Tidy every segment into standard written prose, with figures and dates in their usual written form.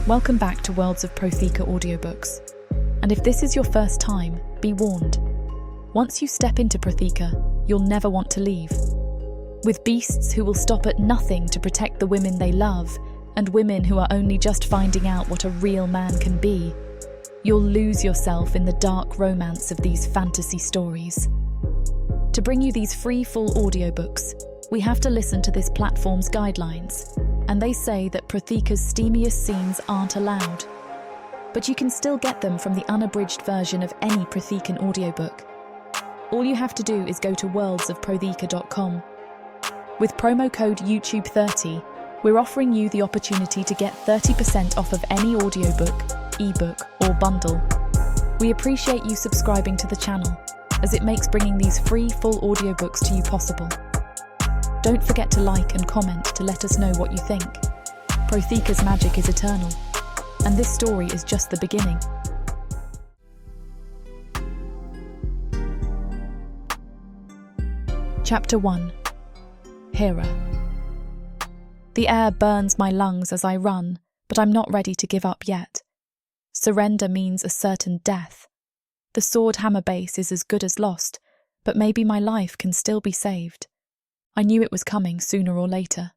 Welcome back to Worlds of Protheka audiobooks. And if this is your first time, be warned. Once you step into Protheka, you'll never want to leave. With beasts who will stop at nothing to protect the women they love, and women who are only just finding out what a real man can be, you'll lose yourself in the dark romance of these fantasy stories. To bring you these free full audiobooks, we have to listen to this platform's guidelines, and they say that Protheka's steamiest scenes aren't allowed. But you can still get them from the unabridged version of any Prothekan audiobook. All you have to do is go to worldsofprotheka.com. With promo code YouTube30, we're offering you the opportunity to get 30% off of any audiobook, ebook, or bundle. We appreciate you subscribing to the channel, as it makes bringing these free full audiobooks to you possible. Don't forget to like and comment to let us know what you think. Protheka's magic is eternal, and this story is just the beginning. Chapter 1. Hera. The air burns my lungs as I run, but I'm not ready to give up yet. Surrender means a certain death. The sword hammer base is as good as lost, but maybe my life can still be saved. I knew it was coming sooner or later.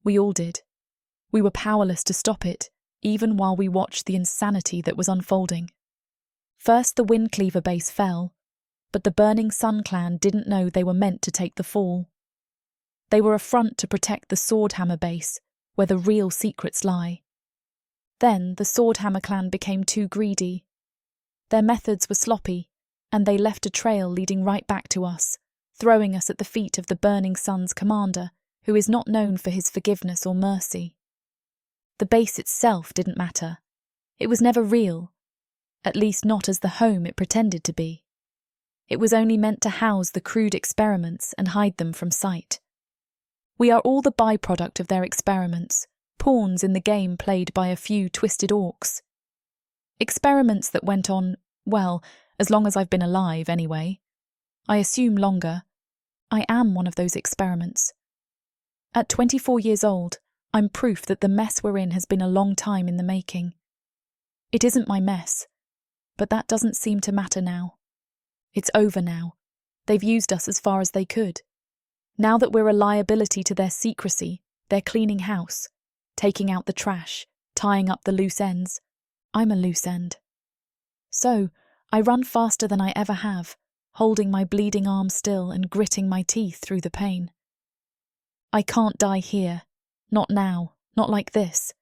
We all did. We were powerless to stop it, even while we watched the insanity that was unfolding. First the Windcleaver base fell, but the Burning Sun clan didn't know they were meant to take the fall. They were a front to protect the Swordhammer base, where the real secrets lie. Then the Swordhammer clan became too greedy. Their methods were sloppy, and they left a trail leading right back to us, throwing us at the feet of the Burning Sun's commander, who is not known for his forgiveness or mercy. The base itself didn't matter. It was never real, at least not as the home it pretended to be. It was only meant to house the crude experiments and hide them from sight. We are all the byproduct of their experiments, pawns in the game played by a few twisted orcs. Experiments that went on, well, as long as I've been alive anyway. I assume longer. I am one of those experiments. At 24 years old, I'm proof that the mess we're in has been a long time in the making. It isn't my mess, but that doesn't seem to matter now. It's over now. They've used us as far as they could. Now that we're a liability to their secrecy, they're cleaning house, taking out the trash, tying up the loose ends. I'm a loose end. So, I run faster than I ever have, holding my bleeding arm still and gritting my teeth through the pain. I can't die here. Not now. Not like this.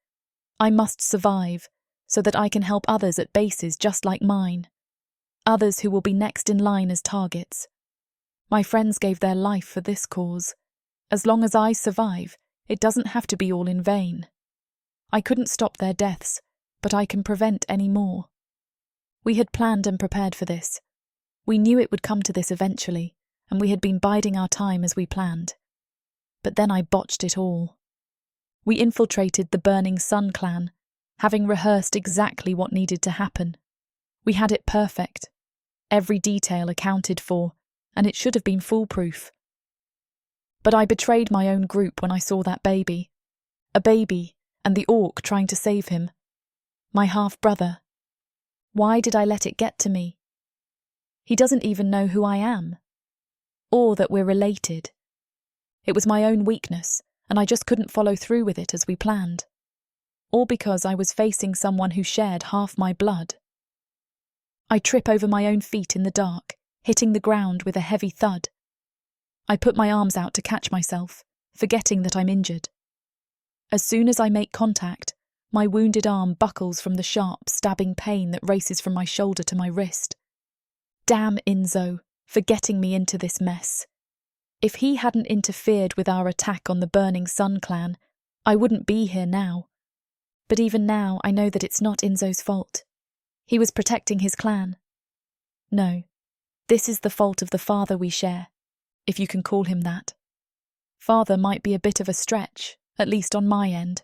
I must survive, so that I can help others at bases just like mine. Others who will be next in line as targets. My friends gave their life for this cause. As long as I survive, it doesn't have to be all in vain. I couldn't stop their deaths, but I can prevent any more. We had planned and prepared for this. We knew it would come to this eventually, and we had been biding our time as we planned. But then I botched it all. We infiltrated the Burning Sun clan, having rehearsed exactly what needed to happen. We had it perfect, every detail accounted for, and it should have been foolproof. But I betrayed my own group when I saw that baby. A baby, and the orc trying to save him. My half-brother. Why did I let it get to me? He doesn't even know who I am, or that we're related. It was my own weakness, and I just couldn't follow through with it as we planned. All because I was facing someone who shared half my blood. I trip over my own feet in the dark, hitting the ground with a heavy thud. I put my arms out to catch myself, forgetting that I'm injured. As soon as I make contact, my wounded arm buckles from the sharp, stabbing pain that races from my shoulder to my wrist. Damn Enzo, for getting me into this mess. If he hadn't interfered with our attack on the Burning Sun clan, I wouldn't be here now. But even now, I know that it's not Enzo's fault. He was protecting his clan. No, this is the fault of the father we share, if you can call him that. Father might be a bit of a stretch, at least on my end.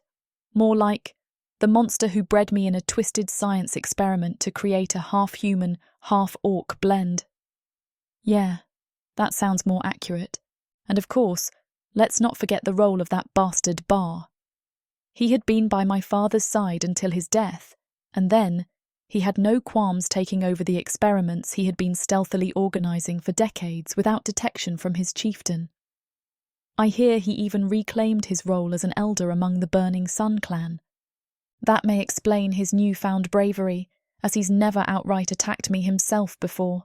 More like the monster who bred me in a twisted science experiment to create a half-human, half-orc blend. Yeah, that sounds more accurate. And of course, let's not forget the role of that bastard Bar. He had been by my father's side until his death, and then he had no qualms taking over the experiments he had been stealthily organising for decades without detection from his chieftain. I hear he even reclaimed his role as an elder among the Burning Sun clan. That may explain his newfound bravery, as he's never outright attacked me himself before.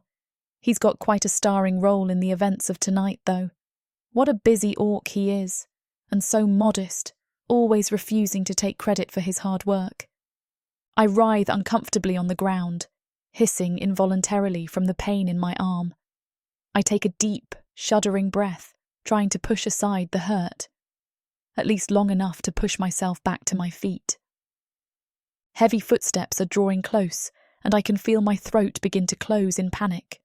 He's got quite a starring role in the events of tonight, though. What a busy orc he is, and so modest, always refusing to take credit for his hard work. I writhe uncomfortably on the ground, hissing involuntarily from the pain in my arm. I take a deep, shuddering breath, trying to push aside the hurt, at least long enough to push myself back to my feet. Heavy footsteps are drawing close, and I can feel my throat begin to close in panic.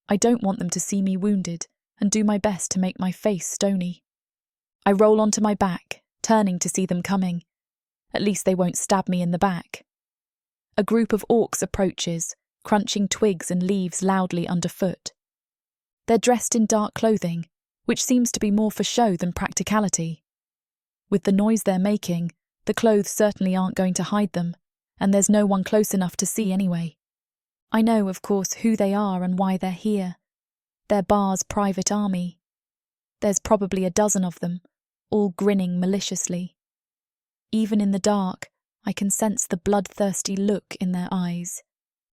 I don't want them to see me wounded, and do my best to make my face stony. I roll onto my back, turning to see them coming. At least they won't stab me in the back. A group of orcs approaches, crunching twigs and leaves loudly underfoot. They're dressed in dark clothing, which seems to be more for show than practicality. With the noise they're making, the clothes certainly aren't going to hide them, and there's no one close enough to see anyway. I know, of course, who they are and why they're here. They're Bar's private army. There's probably a dozen of them, all grinning maliciously. Even in the dark, I can sense the bloodthirsty look in their eyes.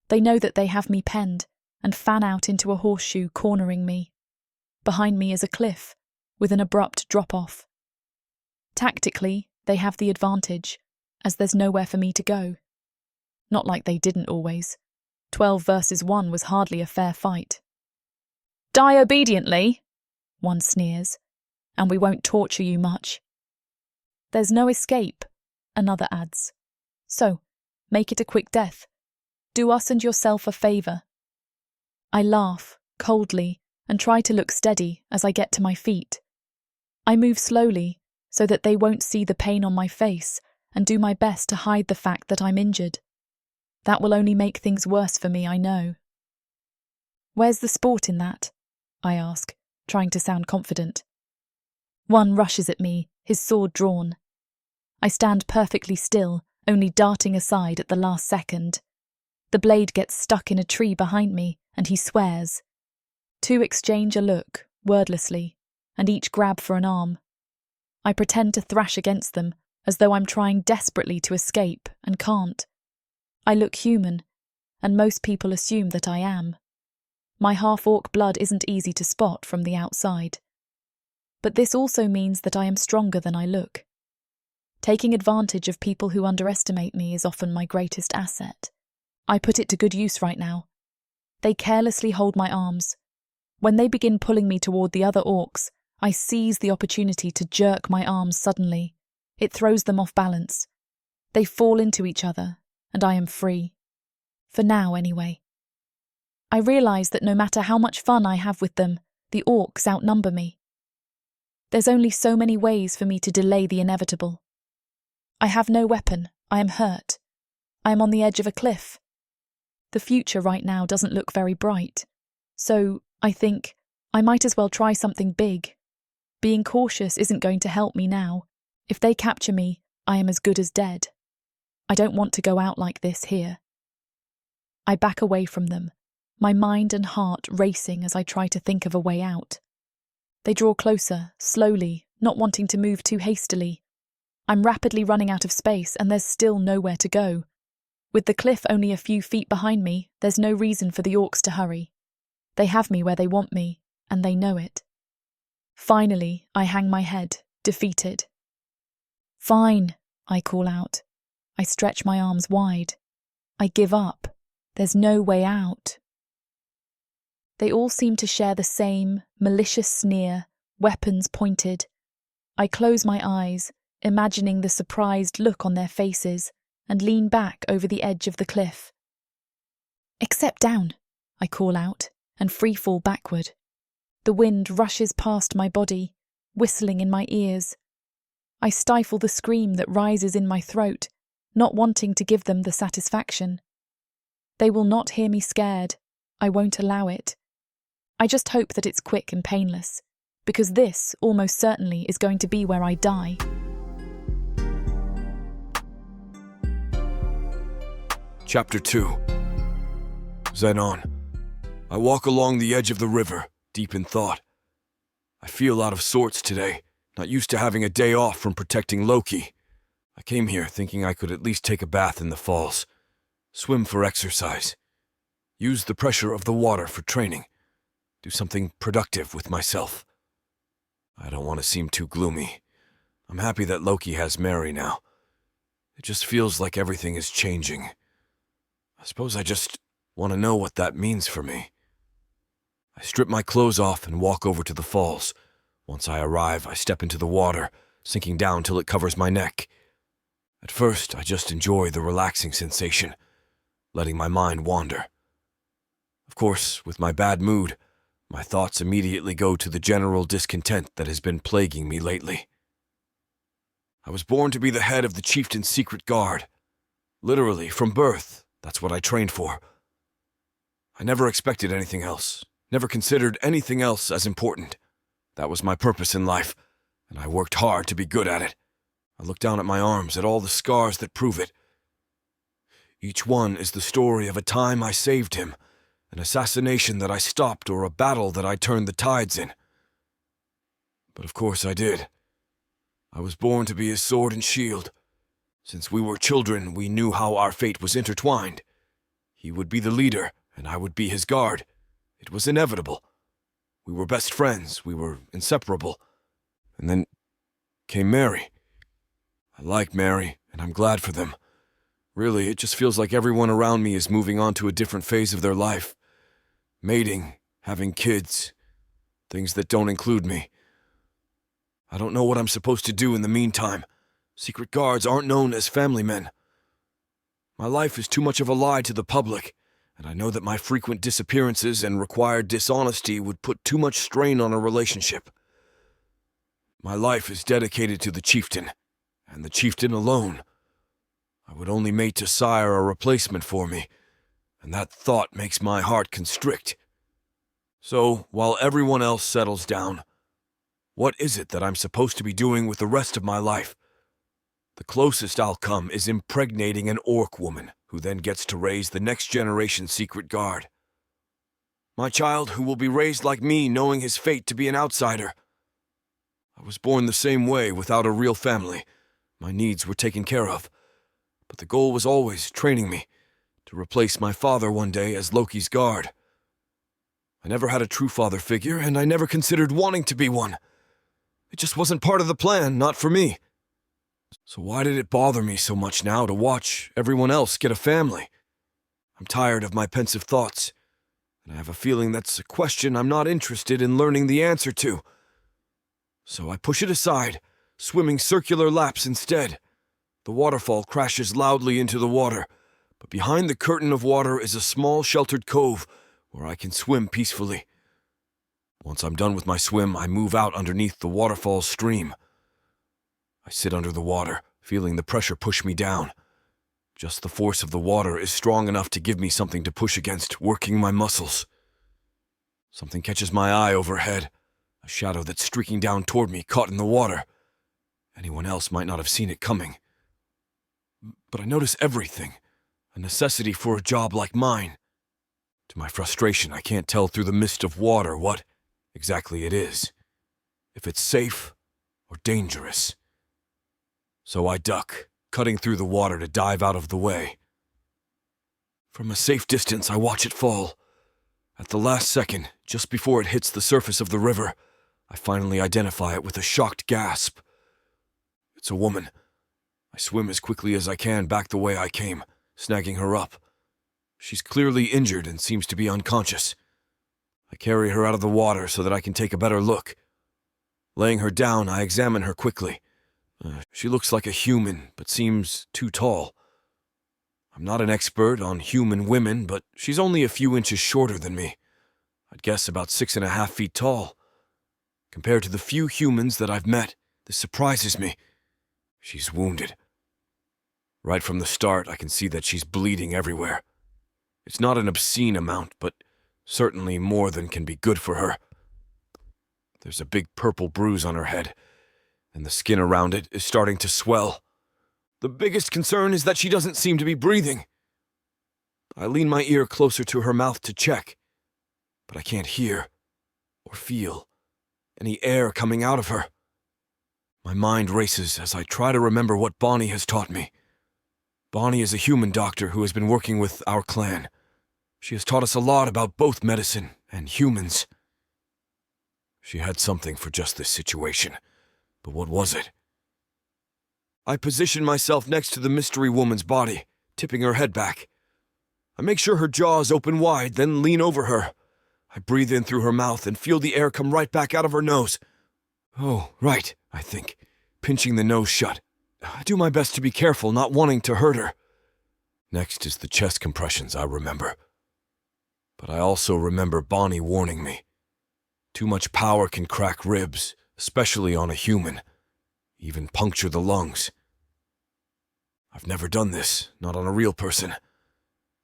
They know that they have me penned, and fan out into a horseshoe cornering me. Behind me is a cliff, with an abrupt drop-off. Tactically, they have the advantage, as there's nowhere for me to go. Not like they didn't always. 12 versus 1 was hardly a fair fight. "Die obediently," one sneers, "and we won't torture you much." "There's no escape," another adds. "So, make it a quick death. Do us and yourself a favour." I laugh, coldly, and try to look steady as I get to my feet. I move slowly, so that they won't see the pain on my face, and do my best to hide the fact that I'm injured. That will only make things worse for me, I know. "Where's the sport in that?" I ask, trying to sound confident. One rushes at me, his sword drawn. I stand perfectly still, only darting aside at the last second. The blade gets stuck in a tree behind me, and he swears. Two exchange a look, wordlessly, and each grab for an arm. I pretend to thrash against them, as though I'm trying desperately to escape, and can't. I look human, and most people assume that I am. My half-orc blood isn't easy to spot from the outside. But this also means that I am stronger than I look. Taking advantage of people who underestimate me is often my greatest asset. I put it to good use right now. They carelessly hold my arms. When they begin pulling me toward the other orcs, I seize the opportunity to jerk my arms suddenly. It throws them off balance. They fall into each other, and I am free. For now, anyway. I realise that no matter how much fun I have with them, the orcs outnumber me. There's only so many ways for me to delay the inevitable. I have no weapon. I am hurt. I am on the edge of a cliff. The future right now doesn't look very bright. So, I think, I might as well try something big. Being cautious isn't going to help me now. If they capture me, I am as good as dead. I don't want to go out like this here. I back away from them, my mind and heart racing as I try to think of a way out. They draw closer, slowly, not wanting to move too hastily. I'm rapidly running out of space, and there's still nowhere to go. With the cliff only a few feet behind me, there's no reason for the orcs to hurry. They have me where they want me, and they know it. Finally, I hang my head, defeated. "Fine," I call out. I stretch my arms wide. I give up. There's no way out. They all seem to share the same malicious sneer, weapons pointed. I close my eyes, imagining the surprised look on their faces, and lean back over the edge of the cliff. "Except down," I call out, and free fall backward. The wind rushes past my body, whistling in my ears. I stifle the scream that rises in my throat, not wanting to give them the satisfaction. They will not hear me scared. I won't allow it. I just hope that it's quick and painless, because this, almost certainly, is going to be where I die. Chapter 2. Zenon. I walk along the edge of the river, deep in thought. I feel out of sorts today, not used to having a day off from protecting Loki. I came here thinking I could at least take a bath in the falls, swim for exercise, use the pressure of the water for training, do something productive with myself. I don't want to seem too gloomy. I'm happy that Loki has Mary now. It just feels like everything is changing. I suppose I just want to know what that means for me. I strip my clothes off and walk over to the falls. Once I arrive, I step into the water, sinking down till it covers my neck. At first, I just enjoy the relaxing sensation, letting my mind wander. Of course, with my bad mood, my thoughts immediately go to the general discontent that has been plaguing me lately. I was born to be the head of the chieftain's secret guard. Literally, from birth, that's what I trained for. I never expected anything else, never considered anything else as important. That was my purpose in life, and I worked hard to be good at it. I look down at my arms, at all the scars that prove it. Each one is the story of a time I saved him, an assassination that I stopped, or a battle that I turned the tides in. But of course I did. I was born to be his sword and shield. Since we were children, we knew how our fate was intertwined. He would be the leader, and I would be his guard. It was inevitable. We were best friends, we were inseparable. And then came Mary. I like Mary, and I'm glad for them. Really, it just feels like everyone around me is moving on to a different phase of their life. Mating, having kids, things that don't include me. I don't know what I'm supposed to do in the meantime. Secret guards aren't known as family men. My life is too much of a lie to the public, and I know that my frequent disappearances and required dishonesty would put too much strain on a relationship. My life is dedicated to the chieftain, and the chieftain alone. I would only mate to sire a replacement for me, and that thought makes my heart constrict. So, while everyone else settles down, what is it that I'm supposed to be doing with the rest of my life? The closest I'll come is impregnating an orc woman, who then gets to raise the next generation secret guard. My child, who will be raised like me, knowing his fate to be an outsider. I was born the same way, without a real family. My needs were taken care of. But the goal was always training me, to replace my father one day as Loki's guard. I never had a true father figure, and I never considered wanting to be one. It just wasn't part of the plan, not for me. So why did it bother me so much now to watch everyone else get a family? I'm tired of my pensive thoughts, and I have a feeling that's a question I'm not interested in learning the answer to. So I push it aside, swimming circular laps instead. The waterfall crashes loudly into the water, but behind the curtain of water is a small sheltered cove where I can swim peacefully. Once I'm done with my swim, I move out underneath the waterfall's stream. I sit under the water, feeling the pressure push me down. Just the force of the water is strong enough to give me something to push against, working my muscles. Something catches my eye overhead, a shadow that's streaking down toward me, caught in the water. Anyone else might not have seen it coming. But I notice everything, a necessity for a job like mine. To my frustration, I can't tell through the mist of water what exactly it is, if it's safe or dangerous. So I duck, cutting through the water to dive out of the way. From a safe distance, I watch it fall. At the last second, just before it hits the surface of the river, I finally identify it with a shocked gasp. It's a woman. I swim as quickly as I can back the way I came, snagging her up. She's clearly injured and seems to be unconscious. I carry her out of the water so that I can take a better look. Laying her down, I examine her quickly. She looks like a human, but seems too tall. I'm not an expert on human women, but she's only a few inches shorter than me. I'd guess about 6.5 feet tall. Compared to the few humans that I've met, this surprises me. She's wounded. Right from the start, I can see that she's bleeding everywhere. It's not an obscene amount, but certainly more than can be good for her. There's a big purple bruise on her head, and the skin around it is starting to swell. The biggest concern is that she doesn't seem to be breathing. I lean my ear closer to her mouth to check, but I can't hear or feel any air coming out of her. My mind races as I try to remember what Bonnie has taught me. Bonnie is a human doctor who has been working with our clan. She has taught us a lot about both medicine and humans. She had something for just this situation, but what was it? I position myself next to the mystery woman's body, tipping her head back. I make sure her jaw is open wide, then lean over her. I breathe in through her mouth and feel the air come right back out of her nose. Oh, right, I think, pinching the nose shut. I do my best to be careful, not wanting to hurt her. Next is the chest compressions I remember. But I also remember Bonnie warning me. Too much power can crack ribs, especially on a human, even puncture the lungs. I've never done this, not on a real person.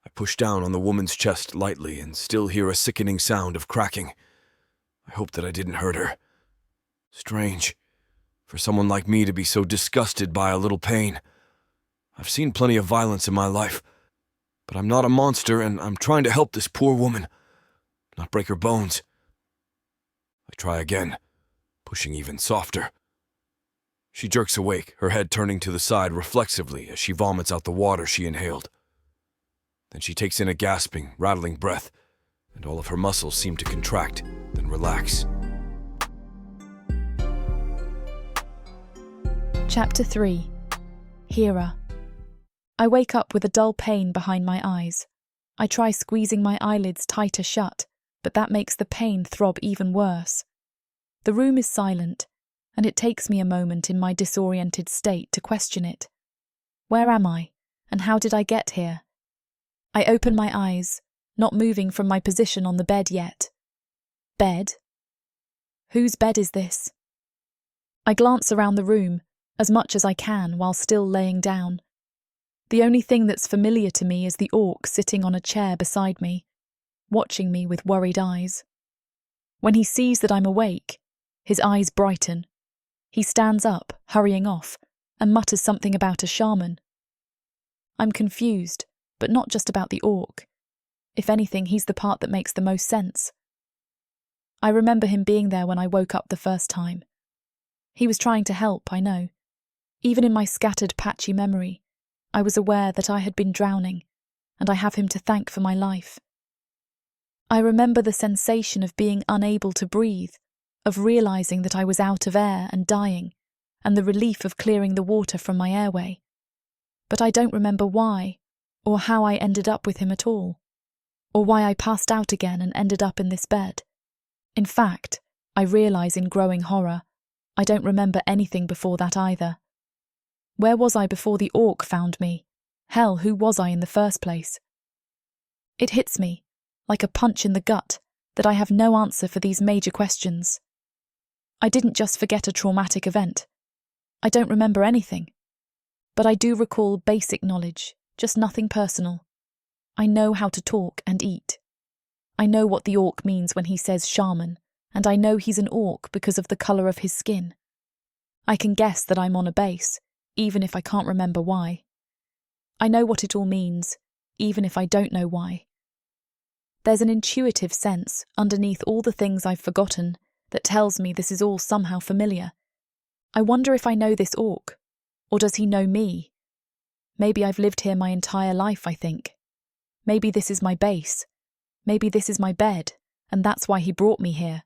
I push down on the woman's chest lightly and still hear a sickening sound of cracking. I hope that I didn't hurt her. Strange, for someone like me to be so disgusted by a little pain. I've seen plenty of violence in my life, but I'm not a monster and I'm trying to help this poor woman, not break her bones. I try again, pushing even softer. She jerks awake, her head turning to the side reflexively as she vomits out the water she inhaled. Then she takes in a gasping, rattling breath, and all of her muscles seem to contract, then relax. Chapter 3. Hera. I wake up with a dull pain behind my eyes. I try squeezing my eyelids tighter shut, but that makes the pain throb even worse. The room is silent, and it takes me a moment in my disoriented state to question it. Where am I, and how did I get here? I open my eyes, not moving from my position on the bed yet. Bed? Whose bed is this? I glance around the room, as much as I can while still laying down. The only thing that's familiar to me is the orc sitting on a chair beside me, watching me with worried eyes. When he sees that I'm awake, his eyes brighten. He stands up, hurrying off, and mutters something about a shaman. I'm confused, but not just about the orc. If anything, he's the part that makes the most sense. I remember him being there when I woke up the first time. He was trying to help, I know. Even in my scattered, patchy memory, I was aware that I had been drowning, and I have him to thank for my life. I remember the sensation of being unable to breathe, of realizing that I was out of air and dying, and the relief of clearing the water from my airway. But I don't remember why, or how I ended up with him at all, or why I passed out again and ended up in this bed. In fact, I realize in growing horror, I don't remember anything before that either. Where was I before the orc found me? Hell, who was I in the first place? It hits me, like a punch in the gut, that I have no answer for these major questions. I didn't just forget a traumatic event. I don't remember anything. But I do recall basic knowledge, just nothing personal. I know how to talk and eat. I know what the orc means when he says shaman, and I know he's an orc because of the colour of his skin. I can guess that I'm on a base, even if I can't remember why. I know what it all means, even if I don't know why. There's an intuitive sense, underneath all the things I've forgotten, that tells me this is all somehow familiar. I wonder if I know this orc, or does he know me? Maybe I've lived here my entire life, I think. Maybe this is my base. Maybe this is my bed, and that's why he brought me here.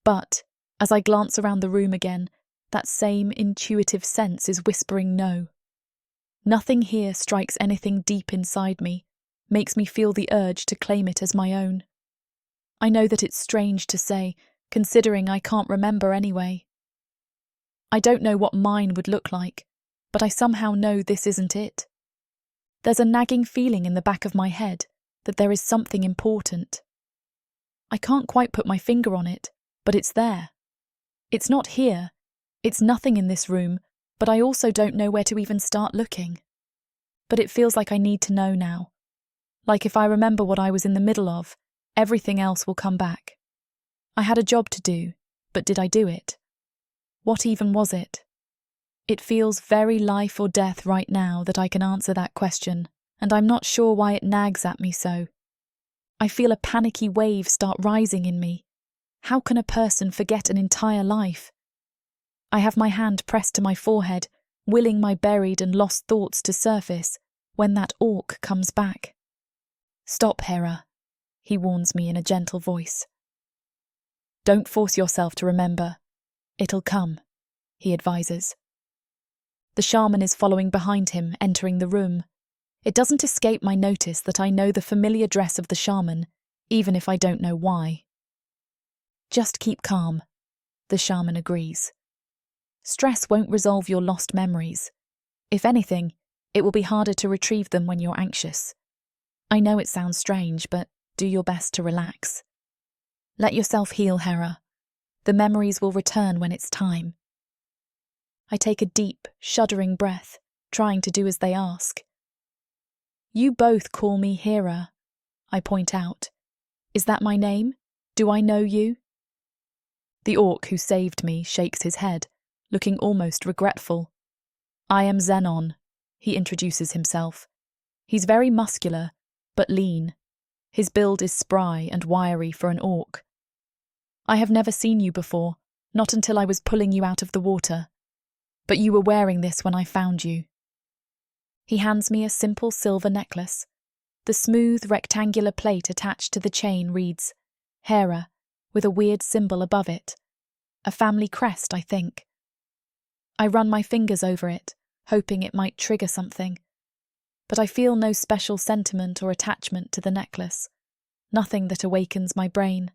But, as I glance around the room again, that same intuitive sense is whispering no. Nothing here strikes anything deep inside me, makes me feel the urge to claim it as my own. I know that it's strange to say, considering I can't remember anyway. I don't know what mine would look like, but I somehow know this isn't it. There's a nagging feeling in the back of my head that there is something important. I can't quite put my finger on it, but it's there. It's not here. It's nothing in this room, but I also don't know where to even start looking. But it feels like I need to know now. Like if I remember what I was in the middle of, everything else will come back. I had a job to do, but did I do it? What even was it? It feels very life or death right now that I can answer that question, and I'm not sure why it nags at me so. I feel a panicky wave start rising in me. How can a person forget an entire life? I have my hand pressed to my forehead, willing my buried and lost thoughts to surface, when that orc comes back. "Stop, Hera," he warns me in a gentle voice. "Don't force yourself to remember. It'll come," he advises. The shaman is following behind him, entering the room. It doesn't escape my notice that I know the familiar dress of the shaman, even if I don't know why. "Just keep calm," the shaman agrees. "Stress won't resolve your lost memories. If anything, it will be harder to retrieve them when you're anxious. I know it sounds strange, but do your best to relax. Let yourself heal, Hera. The memories will return when it's time." I take a deep, shuddering breath, trying to do as they ask. "You both call me Hera," I point out. "Is that my name? Do I know you?" The orc who saved me shakes his head, looking almost regretful. "I am Zenon," he introduces himself. He's very muscular, but lean. His build is spry and wiry for an orc. "I have never seen you before, not until I was pulling you out of the water. But you were wearing this when I found you." He hands me a simple silver necklace. The smooth, rectangular plate attached to the chain reads, "Hera," with a weird symbol above it. A family crest, I think. I run my fingers over it, hoping it might trigger something. But I feel no special sentiment or attachment to the necklace. Nothing that awakens my brain.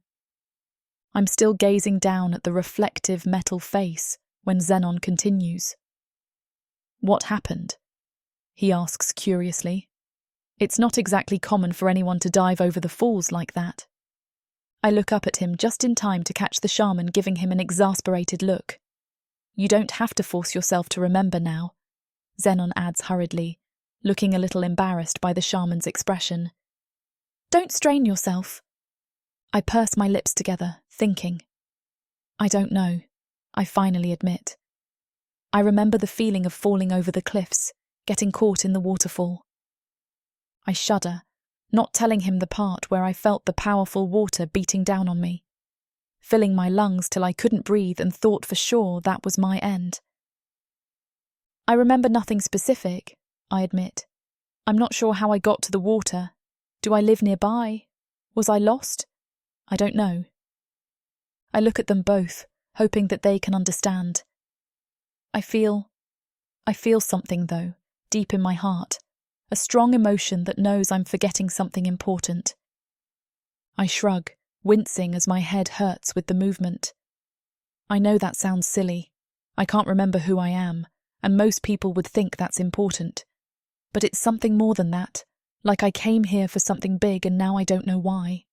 I'm still gazing down at the reflective metal face when Zenon continues. "What happened?" he asks curiously. It's not exactly common for anyone to dive over the falls like that. I look up at him just in time to catch the shaman giving him an exasperated look. "You don't have to force yourself to remember now," Zenon adds hurriedly, looking a little embarrassed by the shaman's expression. "Don't strain yourself." I purse my lips together, thinking. "I don't know," I finally admit. "I remember the feeling of falling over the cliffs, getting caught in the waterfall." I shudder, not telling him the part where I felt the powerful water beating down on me, filling my lungs till I couldn't breathe and thought for sure that was my end. "I remember nothing specific," I admit. "I'm not sure how I got to the water. Do I live nearby? Was I lost? I don't know." I look at them both, hoping that they can understand. I feel something, though, deep in my heart, a strong emotion that knows I'm forgetting something important. I shrug, wincing as my head hurts with the movement. I know that sounds silly. I can't remember who I am, and most people would think that's important. But it's something more than that, like I came here for something big and now I don't know why.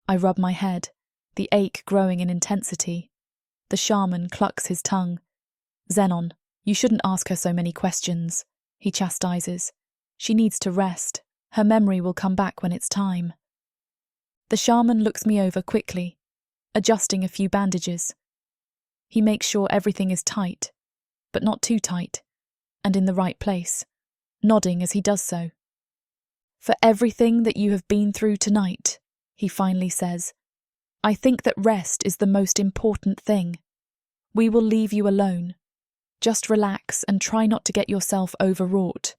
I rub my head, the ache growing in intensity. The shaman clucks his tongue. "Zenon, you shouldn't ask her so many questions," he chastises. "She needs to rest. Her memory will come back when it's time." The shaman looks me over quickly, adjusting a few bandages. He makes sure everything is tight, but not too tight, and in the right place, nodding as he does so. "For everything that you have been through tonight," he finally says, "I think that rest is the most important thing. We will leave you alone. Just relax and try not to get yourself overwrought.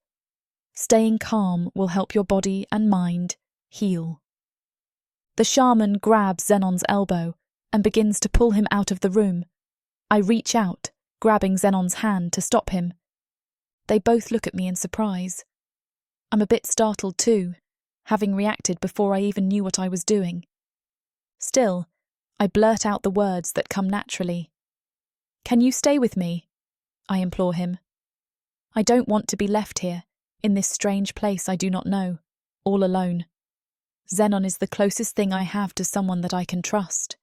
Staying calm will help your body and mind heal." The shaman grabs Zenon's elbow and begins to pull him out of the room. I reach out, grabbing Zenon's hand to stop him. They both look at me in surprise. I'm a bit startled too, having reacted before I even knew what I was doing. Still, I blurt out the words that come naturally. "Can you stay with me?" I implore him. I don't want to be left here, in this strange place I do not know, all alone. Zenon is the closest thing I have to someone that I can trust.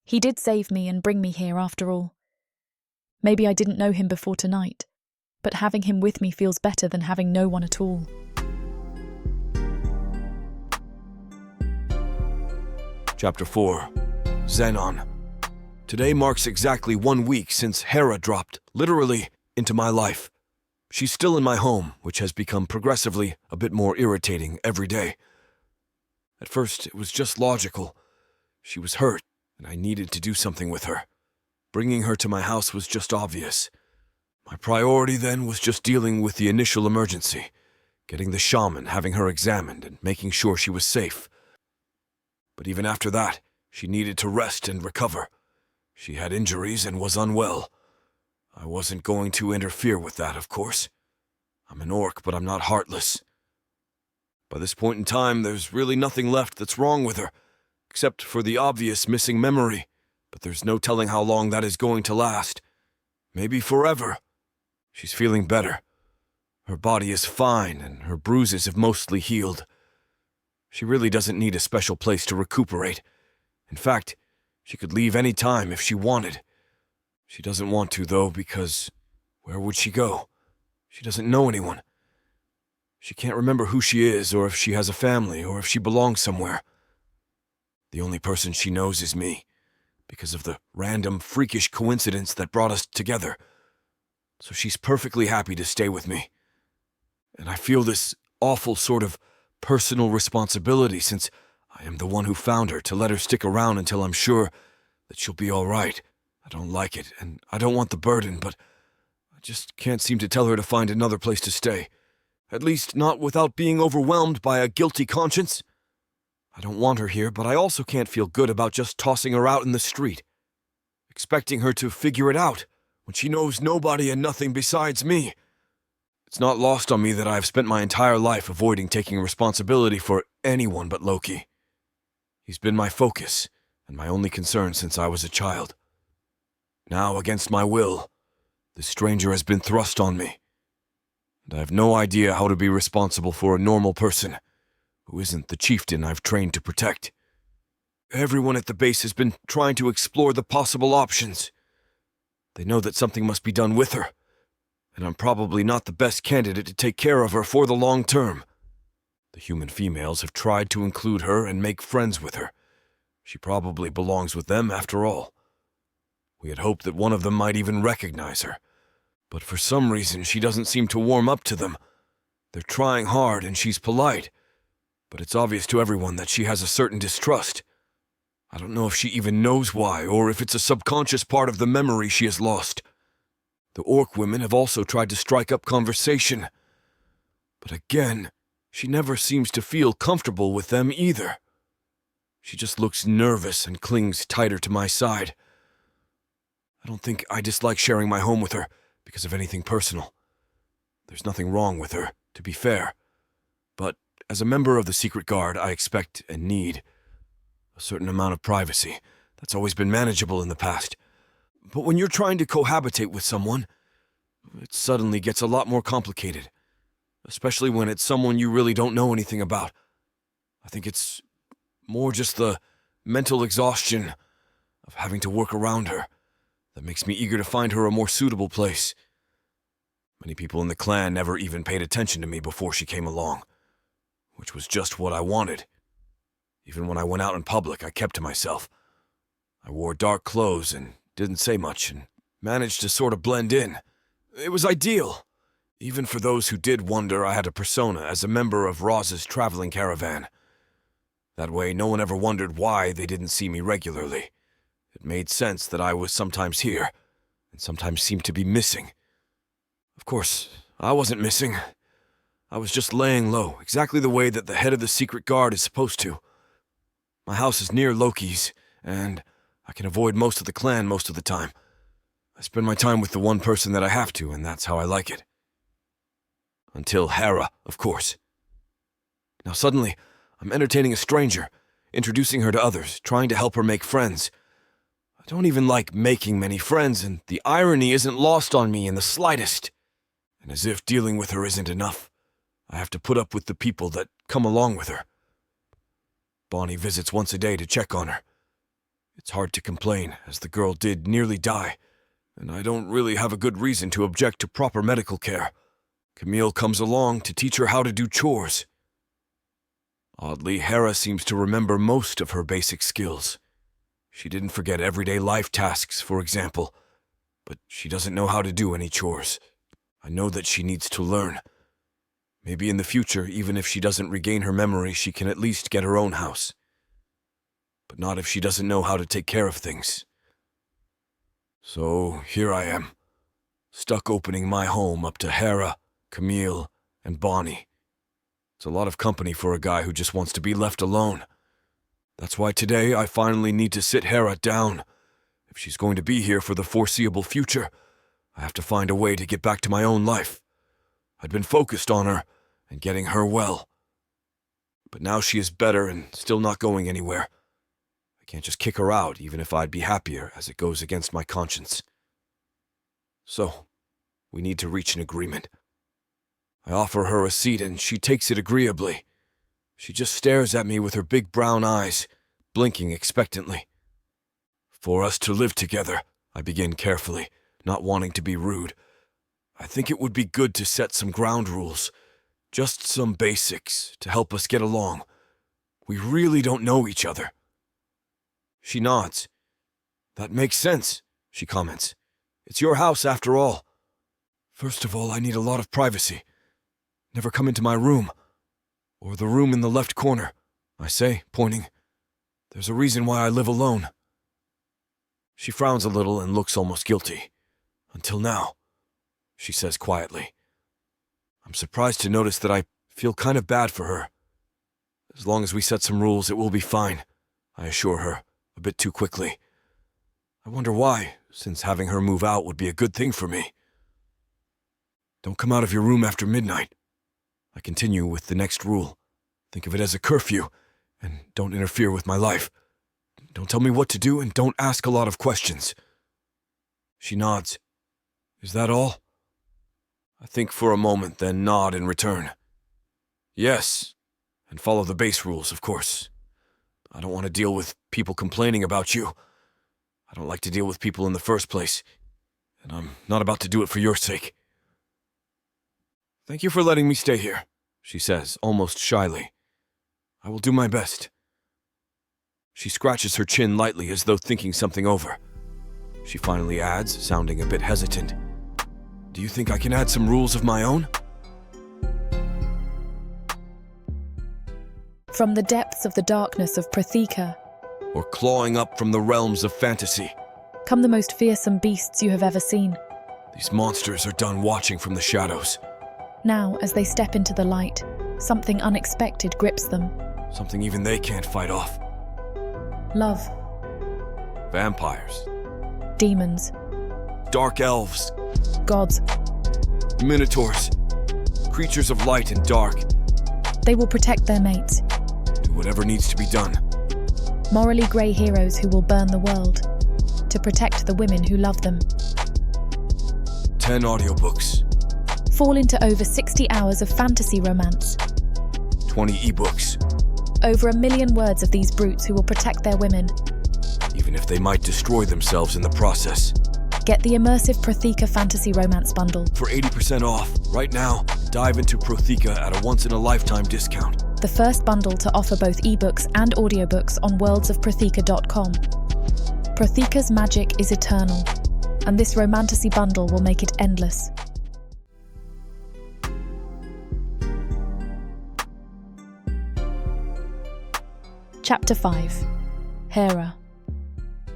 He did save me and bring me here after all. Maybe I didn't know him before tonight, but having him with me feels better than having no one at all. Chapter 4. Zenon. Today marks exactly 1 week since Hera dropped, literally, into my life. She's still in my home, which has become progressively a bit more irritating every day. At first, it was just logical. She was hurt, and I needed to do something with her. Bringing her to my house was just obvious. My priority then was just dealing with the initial emergency, getting the shaman, having her examined, and making sure she was safe. But even after that, she needed to rest and recover. She had injuries and was unwell. I wasn't going to interfere with that, of course. I'm an orc, but I'm not heartless. By this point in time, there's really nothing left that's wrong with her, except for the obvious missing memory, but there's no telling how long that is going to last. Maybe forever. She's feeling better. Her body is fine, and her bruises have mostly healed. She really doesn't need a special place to recuperate. In fact, she could leave any time if she wanted. She doesn't want to, though, because where would she go? She doesn't know anyone. She can't remember who she is, or if she has a family, or if she belongs somewhere. The only person she knows is me, because of the random, freakish coincidence that brought us together. So she's perfectly happy to stay with me. And I feel this awful sort of personal responsibility, since I am the one who found her, to let her stick around until I'm sure that she'll be all right. I don't like it, and I don't want the burden, but I just can't seem to tell her to find another place to stay. At least not without being overwhelmed by a guilty conscience. I don't want her here, but I also can't feel good about just tossing her out in the street, expecting her to figure it out when she knows nobody and nothing besides me. It's not lost on me that I have spent my entire life avoiding taking responsibility for anyone but Loki. He's been my focus and my only concern since I was a child. Now, against my will, this stranger has been thrust on me, and I have no idea how to be responsible for a normal person who isn't the chieftain I've trained to protect. Everyone at the base has been trying to explore the possible options. They know that something must be done with her, and I'm probably not the best candidate to take care of her for the long term. The human females have tried to include her and make friends with her. She probably belongs with them after all. We had hoped that one of them might even recognize her, but for some reason she doesn't seem to warm up to them. They're trying hard and she's polite, but it's obvious to everyone that she has a certain distrust. I don't know if she even knows why, or if it's a subconscious part of the memory she has lost. The orc women have also tried to strike up conversation, but again, she never seems to feel comfortable with them either. She just looks nervous and clings tighter to my side. I don't think I dislike sharing my home with her because of anything personal. There's nothing wrong with her, to be fair. But as a member of the Secret Guard, I expect and need a certain amount of privacy. That's always been manageable in the past. But when you're trying to cohabitate with someone, it suddenly gets a lot more complicated, especially when it's someone you really don't know anything about. I think it's more just the mental exhaustion of having to work around her that makes me eager to find her a more suitable place. Many people in the clan never even paid attention to me before she came along, which was just what I wanted. Even when I went out in public, I kept to myself. I wore dark clothes and didn't say much, and managed to sort of blend in. It was ideal. Even for those who did wonder, I had a persona as a member of Roz's traveling caravan. That way, no one ever wondered why they didn't see me regularly. It made sense that I was sometimes here, and sometimes seemed to be missing. Of course, I wasn't missing. I was just laying low, exactly the way that the head of the Secret Guard is supposed to. My house is near Loki's, and I can avoid most of the clan most of the time. I spend my time with the one person that I have to, and that's how I like it. Until Hera, of course. Now suddenly, I'm entertaining a stranger, introducing her to others, trying to help her make friends. I don't even like making many friends, and the irony isn't lost on me in the slightest. And as if dealing with her isn't enough, I have to put up with the people that come along with her. Bonnie visits once a day to check on her. It's hard to complain, as the girl did nearly die, and I don't really have a good reason to object to proper medical care. Camille comes along to teach her how to do chores. Oddly, Hera seems to remember most of her basic skills. She didn't forget everyday life tasks, for example, but she doesn't know how to do any chores. I know that she needs to learn. Maybe in the future, even if she doesn't regain her memory, she can at least get her own house. But not if she doesn't know how to take care of things. So here I am, stuck opening my home up to Hera, Camille, and Bonnie. It's a lot of company for a guy who just wants to be left alone. That's why today I finally need to sit Hera down. If she's going to be here for the foreseeable future, I have to find a way to get back to my own life. I'd been focused on her and getting her well. But now she is better and still not going anywhere. I can't just kick her out, even if I'd be happier, as it goes against my conscience. So, we need to reach an agreement. I offer her a seat and she takes it agreeably. She just stares at me with her big brown eyes, blinking expectantly. For us to live together, I begin carefully, not wanting to be rude. I think it would be good to set some ground rules, just some basics to help us get along. We really don't know each other. She nods. That makes sense, she comments. It's your house after all. First of all, I need a lot of privacy. Never come into my room. Or the room in the left corner, I say, pointing. There's a reason why I live alone. She frowns a little and looks almost guilty. Until now, she says quietly. I'm surprised to notice that I feel kind of bad for her. As long as we set some rules, it will be fine, I assure her, a bit too quickly. I wonder why, since having her move out would be a good thing for me. Don't come out of your room after midnight. I continue with the next rule. Think of it as a curfew, and don't interfere with my life. Don't tell me what to do, and don't ask a lot of questions. She nods. Is that all? I think for a moment, then nod in return. Yes, and follow the base rules, of course. I don't want to deal with people complaining about you. I don't like to deal with people in the first place, and I'm not about to do it for your sake. Thank you for letting me stay here, she says, almost shyly. I will do my best. She scratches her chin lightly as though thinking something over. She finally adds, sounding a bit hesitant. Do you think I can add some rules of my own? From the depths of the darkness of Protheka, Or clawing up from the realms of fantasy? come the most fearsome beasts you have ever seen. These monsters are done watching from the shadows. Now, as they step into the light, something unexpected grips them. Something even they can't fight off. Love, Vampires. demons, Dark elves. gods. Minotaurs. Creatures of light and dark. They will protect their mates. Do whatever needs to be done. Morally grey heroes who will burn the world to protect the women who love them. 10 audiobooks. Fall into over 60 hours of fantasy romance. 20 ebooks. Over 1 million words of these brutes who will protect their women. Even if they might destroy themselves in the process. Get the immersive Protheka Fantasy Romance Bundle. For 80% off, right now, dive into Protheka at a once-in-a-lifetime discount. The first bundle to offer both ebooks and audiobooks on worldsofprotheka.com. Protheka's magic is eternal, and this romantasy bundle will make it endless. Chapter 5. Hera.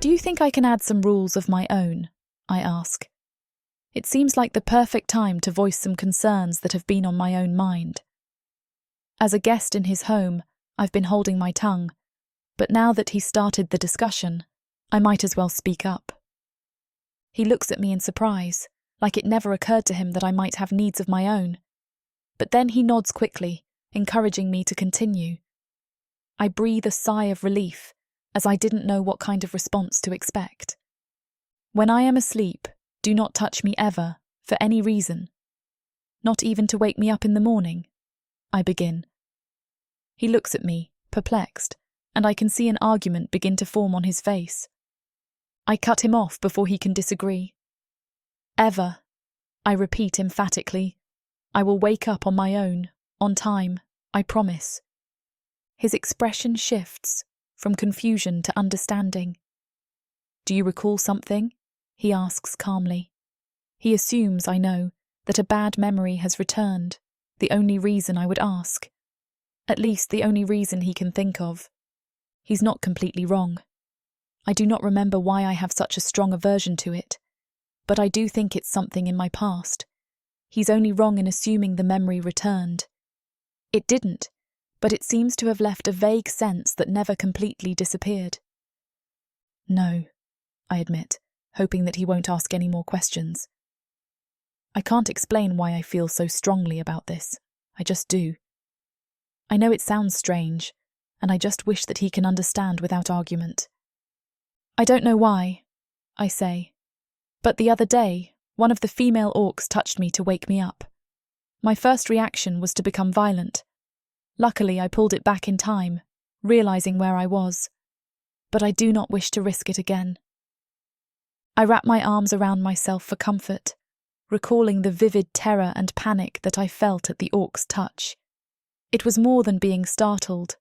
Do you think I can add some rules of my own? I ask. It seems like the perfect time to voice some concerns that have been on my own mind. As a guest in his home, I've been holding my tongue, but now that he's started the discussion, I might as well speak up. He looks at me in surprise, like it never occurred to him that I might have needs of my own. But then he nods quickly, encouraging me to continue. I breathe a sigh of relief, as I didn't know what kind of response to expect. When I am asleep, do not touch me ever, for any reason. Not even to wake me up in the morning, I begin. He looks at me, perplexed, and I can see an argument begin to form on his face. I cut him off before he can disagree. Ever, I repeat emphatically. I will wake up on my own, on time, I promise. His expression shifts from confusion to understanding. Do you recall something? He asks calmly. He assumes, I know, that a bad memory has returned, the only reason I would ask. At least the only reason he can think of. He's not completely wrong. I do not remember why I have such a strong aversion to it, but I do think it's something in my past. He's only wrong in assuming the memory returned. It didn't, but it seems to have left a vague sense that never completely disappeared. No, I admit, hoping that he won't ask any more questions. I can't explain why I feel so strongly about this. I just do. I know it sounds strange, and I just wish that he can understand without argument. I don't know why, I say, but the other day, one of the female orcs touched me to wake me up. My first reaction was to become violent. Luckily, I pulled it back in time, realizing where I was. But I do not wish to risk it again. I wrap my arms around myself for comfort, recalling the vivid terror and panic that I felt at the orc's touch. It was more than being startled,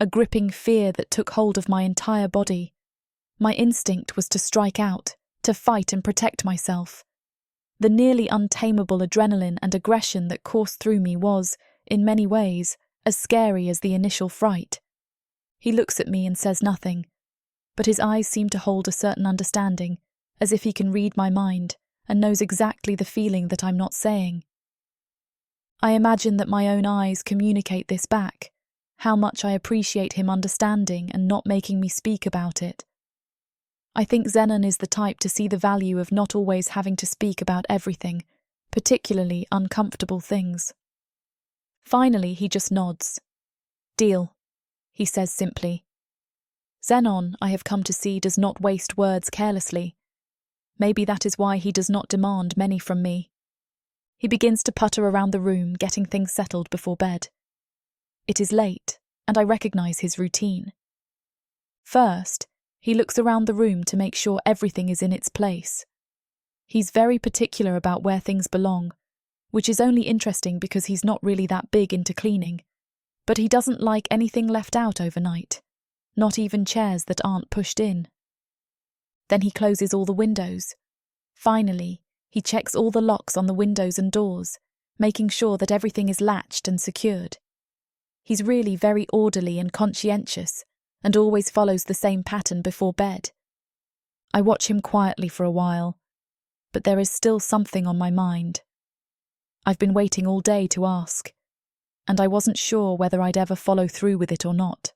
a gripping fear that took hold of my entire body. My instinct was to strike out, to fight and protect myself. The nearly untamable adrenaline and aggression that coursed through me was, in many ways, as scary as the initial fright. He looks at me and says nothing, but his eyes seem to hold a certain understanding, as if he can read my mind and knows exactly the feeling that I'm not saying. I imagine that my own eyes communicate this back, how much I appreciate him understanding and not making me speak about it. I think Zenon is the type to see the value of not always having to speak about everything, particularly uncomfortable things. Finally, he just nods. Deal, he says simply. Zenon, I have come to see, does not waste words carelessly. Maybe that is why he does not demand many from me. He begins to putter around the room, getting things settled before bed. It is late, and I recognize his routine. First, he looks around the room to make sure everything is in its place. He's very particular about where things belong, which is only interesting because he's not really that big into cleaning. But he doesn't like anything left out overnight, not even chairs that aren't pushed in. Then he closes all the windows. Finally, he checks all the locks on the windows and doors, making sure that everything is latched and secured. He's really very orderly and conscientious, and always follows the same pattern before bed. I watch him quietly for a while, but there is still something on my mind. I've been waiting all day to ask, and I wasn't sure whether I'd ever follow through with it or not.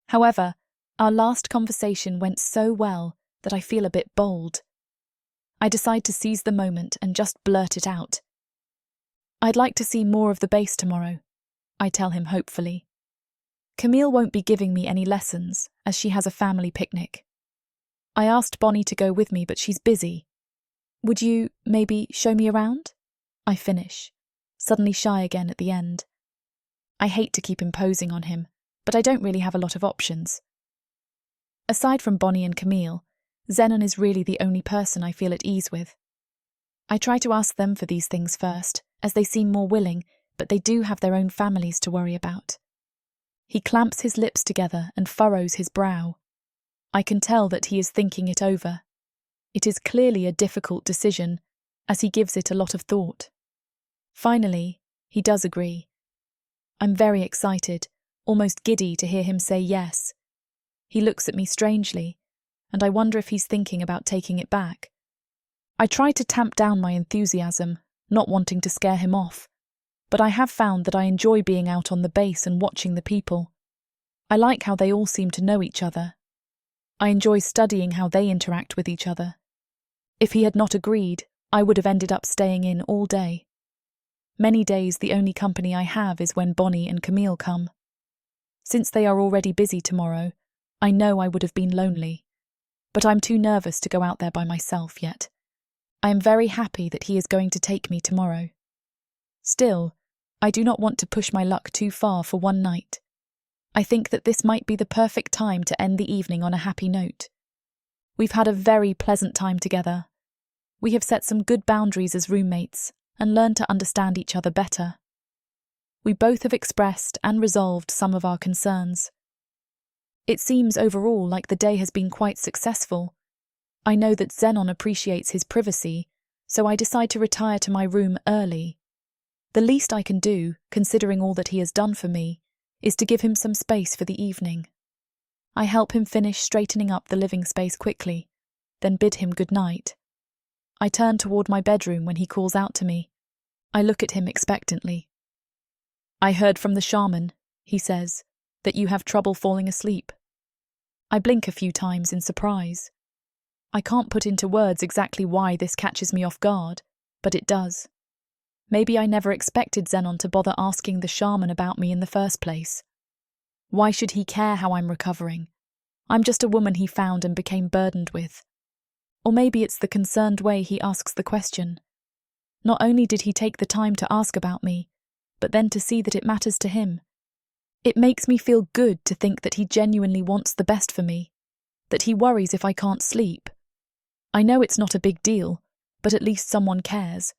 However, our last conversation went so well that I feel a bit bold. I decide to seize the moment and just blurt it out. I'd like to see more of the base tomorrow, I tell him hopefully. Camille won't be giving me any lessons, as she has a family picnic. I asked Bonnie to go with me, but she's busy. Would you, maybe, show me around? I finish, suddenly shy again at the end. I hate to keep imposing on him, but I don't really have a lot of options. Aside from Bonnie and Camille, Zenon is really the only person I feel at ease with. I try to ask them for these things first, as they seem more willing, but they do have their own families to worry about. He clamps his lips together and furrows his brow. I can tell that he is thinking it over. It is clearly a difficult decision, as he gives it a lot of thought. Finally, he does agree. I'm very excited, almost giddy to hear him say yes. He looks at me strangely, and I wonder if he's thinking about taking it back. I try to tamp down my enthusiasm, not wanting to scare him off, but I have found that I enjoy being out on the base and watching the people. I like how they all seem to know each other. I enjoy studying how they interact with each other. If he had not agreed, I would have ended up staying in all day. Many days the only company I have is when Bonnie and Camille come. Since they are already busy tomorrow, I know I would have been lonely, but I'm too nervous to go out there by myself yet. I am very happy that he is going to take me tomorrow. Still, I do not want to push my luck too far for one night. I think that this might be the perfect time to end the evening on a happy note. We've had a very pleasant time together. We have set some good boundaries as roommates and learned to understand each other better. We both have expressed and resolved some of our concerns. It seems overall like the day has been quite successful. I know that Zenon appreciates his privacy, so I decide to retire to my room early. The least I can do, considering all that he has done for me, is to give him some space for the evening. I help him finish straightening up the living space quickly, then bid him good night. I turn toward my bedroom when he calls out to me. I look at him expectantly. "I heard from the shaman," he says, "that you have trouble falling asleep." I blink a few times in surprise. I can't put into words exactly why this catches me off guard, but it does. Maybe I never expected Zenon to bother asking the shaman about me in the first place. Why should he care how I'm recovering? I'm just a woman he found and became burdened with. Or maybe it's the concerned way he asks the question. Not only did he take the time to ask about me, but then to see that it matters to him. It makes me feel good to think that he genuinely wants the best for me, that he worries if I can't sleep. I know it's not a big deal, but at least someone cares.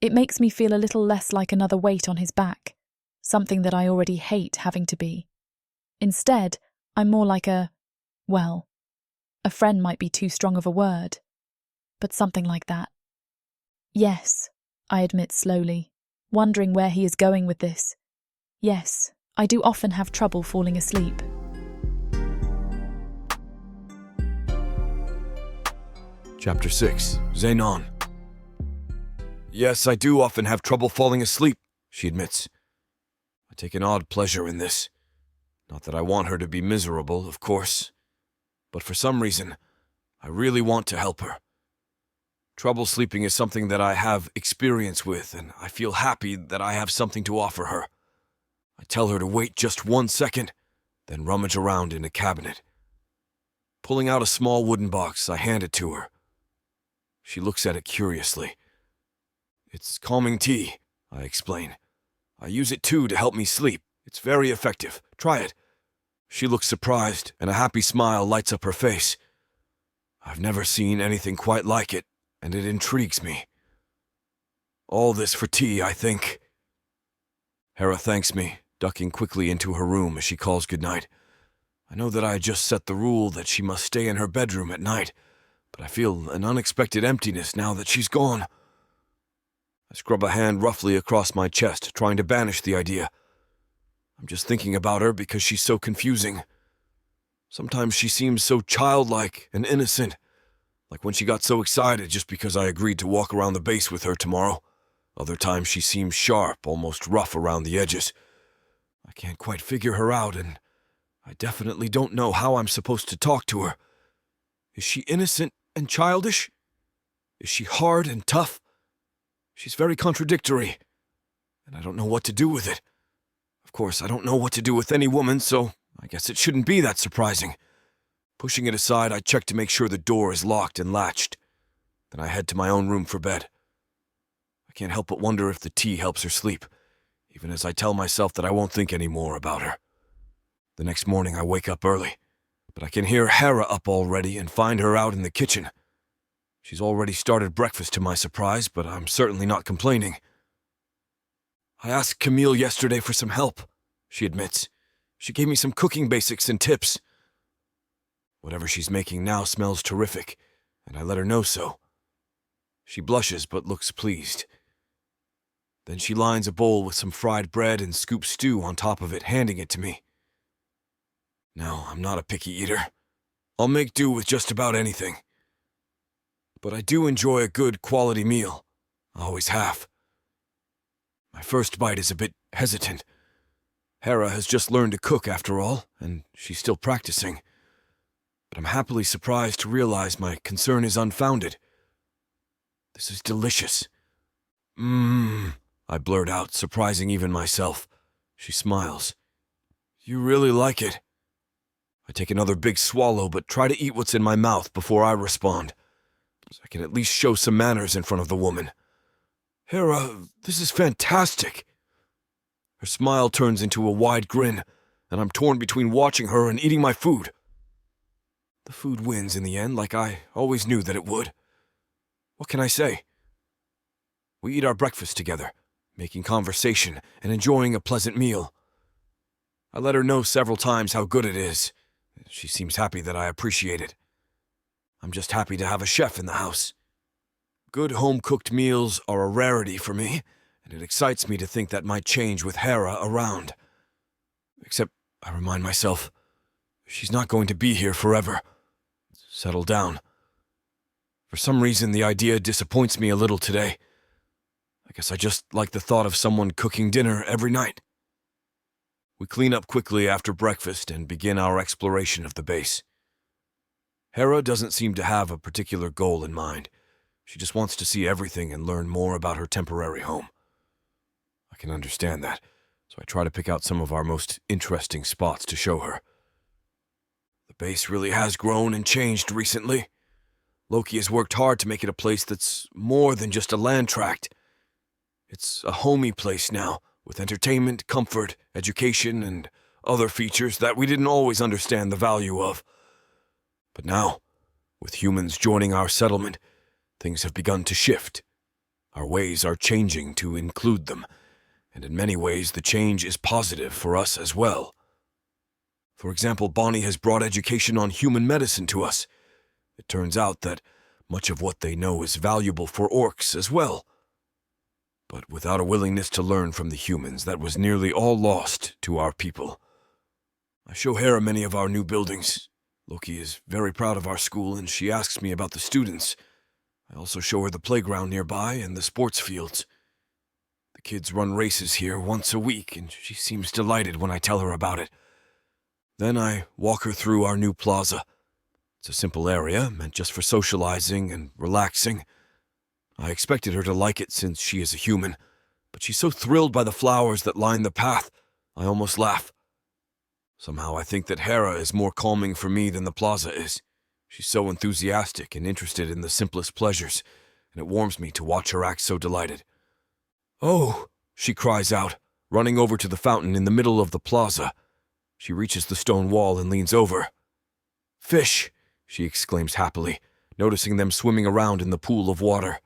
It makes me feel a little less like another weight on his back, something that I already hate having to be. Instead, I'm more like a friend might be too strong of a word, but something like that. Yes, I admit slowly, wondering where he is going with this. Yes, I do often have trouble falling asleep. Chapter 6, Zenon. Yes, I do often have trouble falling asleep, she admits. I take an odd pleasure in this. Not that I want her to be miserable, of course, but for some reason, I really want to help her. Trouble sleeping is something that I have experience with, and I feel happy that I have something to offer her. I tell her to wait just 1 second, then rummage around in a cabinet. Pulling out a small wooden box, I hand it to her. She looks at it curiously. "It's calming tea," I explain. "I use it too to help me sleep. It's very effective. Try it." She looks surprised, and a happy smile lights up her face. I've never seen anything quite like it, and it intrigues me. All this for tea, I think. Hera thanks me, ducking quickly into her room as she calls goodnight. I know that I had just set the rule that she must stay in her bedroom at night, but I feel an unexpected emptiness now that she's gone. I scrub a hand roughly across my chest, trying to banish the idea. I'm just thinking about her because she's so confusing. Sometimes she seems so childlike and innocent, like when she got so excited just because I agreed to walk around the base with her tomorrow. Other times she seems sharp, almost rough around the edges. I can't quite figure her out, and I definitely don't know how I'm supposed to talk to her. Is she innocent and childish? Is she hard and tough? She's very contradictory, and I don't know what to do with it. Of course, I don't know what to do with any woman, so I guess it shouldn't be that surprising. Pushing it aside, I check to make sure the door is locked and latched. Then I head to my own room for bed. I can't help but wonder if the tea helps her sleep, even as I tell myself that I won't think any more about her. The next morning, I wake up early, but I can hear Hera up already and find her out in the kitchen. She's already started breakfast to my surprise, but I'm certainly not complaining. "I asked Camille yesterday for some help," she admits. "She gave me some cooking basics and tips. Whatever she's making now smells terrific, and I let her know so. She blushes but looks pleased. Then she lines a bowl with some fried bread and scoops stew on top of it, handing it to me. No, I'm not a picky eater. I'll make do with just about anything. But I do enjoy a good quality meal. I always have. My first bite is a bit hesitant. Hera has just learned to cook after all, and she's still practicing. But I'm happily surprised to realize my concern is unfounded. This is delicious. I blurt out, surprising even myself. She smiles. "You really like it?" I take another big swallow, but try to eat what's in my mouth before I respond, so I can at least show some manners in front of the woman. "Hera, this is fantastic." Her smile turns into a wide grin, and I'm torn between watching her and eating my food. The food wins in the end, like I always knew that it would. What can I say? We eat our breakfast together, making conversation and enjoying a pleasant meal. I let her know several times how good it is. She seems happy that I appreciate it. I'm just happy to have a chef in the house. Good home-cooked meals are a rarity for me, and it excites me to think that might change with Hera around. Except, I remind myself, she's not going to be here forever. Settle down. For some reason, the idea disappoints me a little today. I guess I just like the thought of someone cooking dinner every night. We clean up quickly after breakfast and begin our exploration of the base. Hera doesn't seem to have a particular goal in mind. She just wants to see everything and learn more about her temporary home. I can understand that, so I try to pick out some of our most interesting spots to show her. The base really has grown and changed recently. Loki has worked hard to make it a place that's more than just a land tract. It's a homey place now, with entertainment, comfort, education, and other features that we didn't always understand the value of. But now, with humans joining our settlement, things have begun to shift. Our ways are changing to include them, and in many ways the change is positive for us as well. For example, Bonnie has brought education on human medicine to us. It turns out that much of what they know is valuable for orcs as well. But without a willingness to learn from the humans, that was nearly all lost to our people. I show Hera many of our new buildings. Loki is very proud of our school, and she asks me about the students. I also show her the playground nearby and the sports fields. The kids run races here once a week, and she seems delighted when I tell her about it. Then I walk her through our new plaza. It's a simple area, meant just for socializing and relaxing. I expected her to like it since she is a human, but she's so thrilled by the flowers that line the path, I almost laugh. Somehow I think that Hera is more calming for me than the plaza is. She's so enthusiastic and interested in the simplest pleasures, and it warms me to watch her act so delighted. "Oh!" she cries out, running over to the fountain in the middle of the plaza. She reaches the stone wall and leans over. "Fish!" she exclaims happily, noticing them swimming around in the pool of water.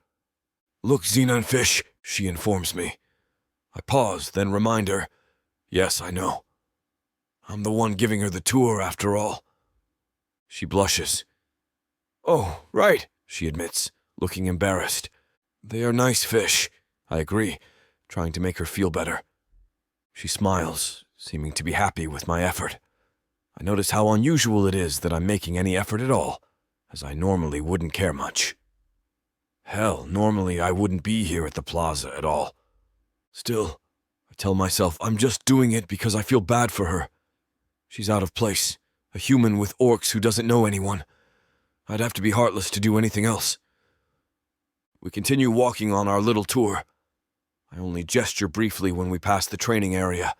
"Look, Xenon fish," she informs me. I pause, then remind her, "Yes, I know. I'm the one giving her the tour, after all." She blushes. "Oh, right," she admits, looking embarrassed. "They are nice fish," I agree, trying to make her feel better. She smiles, seeming to be happy with my effort. I notice how unusual it is that I'm making any effort at all, as I normally wouldn't care much. Hell, normally I wouldn't be here at the plaza at all. Still, I tell myself I'm just doing it because I feel bad for her. She's out of place, a human with orcs who doesn't know anyone. I'd have to be heartless to do anything else. We continue walking on our little tour. I only gesture briefly when we pass the training area.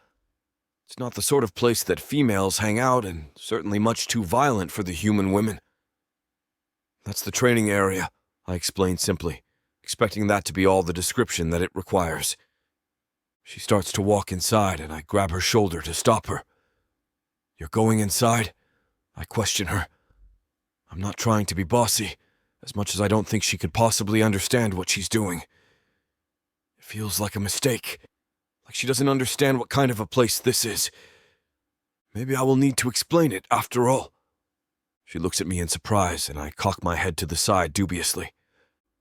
It's not the sort of place that females hang out, and certainly much too violent for the human women. "That's the training area," I explain simply, expecting that to be all the description that it requires. She starts to walk inside, and I grab her shoulder to stop her. "You're going inside?" I question her. I'm not trying to be bossy, as much as I don't think she could possibly understand what she's doing. It feels like a mistake, like she doesn't understand what kind of a place this is. Maybe I will need to explain it after all. She looks at me in surprise, and I cock my head to the side dubiously.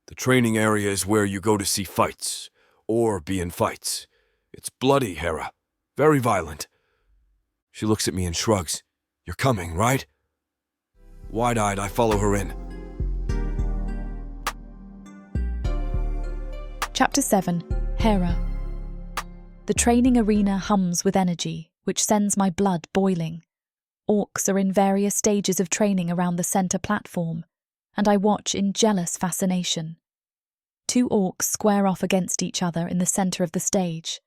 "The training area is where you go to see fights, or be in fights. It's bloody, Hera. Very violent." She looks at me and shrugs. "You're coming, right?" Wide-eyed, I follow her in. Chapter 7. Hera. The training arena hums with energy, which sends my blood boiling. Orcs are in various stages of training around the centre platform, and I watch in jealous fascination. 2 orcs square off against each other in the centre of the stage.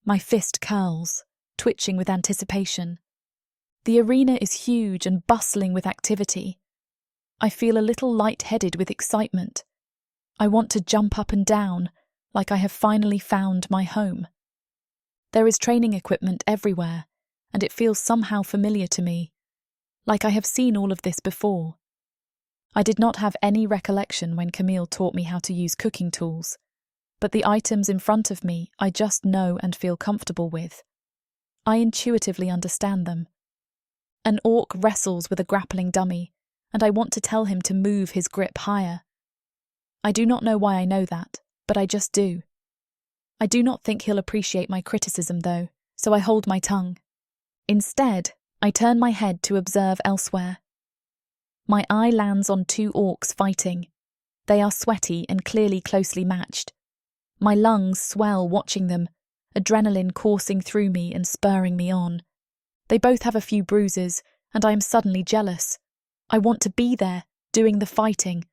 My fist curls, twitching with anticipation. The arena is huge and bustling with activity. I feel a little light-headed with excitement. I want to jump up and down, like I have finally found my home. There is training equipment everywhere, and it feels somehow familiar to me, like I have seen all of this before. I did not have any recollection when Camille taught me how to use cooking tools, but the items in front of me I just know and feel comfortable with. I intuitively understand them. An orc wrestles with a grappling dummy, and I want to tell him to move his grip higher. I do not know why I know that, but I just do. I do not think he'll appreciate my criticism, though, so I hold my tongue. Instead, I turn my head to observe elsewhere. My eye lands on two orcs fighting. They are sweaty and clearly closely matched. My lungs swell watching them, adrenaline coursing through me and spurring me on. They both have a few bruises, and I am suddenly jealous. I want to be there, doing the fighting.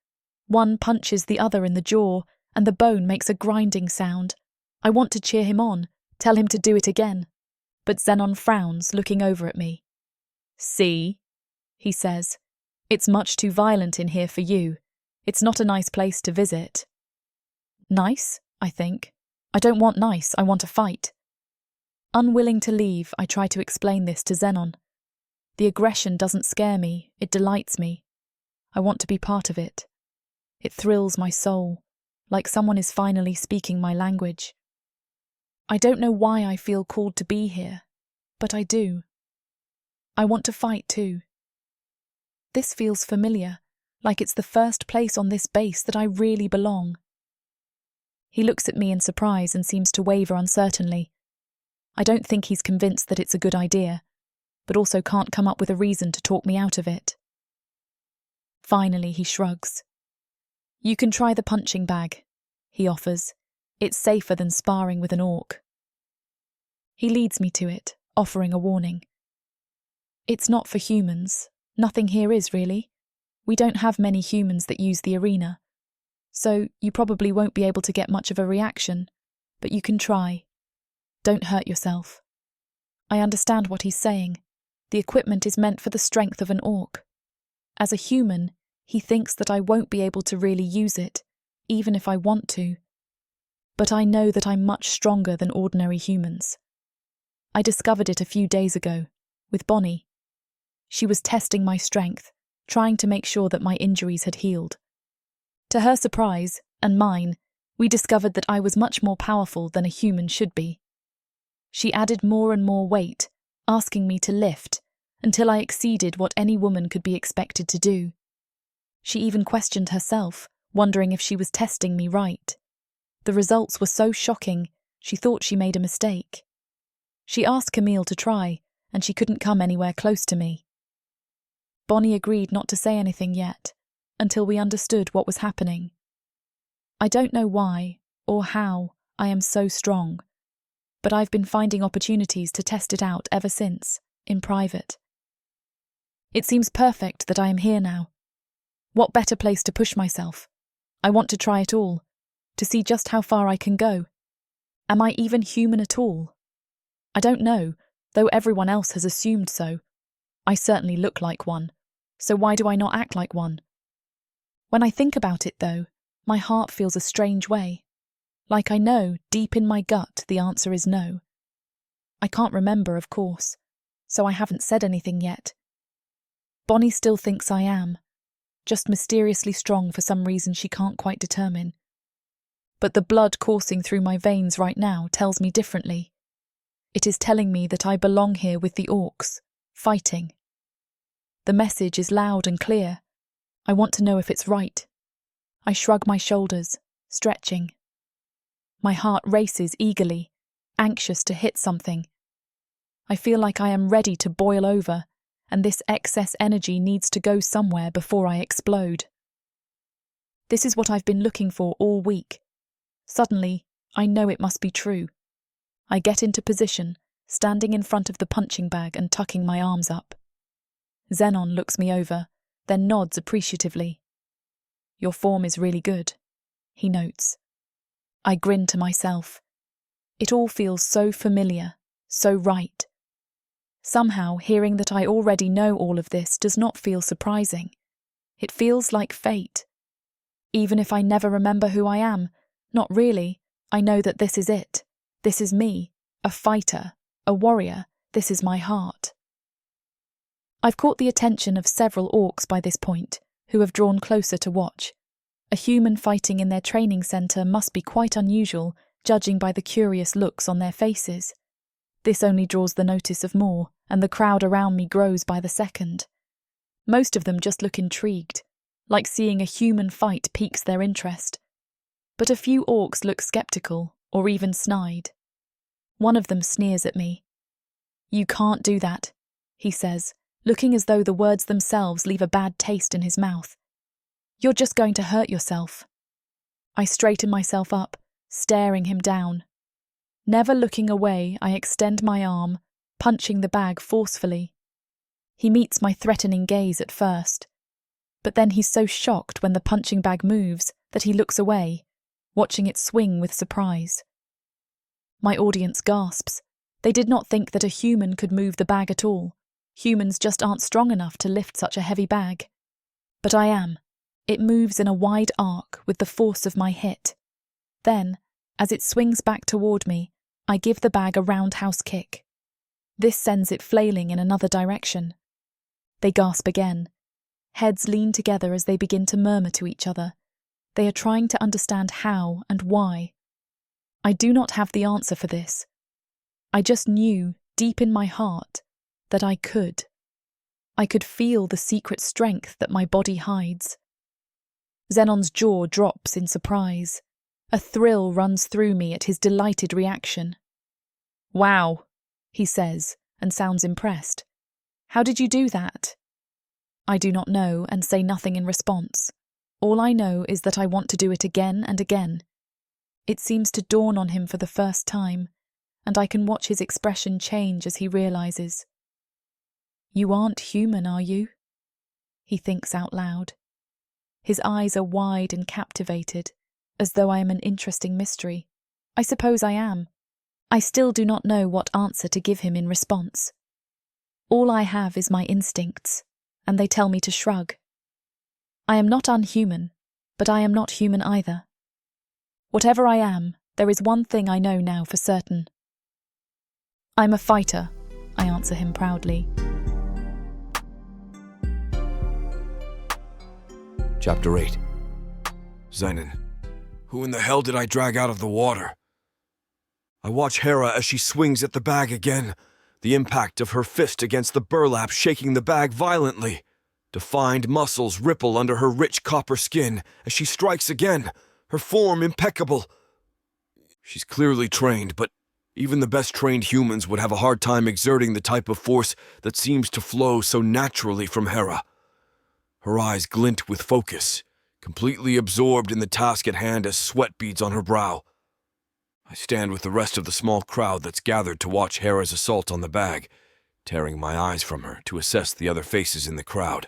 One punches the other in the jaw, and the bone makes a grinding sound. I want to cheer him on, tell him to do it again. But Zenon frowns, looking over at me. "See," he says, "it's much too violent in here for you. It's not a nice place to visit." Nice, I think. I don't want nice, I want a fight. Unwilling to leave, I try to explain this to Zenon. The aggression doesn't scare me, it delights me. I want to be part of it. It thrills my soul, like someone is finally speaking my language. I don't know why I feel called to be here, but I do. I want to fight too. This feels familiar, like it's the first place on this base that I really belong. He looks at me in surprise and seems to waver uncertainly. I don't think he's convinced that it's a good idea, but also can't come up with a reason to talk me out of it. Finally, he shrugs. "You can try the punching bag," he offers. "It's safer than sparring with an orc." He leads me to it, offering a warning. "It's not for humans. Nothing here is, really. We don't have many humans that use the arena. So you probably won't be able to get much of a reaction, but you can try. Don't hurt yourself." I understand what he's saying. The equipment is meant for the strength of an orc. As a human, he thinks that I won't be able to really use it, even if I want to. But I know that I'm much stronger than ordinary humans. I discovered it a few days ago, with Bonnie. She was testing my strength, trying to make sure that my injuries had healed. To her surprise, and mine, we discovered that I was much more powerful than a human should be. She added more and more weight, asking me to lift, until I exceeded what any woman could be expected to do. She even questioned herself, wondering if she was testing me right. The results were so shocking, she thought she made a mistake. She asked Camille to try, and she couldn't come anywhere close to me. Bonnie agreed not to say anything yet, until we understood what was happening. I don't know why, or how, I am so strong, but I've been finding opportunities to test it out ever since, in private. It seems perfect that I am here now. What better place to push myself? I want to try it all, to see just how far I can go. Am I even human at all? I don't know, though everyone else has assumed so. I certainly look like one, so why do I not act like one? When I think about it, though, my heart feels a strange way. Like I know, deep in my gut, the answer is no. I can't remember, of course, so I haven't said anything yet. Bonnie still thinks I am, just mysteriously strong for some reason she can't quite determine. But the blood coursing through my veins right now tells me differently. It is telling me that I belong here with the orcs, fighting. The message is loud and clear. I want to know if it's right. I shrug my shoulders, stretching. My heart races eagerly, anxious to hit something. I feel like I am ready to boil over, and this excess energy needs to go somewhere before I explode. This is what I've been looking for all week. Suddenly, I know it must be true. I get into position, standing in front of the punching bag and tucking my arms up. Zenon looks me over, then nods appreciatively. "Your form is really good," he notes. I grin to myself. It all feels so familiar, so right. Somehow, hearing that I already know all of this does not feel surprising. It feels like fate. Even if I never remember who I am, not really, I know that this is it. This is me, a fighter, a warrior. This is my heart. I've caught the attention of several orcs by this point, who have drawn closer to watch. A human fighting in their training centre must be quite unusual, judging by the curious looks on their faces. This only draws the notice of more, and the crowd around me grows by the second. Most of them just look intrigued. like seeing a human fight piques their interest. But a few orcs look skeptical or even snide. One of them sneers at me. "You can't do that," he says, looking as though the words themselves leave a bad taste in his mouth. "You're just going to hurt yourself." I straighten myself up, staring him down. Never looking away, I extend my arm, punching the bag forcefully. He meets my threatening gaze at first, but then he's so shocked when the punching bag moves that he looks away, watching it swing with surprise. My audience gasps. They did not think that a human could move the bag at all. Humans just aren't strong enough to lift such a heavy bag. But I am. It moves in a wide arc with the force of my hit. Then, as it swings back toward me, I give the bag a roundhouse kick. This sends it flailing in another direction. They gasp again. Heads lean together as they begin to murmur to each other. They are trying to understand how and why. I do not have the answer for this. I just knew, deep in my heart, that I could. I could feel the secret strength that my body hides. Zenon's jaw drops in surprise. A thrill runs through me at his delighted reaction. "Wow," he says, and sounds impressed. "How did you do that?" I do not know and say nothing in response. All I know is that I want to do it again and again. It seems to dawn on him for the first time, and I can watch his expression change as he realizes. "You aren't human, are you?" he thinks out loud. His eyes are wide and captivated, as though I am an interesting mystery. I suppose I am. I still do not know what answer to give him in response. All I have is my instincts, and they tell me to shrug. I am not unhuman, but I am not human either. Whatever I am, there is one thing I know now for certain. "I'm a fighter," I answer him proudly. Chapter 8. Zenon. Who in the hell did I drag out of the water? I watch Hera as she swings at the bag again, the impact of her fist against the burlap shaking the bag violently. Defined muscles ripple under her rich copper skin as she strikes again, her form impeccable. She's clearly trained, but even the best trained humans would have a hard time exerting the type of force that seems to flow so naturally from Hera. Her eyes glint with focus, completely absorbed in the task at hand as sweat beads on her brow. I stand with the rest of the small crowd that's gathered to watch Hera's assault on the bag, tearing my eyes from her to assess the other faces in the crowd.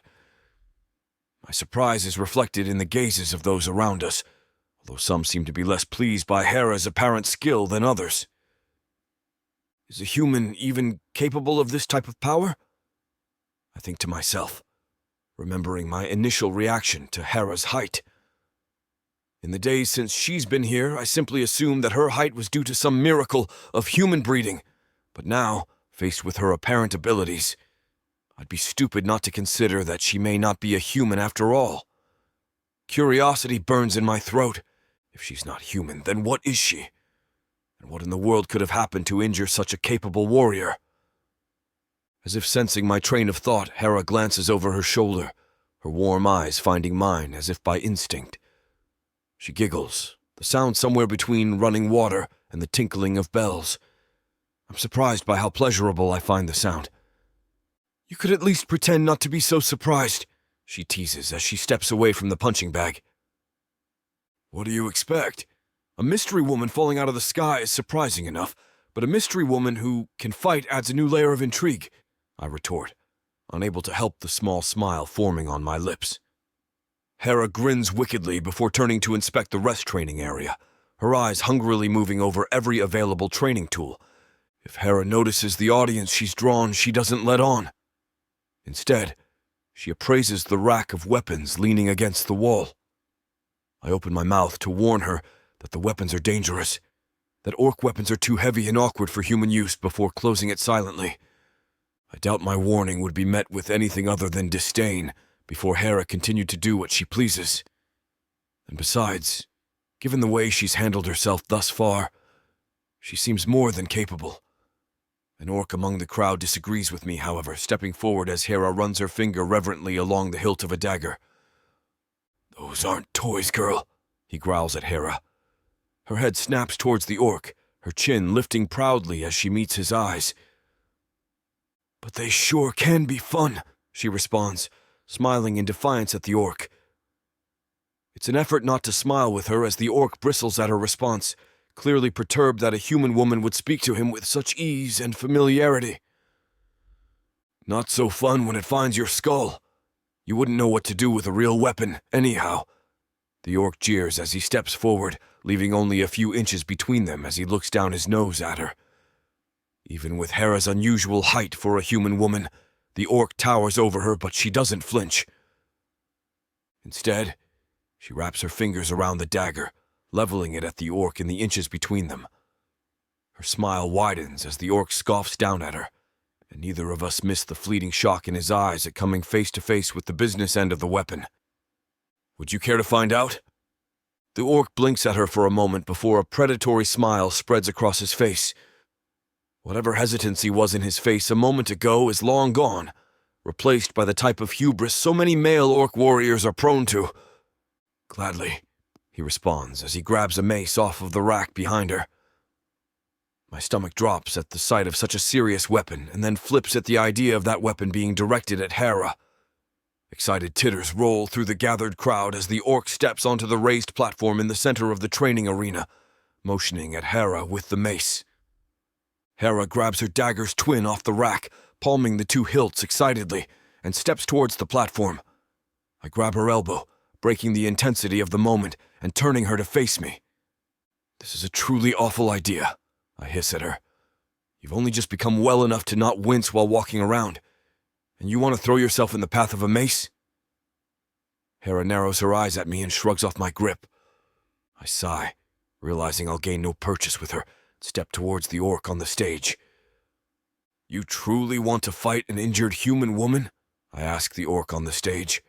My surprise is reflected in the gazes of those around us, although some seem to be less pleased by Hera's apparent skill than others. Is a human even capable of this type of power? I think to myself, remembering my initial reaction to Hera's height. In the days since she's been here, I simply assumed that her height was due to some miracle of human breeding, but now, faced with her apparent abilities, I'd be stupid not to consider that she may not be a human after all. Curiosity burns in my throat. If she's not human, then what is she? And what in the world could have happened to injure such a capable warrior? As if sensing my train of thought, Hera glances over her shoulder, her warm eyes finding mine as if by instinct. She giggles, the sound somewhere between running water and the tinkling of bells. I'm surprised by how pleasurable I find the sound. "You could at least pretend not to be so surprised," she teases as she steps away from the punching bag. "What do you expect? A mystery woman falling out of the sky is surprising enough, but a mystery woman who can fight adds a new layer of intrigue," I retort, unable to help the small smile forming on my lips. Hera grins wickedly before turning to inspect the rest training area, her eyes hungrily moving over every available training tool. If Hera notices the audience she's drawn, she doesn't let on. Instead, she appraises the rack of weapons leaning against the wall. I open my mouth to warn her that the weapons are dangerous, that orc weapons are too heavy and awkward for human use before closing it silently. I doubt my warning would be met with anything other than disdain before Hera continued to do what she pleases. And besides, given the way she's handled herself thus far, she seems more than capable. An orc among the crowd disagrees with me, however, stepping forward as Hera runs her finger reverently along the hilt of a dagger. Those aren't toys, girl, he growls at Hera. Her head snaps towards the orc, her chin lifting proudly as she meets his eyes. But they sure can be fun, she responds, smiling in defiance at the orc. It's an effort not to smile with her as the orc bristles at her response, clearly perturbed that a human woman would speak to him with such ease and familiarity. Not so fun when it finds your skull. You wouldn't know what to do with a real weapon, anyhow. The orc jeers as he steps forward, leaving only a few inches between them as he looks down his nose at her. Even with Hera's unusual height for a human woman, the orc towers over her, but she doesn't flinch. Instead, she wraps her fingers around the dagger, leveling it at the orc in the inches between them. Her smile widens as the orc scoffs down at her, and neither of us miss the fleeting shock in his eyes at coming face to face with the business end of the weapon. Would you care to find out? The orc blinks at her for a moment before a predatory smile spreads across his face. Whatever hesitancy was in his face a moment ago is long gone, replaced by the type of hubris so many male orc warriors are prone to. Gladly, he responds as he grabs a mace off of the rack behind her. My stomach drops at the sight of such a serious weapon and then flips at the idea of that weapon being directed at Hera. Excited titters roll through the gathered crowd as the orc steps onto the raised platform in the center of the training arena, motioning at Hera with the mace. Hera grabs her dagger's twin off the rack, palming the two hilts excitedly, and steps towards the platform. I grab her elbow, breaking the intensity of the moment and turning her to face me. This is a truly awful idea, I hiss at her. You've only just become well enough to not wince while walking around, and you want to throw yourself in the path of a mace? Hera narrows her eyes at me and shrugs off my grip. I sigh, realizing I'll gain no purchase with her, and step towards the orc on the stage. You truly want to fight an injured human woman? I ask the orc on the stage.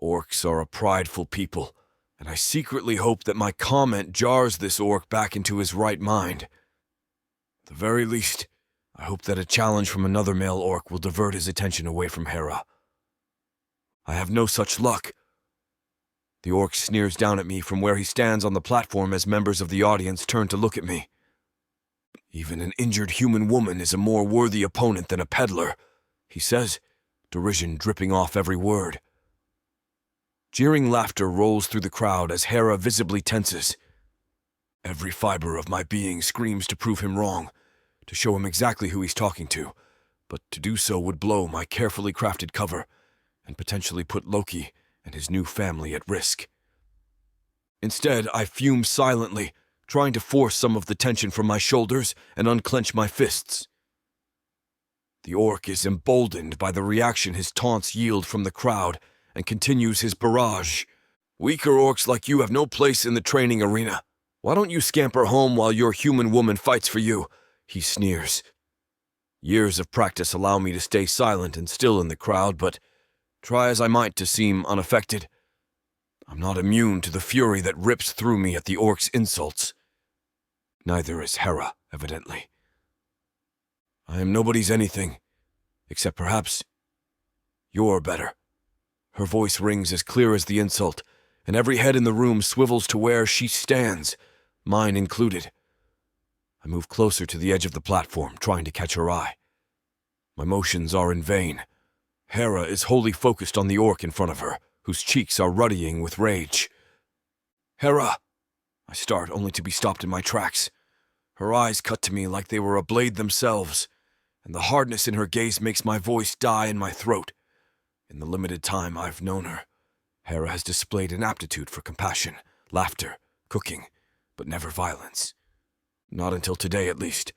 Orcs are a prideful people, and I secretly hope that my comment jars this orc back into his right mind. At the very least, I hope that a challenge from another male orc will divert his attention away from Hera. I have no such luck. The orc sneers down at me from where he stands on the platform as members of the audience turn to look at me. Even an injured human woman is a more worthy opponent than a peddler, he says, derision dripping off every word. Jeering laughter rolls through the crowd as Hera visibly tenses. Every fiber of my being screams to prove him wrong, to show him exactly who he's talking to, but to do so would blow my carefully crafted cover and potentially put Loki and his new family at risk. Instead, I fume silently, trying to force some of the tension from my shoulders and unclench my fists. The orc is emboldened by the reaction his taunts yield from the crowd and continues his barrage. Weaker orcs like you have no place in the training arena. Why don't you scamper home while your human woman fights for you? He sneers. Years of practice allow me to stay silent and still in the crowd, but try as I might to seem unaffected, I'm not immune to the fury that rips through me at the orc's insults. Neither is Hera, evidently. I am nobody's anything, except perhaps you're better. Her voice rings as clear as the insult, and every head in the room swivels to where she stands, mine included. I move closer to the edge of the platform, trying to catch her eye. My motions are in vain. Hera is wholly focused on the orc in front of her, whose cheeks are ruddying with rage. Hera! I start, only to be stopped in my tracks. Her eyes cut to me like they were a blade themselves, and the hardness in her gaze makes my voice die in my throat. In the limited time I've known her, Hera has displayed an aptitude for compassion, laughter, cooking, but never violence. Not until today, at least.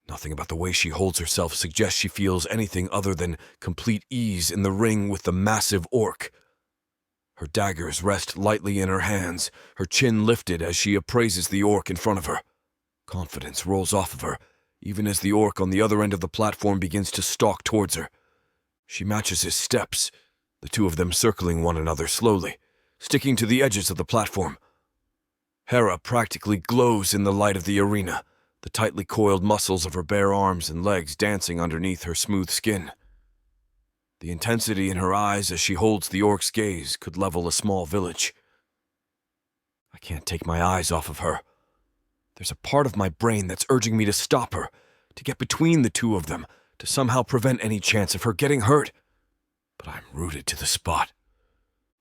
Nothing about the way she holds herself suggests she feels anything other than complete ease in the ring with the massive orc. Her daggers rest lightly in her hands, her chin lifted as she appraises the orc in front of her. Confidence rolls off of her, even as the orc on the other end of the platform begins to stalk towards her. She matches his steps, the two of them circling one another slowly, sticking to the edges of the platform. Hera practically glows in the light of the arena, the tightly coiled muscles of her bare arms and legs dancing underneath her smooth skin. The intensity in her eyes as she holds the orc's gaze could level a small village. I can't take my eyes off of her. There's a part of my brain that's urging me to stop her, to get between the two of them, to somehow prevent any chance of her getting hurt. But I'm rooted to the spot.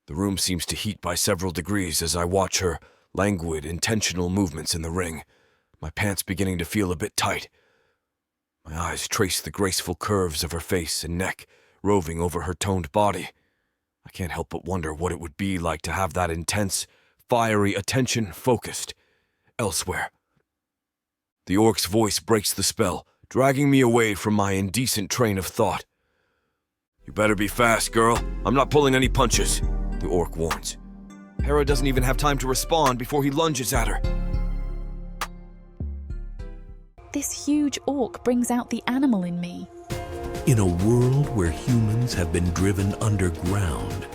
The room seems to heat by several degrees as I watch her languid, intentional movements in the ring, my pants beginning to feel a bit tight. My eyes trace the graceful curves of her face and neck, roving over her toned body. I can't help but wonder what it would be like to have that intense, fiery attention focused elsewhere. The orc's voice breaks the spell, dragging me away from my indecent train of thought. "You better be fast, girl. I'm not pulling any punches," the orc warns. Hera doesn't even have time to respond before he lunges at her. This huge orc brings out the animal in me. In a world where humans have been driven underground,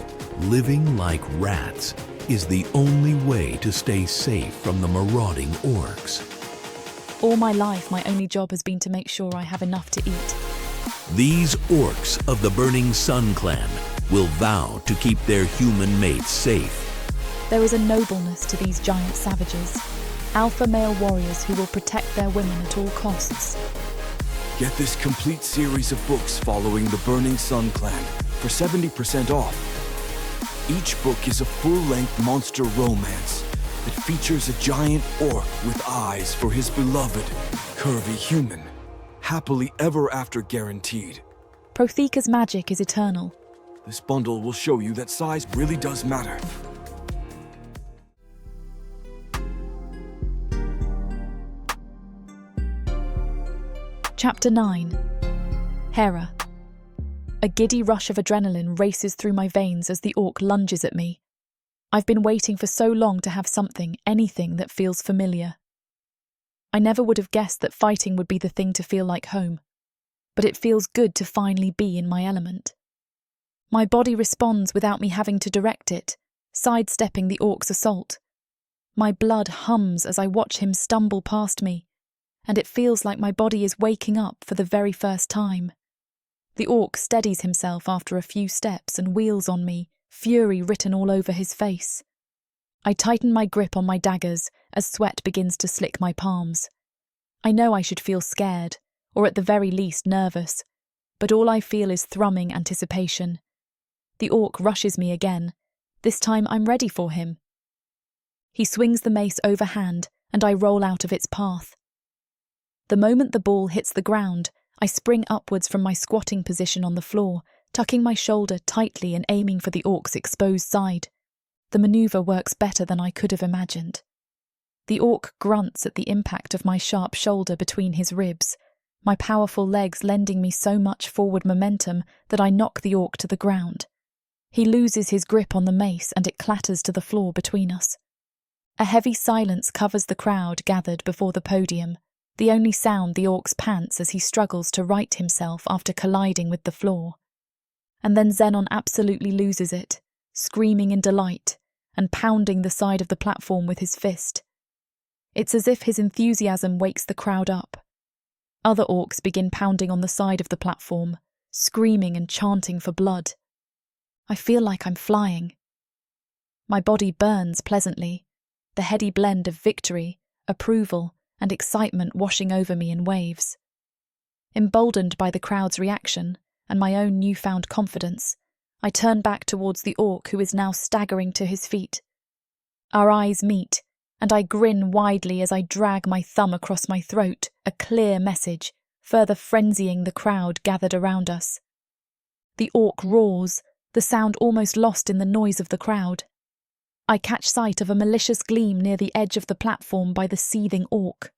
living like rats is the only way to stay safe from the marauding orcs. All my life, my only job has been to make sure I have enough to eat. These orcs of the Burning Sun clan will vow to keep their human mates safe. There is a nobleness to these giant savages, alpha male warriors who will protect their women at all costs. Get this complete series of books following the Burning Sun clan for 70% off. Each book is a full-length monster romance that features a giant orc with eyes for his beloved, curvy human, happily ever after guaranteed. Protheka's magic is eternal. This bundle will show you that size really does matter. Chapter 9. Hera. A giddy rush of adrenaline races through my veins as the orc lunges at me. I've been waiting for so long to have something, anything that feels familiar. I never would have guessed that fighting would be the thing to feel like home, but it feels good to finally be in my element. My body responds without me having to direct it, sidestepping the orc's assault. My blood hums as I watch him stumble past me, and it feels like my body is waking up for the very first time. The orc steadies himself after a few steps and wheels on me, fury written all over his face. I tighten my grip on my daggers as sweat begins to slick my palms. I know I should feel scared, or at the very least nervous, but all I feel is thrumming anticipation. The orc rushes me again. This time I'm ready for him. He swings the mace overhand, and I roll out of its path. The moment the ball hits the ground, I spring upwards from my squatting position on the floor, tucking my shoulder tightly and aiming for the orc's exposed side. The maneuver works better than I could have imagined. The orc grunts at the impact of my sharp shoulder between his ribs, my powerful legs lending me so much forward momentum that I knock the orc to the ground. He loses his grip on the mace and it clatters to the floor between us. A heavy silence covers the crowd gathered before the podium, the only sound the orc's pants as he struggles to right himself after colliding with the floor. And then Zenon absolutely loses it, screaming in delight and pounding the side of the platform with his fist. It's as if his enthusiasm wakes the crowd up. Other orcs begin pounding on the side of the platform, screaming and chanting for blood. I feel like I'm flying. My body burns pleasantly, the heady blend of victory, approval, and excitement washing over me in waves. Emboldened by the crowd's reaction and my own newfound confidence, I turn back towards the orc who is now staggering to his feet. Our eyes meet, and I grin widely as I drag my thumb across my throat, a clear message, further frenzying the crowd gathered around us. The orc roars, the sound almost lost in the noise of the crowd. I catch sight of a malicious gleam near the edge of the platform by the seething orc.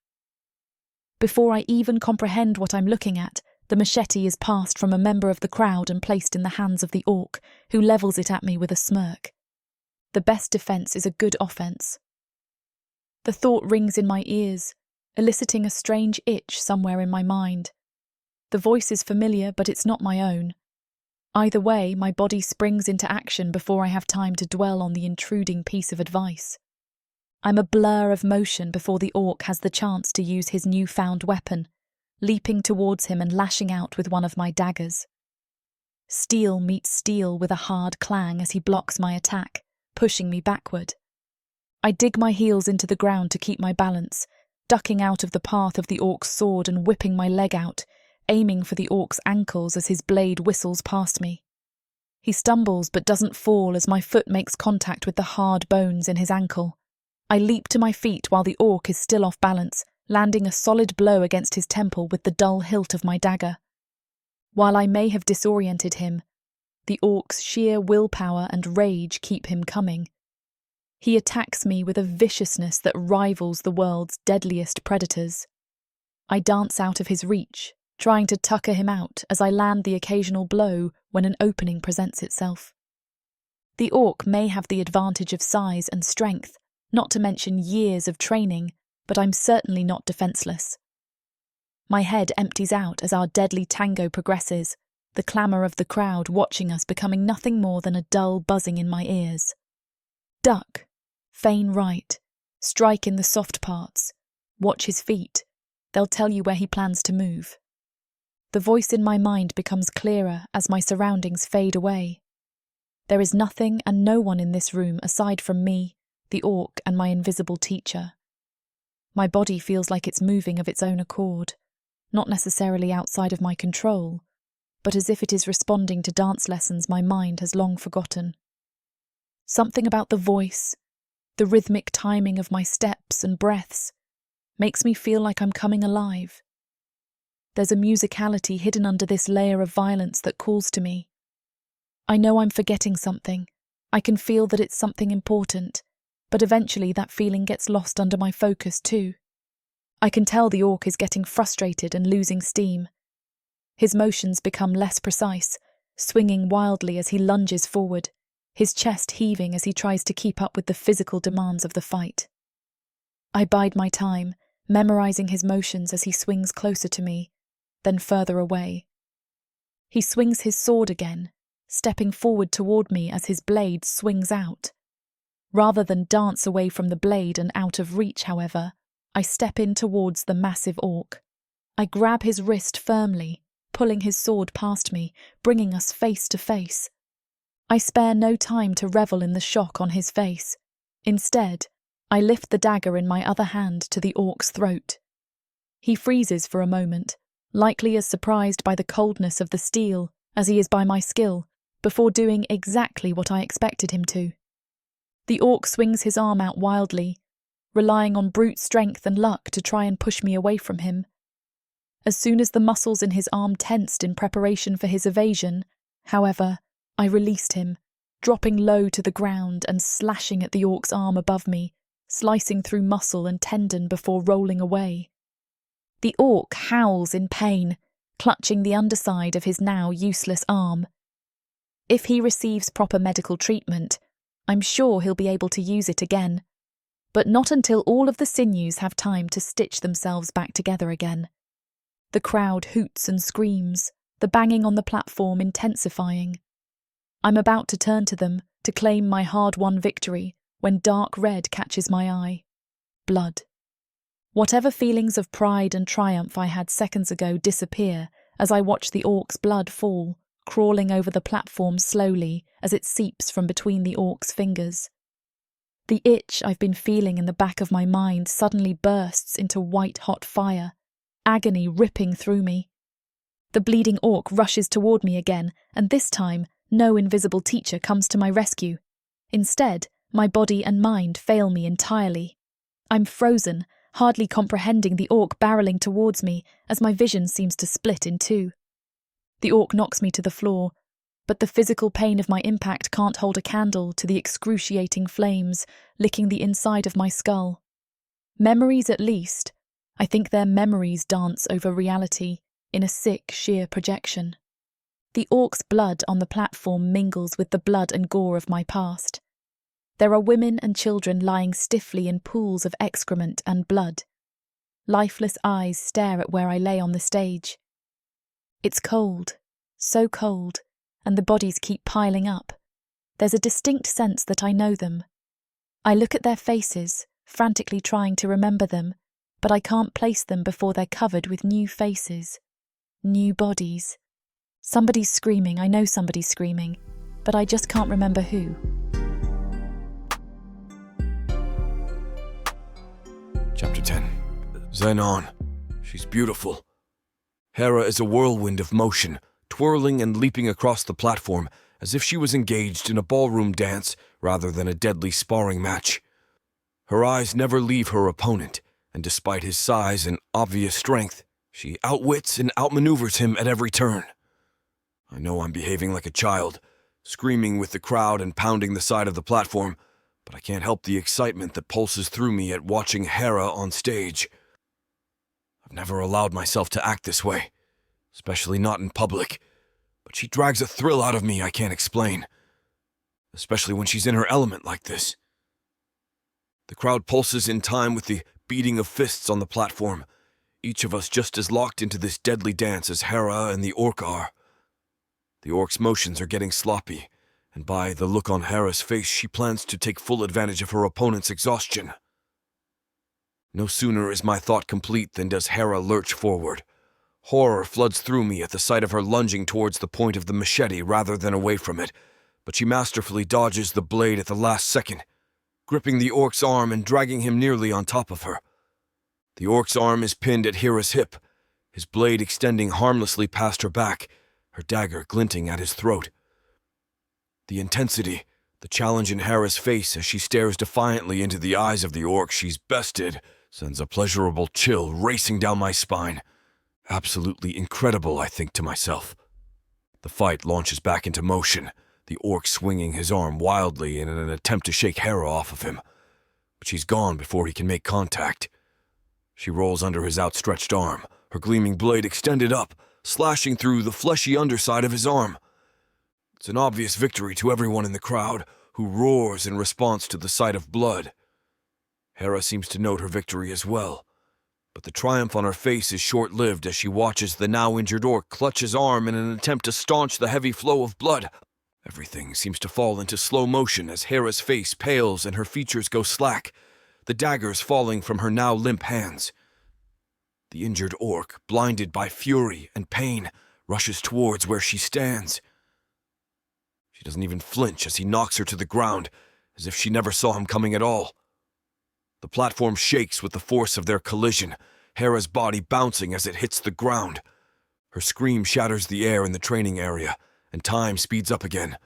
Before I even comprehend what I'm looking at, the machete is passed from a member of the crowd and placed in the hands of the orc, who levels it at me with a smirk. The best defense is a good offense. The thought rings in my ears, eliciting a strange itch somewhere in my mind. The voice is familiar, but it's not my own. Either way, my body springs into action before I have time to dwell on the intruding piece of advice. I'm a blur of motion before the orc has the chance to use his newfound weapon, leaping towards him and lashing out with one of my daggers. Steel meets steel with a hard clang as he blocks my attack, pushing me backward. I dig my heels into the ground to keep my balance, ducking out of the path of the orc's sword and whipping my leg out, aiming for the orc's ankles as his blade whistles past me. He stumbles but doesn't fall as my foot makes contact with the hard bones in his ankle. I leap to my feet while the orc is still off balance, landing a solid blow against his temple with the dull hilt of my dagger. While I may have disoriented him, the orc's sheer willpower and rage keep him coming. He attacks me with a viciousness that rivals the world's deadliest predators. I dance out of his reach, trying to tucker him out as I land the occasional blow when an opening presents itself. The orc may have the advantage of size and strength, not to mention years of training, but I'm certainly not defenseless. My head empties out as our deadly tango progresses, the clamour of the crowd watching us becoming nothing more than a dull buzzing in my ears. Duck, feign right, strike in the soft parts, watch his feet, they'll tell you where he plans to move. The voice in my mind becomes clearer as my surroundings fade away. There is nothing and no one in this room aside from me, the orc and my invisible teacher. My body feels like it's moving of its own accord, not necessarily outside of my control, but as if it is responding to dance lessons my mind has long forgotten. Something about the voice, the rhythmic timing of my steps and breaths, makes me feel like I'm coming alive. There's a musicality hidden under this layer of violence that calls to me. I know I'm forgetting something. I can feel that it's something important, but eventually that feeling gets lost under my focus too. I can tell the orc is getting frustrated and losing steam. His motions become less precise, swinging wildly as he lunges forward, his chest heaving as he tries to keep up with the physical demands of the fight. I bide my time, memorizing his motions as he swings closer to me, then further away. He swings his sword again, stepping forward toward me as his blade swings out. Rather than dance away from the blade and out of reach, however, I step in towards the massive orc. I grab his wrist firmly, pulling his sword past me, bringing us face to face. I spare no time to revel in the shock on his face. Instead, I lift the dagger in my other hand to the orc's throat. He freezes for a moment, likely as surprised by the coldness of the steel as he is by my skill, before doing exactly what I expected him to. The orc swings his arm out wildly, relying on brute strength and luck to try and push me away from him. As soon as the muscles in his arm tensed in preparation for his evasion, however, I released him, dropping low to the ground and slashing at the orc's arm above me, slicing through muscle and tendon before rolling away. The orc howls in pain, clutching the underside of his now useless arm. If he receives proper medical treatment, I'm sure he'll be able to use it again, but not until all of the sinews have time to stitch themselves back together again. The crowd hoots and screams, the banging on the platform intensifying. I'm about to turn to them to claim my hard-won victory when dark red catches my eye. Blood. Whatever feelings of pride and triumph I had seconds ago disappear as I watch the orc's blood fall, crawling over the platform slowly as it seeps from between the orc's fingers. The itch I've been feeling in the back of my mind suddenly bursts into white-hot fire, agony ripping through me. The bleeding orc rushes toward me again, and this time, no invisible teacher comes to my rescue. Instead, my body and mind fail me entirely. I'm frozen, hardly comprehending the orc barreling towards me as my vision seems to split in two. The orc knocks me to the floor, but the physical pain of my impact can't hold a candle to the excruciating flames licking the inside of my skull. Memories at least. I think their memories dance over reality in a sick, sheer projection. The orc's blood on the platform mingles with the blood and gore of my past. There are women and children lying stiffly in pools of excrement and blood. Lifeless eyes stare at where I lay on the stage. It's cold, so cold, and the bodies keep piling up. There's a distinct sense that I know them. I look at their faces, frantically trying to remember them, but I can't place them before they're covered with new faces, new bodies. Somebody's screaming, I know somebody's screaming, but I just can't remember who. Chapter 10. Zenon. She's beautiful. Hera is a whirlwind of motion, twirling and leaping across the platform as if she was engaged in a ballroom dance rather than a deadly sparring match. Her eyes never leave her opponent, and despite his size and obvious strength, she outwits and outmaneuvers him at every turn. I know I'm behaving like a child, screaming with the crowd and pounding the side of the platform, but I can't help the excitement that pulses through me at watching Hera on stage. I've never allowed myself to act this way, especially not in public, but she drags a thrill out of me I can't explain, especially when she's in her element like this. The crowd pulses in time with the beating of fists on the platform, each of us just as locked into this deadly dance as Hera and the orc are. The orc's motions are getting sloppy, and by the look on Hera's face, she plans to take full advantage of her opponent's exhaustion. No sooner is my thought complete than does Hera lurch forward. Horror floods through me at the sight of her lunging towards the point of the machete rather than away from it, but she masterfully dodges the blade at the last second, gripping the orc's arm and dragging him nearly on top of her. The orc's arm is pinned at Hera's hip, his blade extending harmlessly past her back, her dagger glinting at his throat. The intensity, the challenge in Hera's face as she stares defiantly into the eyes of the orc she's bested, sends a pleasurable chill racing down my spine. Absolutely incredible, I think to myself. The fight launches back into motion, the orc swinging his arm wildly in an attempt to shake Hera off of him. But she's gone before he can make contact. She rolls under his outstretched arm, her gleaming blade extended up, slashing through the fleshy underside of his arm. It's an obvious victory to everyone in the crowd, who roars in response to the sight of blood. Hera seems to note her victory as well, but the triumph on her face is short-lived as she watches the now-injured orc clutch his arm in an attempt to staunch the heavy flow of blood. Everything seems to fall into slow motion as Hera's face pales and her features go slack, the daggers falling from her now limp hands. The injured orc, blinded by fury and pain, rushes towards where she stands. She doesn't even flinch as he knocks her to the ground, as if she never saw him coming at all. The platform shakes with the force of their collision, Hera's body bouncing as it hits the ground. Her scream shatters the air in the training area, and time speeds up again.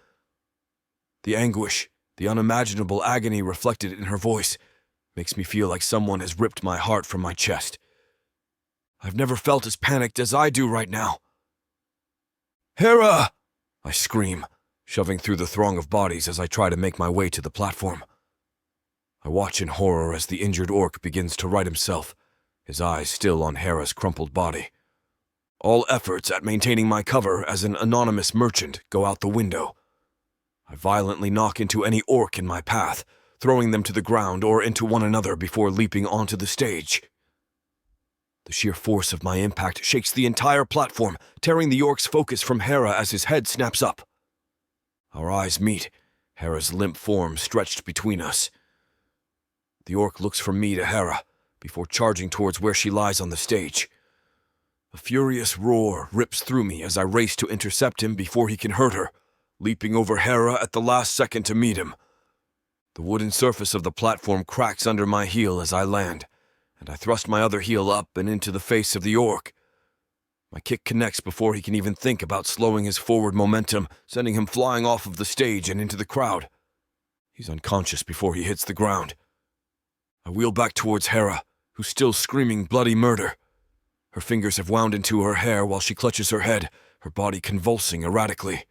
The anguish, the unimaginable agony reflected in her voice, makes me feel like someone has ripped my heart from my chest. I've never felt as panicked as I do right now. "Hera!" I scream, shoving through the throng of bodies as I try to make my way to the platform. I watch in horror as the injured orc begins to right himself, his eyes still on Hera's crumpled body. All efforts at maintaining my cover as an anonymous merchant go out the window. I violently knock into any orc in my path, throwing them to the ground or into one another before leaping onto the stage. The sheer force of my impact shakes the entire platform, tearing the orc's focus from Hera as his head snaps up. Our eyes meet, Hera's limp form stretched between us. The orc looks from me to Hera, before charging towards where she lies on the stage. A furious roar rips through me as I race to intercept him before he can hurt her, leaping over Hera at the last second to meet him. The wooden surface of the platform cracks under my heel as I land, and I thrust my other heel up and into the face of the orc. My kick connects before he can even think about slowing his forward momentum, sending him flying off of the stage and into the crowd. He's unconscious before he hits the ground. I wheel back towards Hera, who's still screaming bloody murder. Her fingers have wound into her hair while she clutches her head, her body convulsing erratically.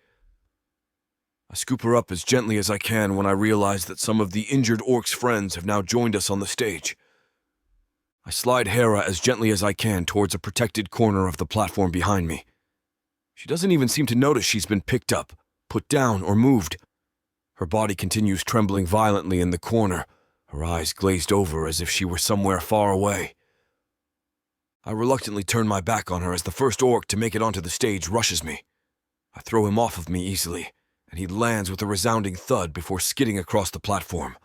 I scoop her up as gently as I can when I realize that some of the injured orc's friends have now joined us on the stage. I slide Hera as gently as I can towards a protected corner of the platform behind me. She doesn't even seem to notice she's been picked up, put down, or moved. Her body continues trembling violently in the corner, her eyes glazed over as if she were somewhere far away. I reluctantly turn my back on her as the first orc to make it onto the stage rushes me. I throw him off of me easily, and he lands with a resounding thud before skidding across the platform.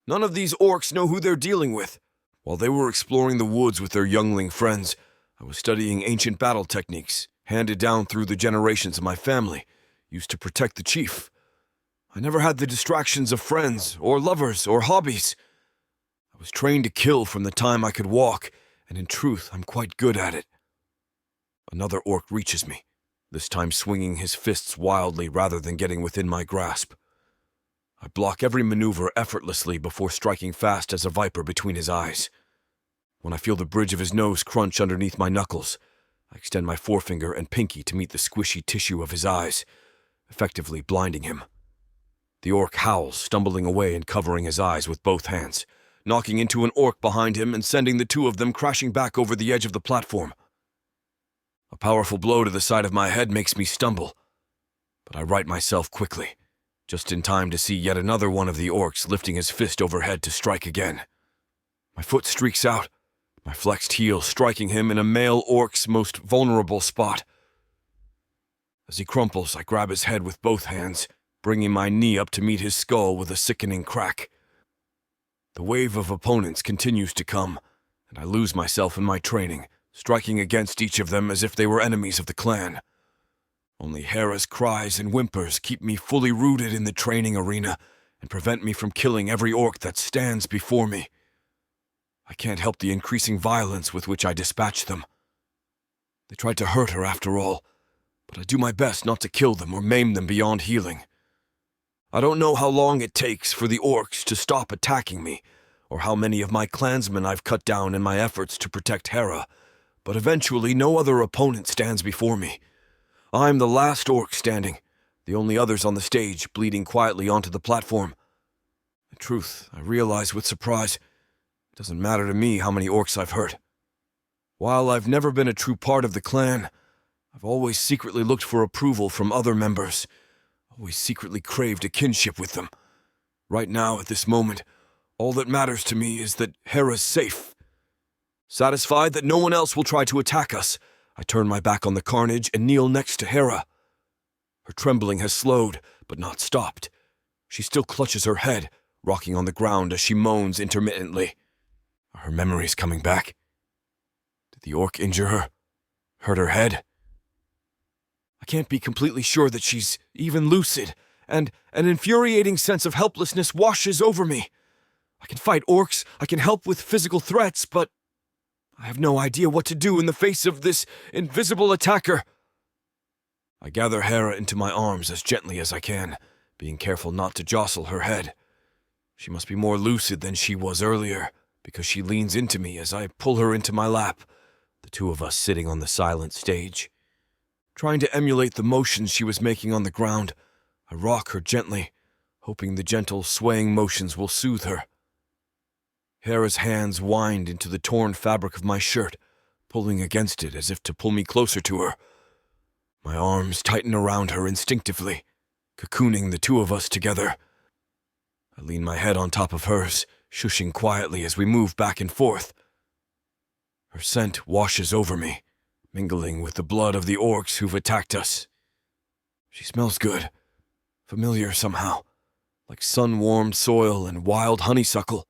None of these orcs know who they're dealing with. While they were exploring the woods with their youngling friends, I was studying ancient battle techniques, handed down through the generations of my family, used to protect the chief. I never had the distractions of friends or lovers or hobbies. I was trained to kill from the time I could walk, and in truth, I'm quite good at it. Another orc reaches me, this time swinging his fists wildly rather than getting within my grasp. I block every maneuver effortlessly before striking fast as a viper between his eyes. When I feel the bridge of his nose crunch underneath my knuckles, I extend my forefinger and pinky to meet the squishy tissue of his eyes, effectively blinding him. The orc howls, stumbling away and covering his eyes with both hands, knocking into an orc behind him and sending the two of them crashing back over the edge of the platform. A powerful blow to the side of my head makes me stumble, but I right myself quickly, just in time to see yet another one of the orcs lifting his fist overhead to strike again. My foot streaks out, my flexed heel striking him in a male orc's most vulnerable spot. As he crumples, I grab his head with both hands, bringing my knee up to meet his skull with a sickening crack. The wave of opponents continues to come, and I lose myself in my training, striking against each of them as if they were enemies of the clan. Only Hera's cries and whimpers keep me fully rooted in the training arena and prevent me from killing every orc that stands before me. I can't help the increasing violence with which I dispatch them. They tried to hurt her after all, but I do my best not to kill them or maim them beyond healing. I don't know how long it takes for the orcs to stop attacking me, or how many of my clansmen I've cut down in my efforts to protect Hera, but eventually no other opponent stands before me. I'm the last orc standing, the only others on the stage bleeding quietly onto the platform. In truth, I realize with surprise, it doesn't matter to me how many orcs I've hurt. While I've never been a true part of the clan, I've always secretly looked for approval from other members, always secretly craved a kinship with them. Right now, at this moment, all that matters to me is that Hera's safe. Satisfied that no one else will try to attack us, I turn my back on the carnage and kneel next to Hera. Her trembling has slowed, but not stopped. She still clutches her head, rocking on the ground as she moans intermittently. Are her memories coming back? Did the orc injure her? Hurt her head? I can't be completely sure that she's even lucid, and an infuriating sense of helplessness washes over me. I can fight orcs, I can help with physical threats, but I have no idea what to do in the face of this invisible attacker. I gather Hera into my arms as gently as I can, being careful not to jostle her head. She must be more lucid than she was earlier, because she leans into me as I pull her into my lap, the two of us sitting on the silent stage. Trying to emulate the motions she was making on the ground, I rock her gently, hoping the gentle swaying motions will soothe her. Hera's hands wind into the torn fabric of my shirt, pulling against it as if to pull me closer to her. My arms tighten around her instinctively, cocooning the two of us together. I lean my head on top of hers, shushing quietly as we move back and forth. Her scent washes over me, mingling with the blood of the orcs who've attacked us. She smells good, familiar somehow, like sun-warmed soil and wild honeysuckle,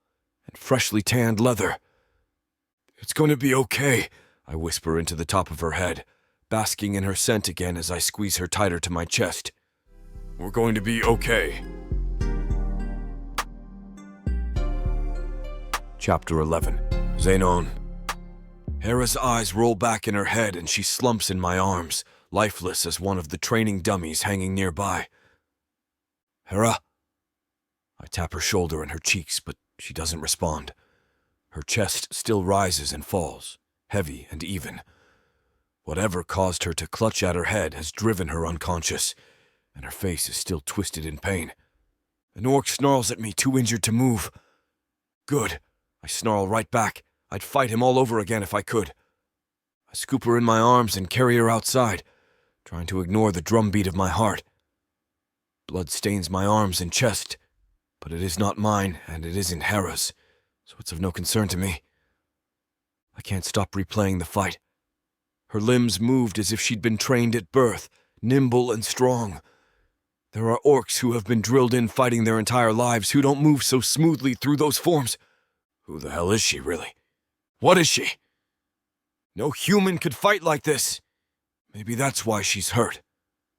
and freshly tanned leather. It's going to be okay, I whisper into the top of her head, basking in her scent again as I squeeze her tighter to my chest. We're going to be okay. Chapter 11. Zenon. Hera's eyes roll back in her head and she slumps in my arms, lifeless as one of the training dummies hanging nearby. Hera? I tap her shoulder and her cheeks, but she doesn't respond. Her chest still rises and falls, heavy and even. Whatever caused her to clutch at her head has driven her unconscious, and her face is still twisted in pain. An orc snarls at me, too injured to move. Good. I snarl right back. I'd fight him all over again if I could. I scoop her in my arms and carry her outside, trying to ignore the drumbeat of my heart. Blood stains my arms and chest, but it is not mine and it isn't Hera's, so it's of no concern to me. I can't stop replaying the fight. Her limbs moved as if she'd been trained at birth, nimble and strong. There are orcs who have been drilled in fighting their entire lives who don't move so smoothly through those forms. Who the hell is she, really? What is she? No human could fight like this. Maybe that's why she's hurt.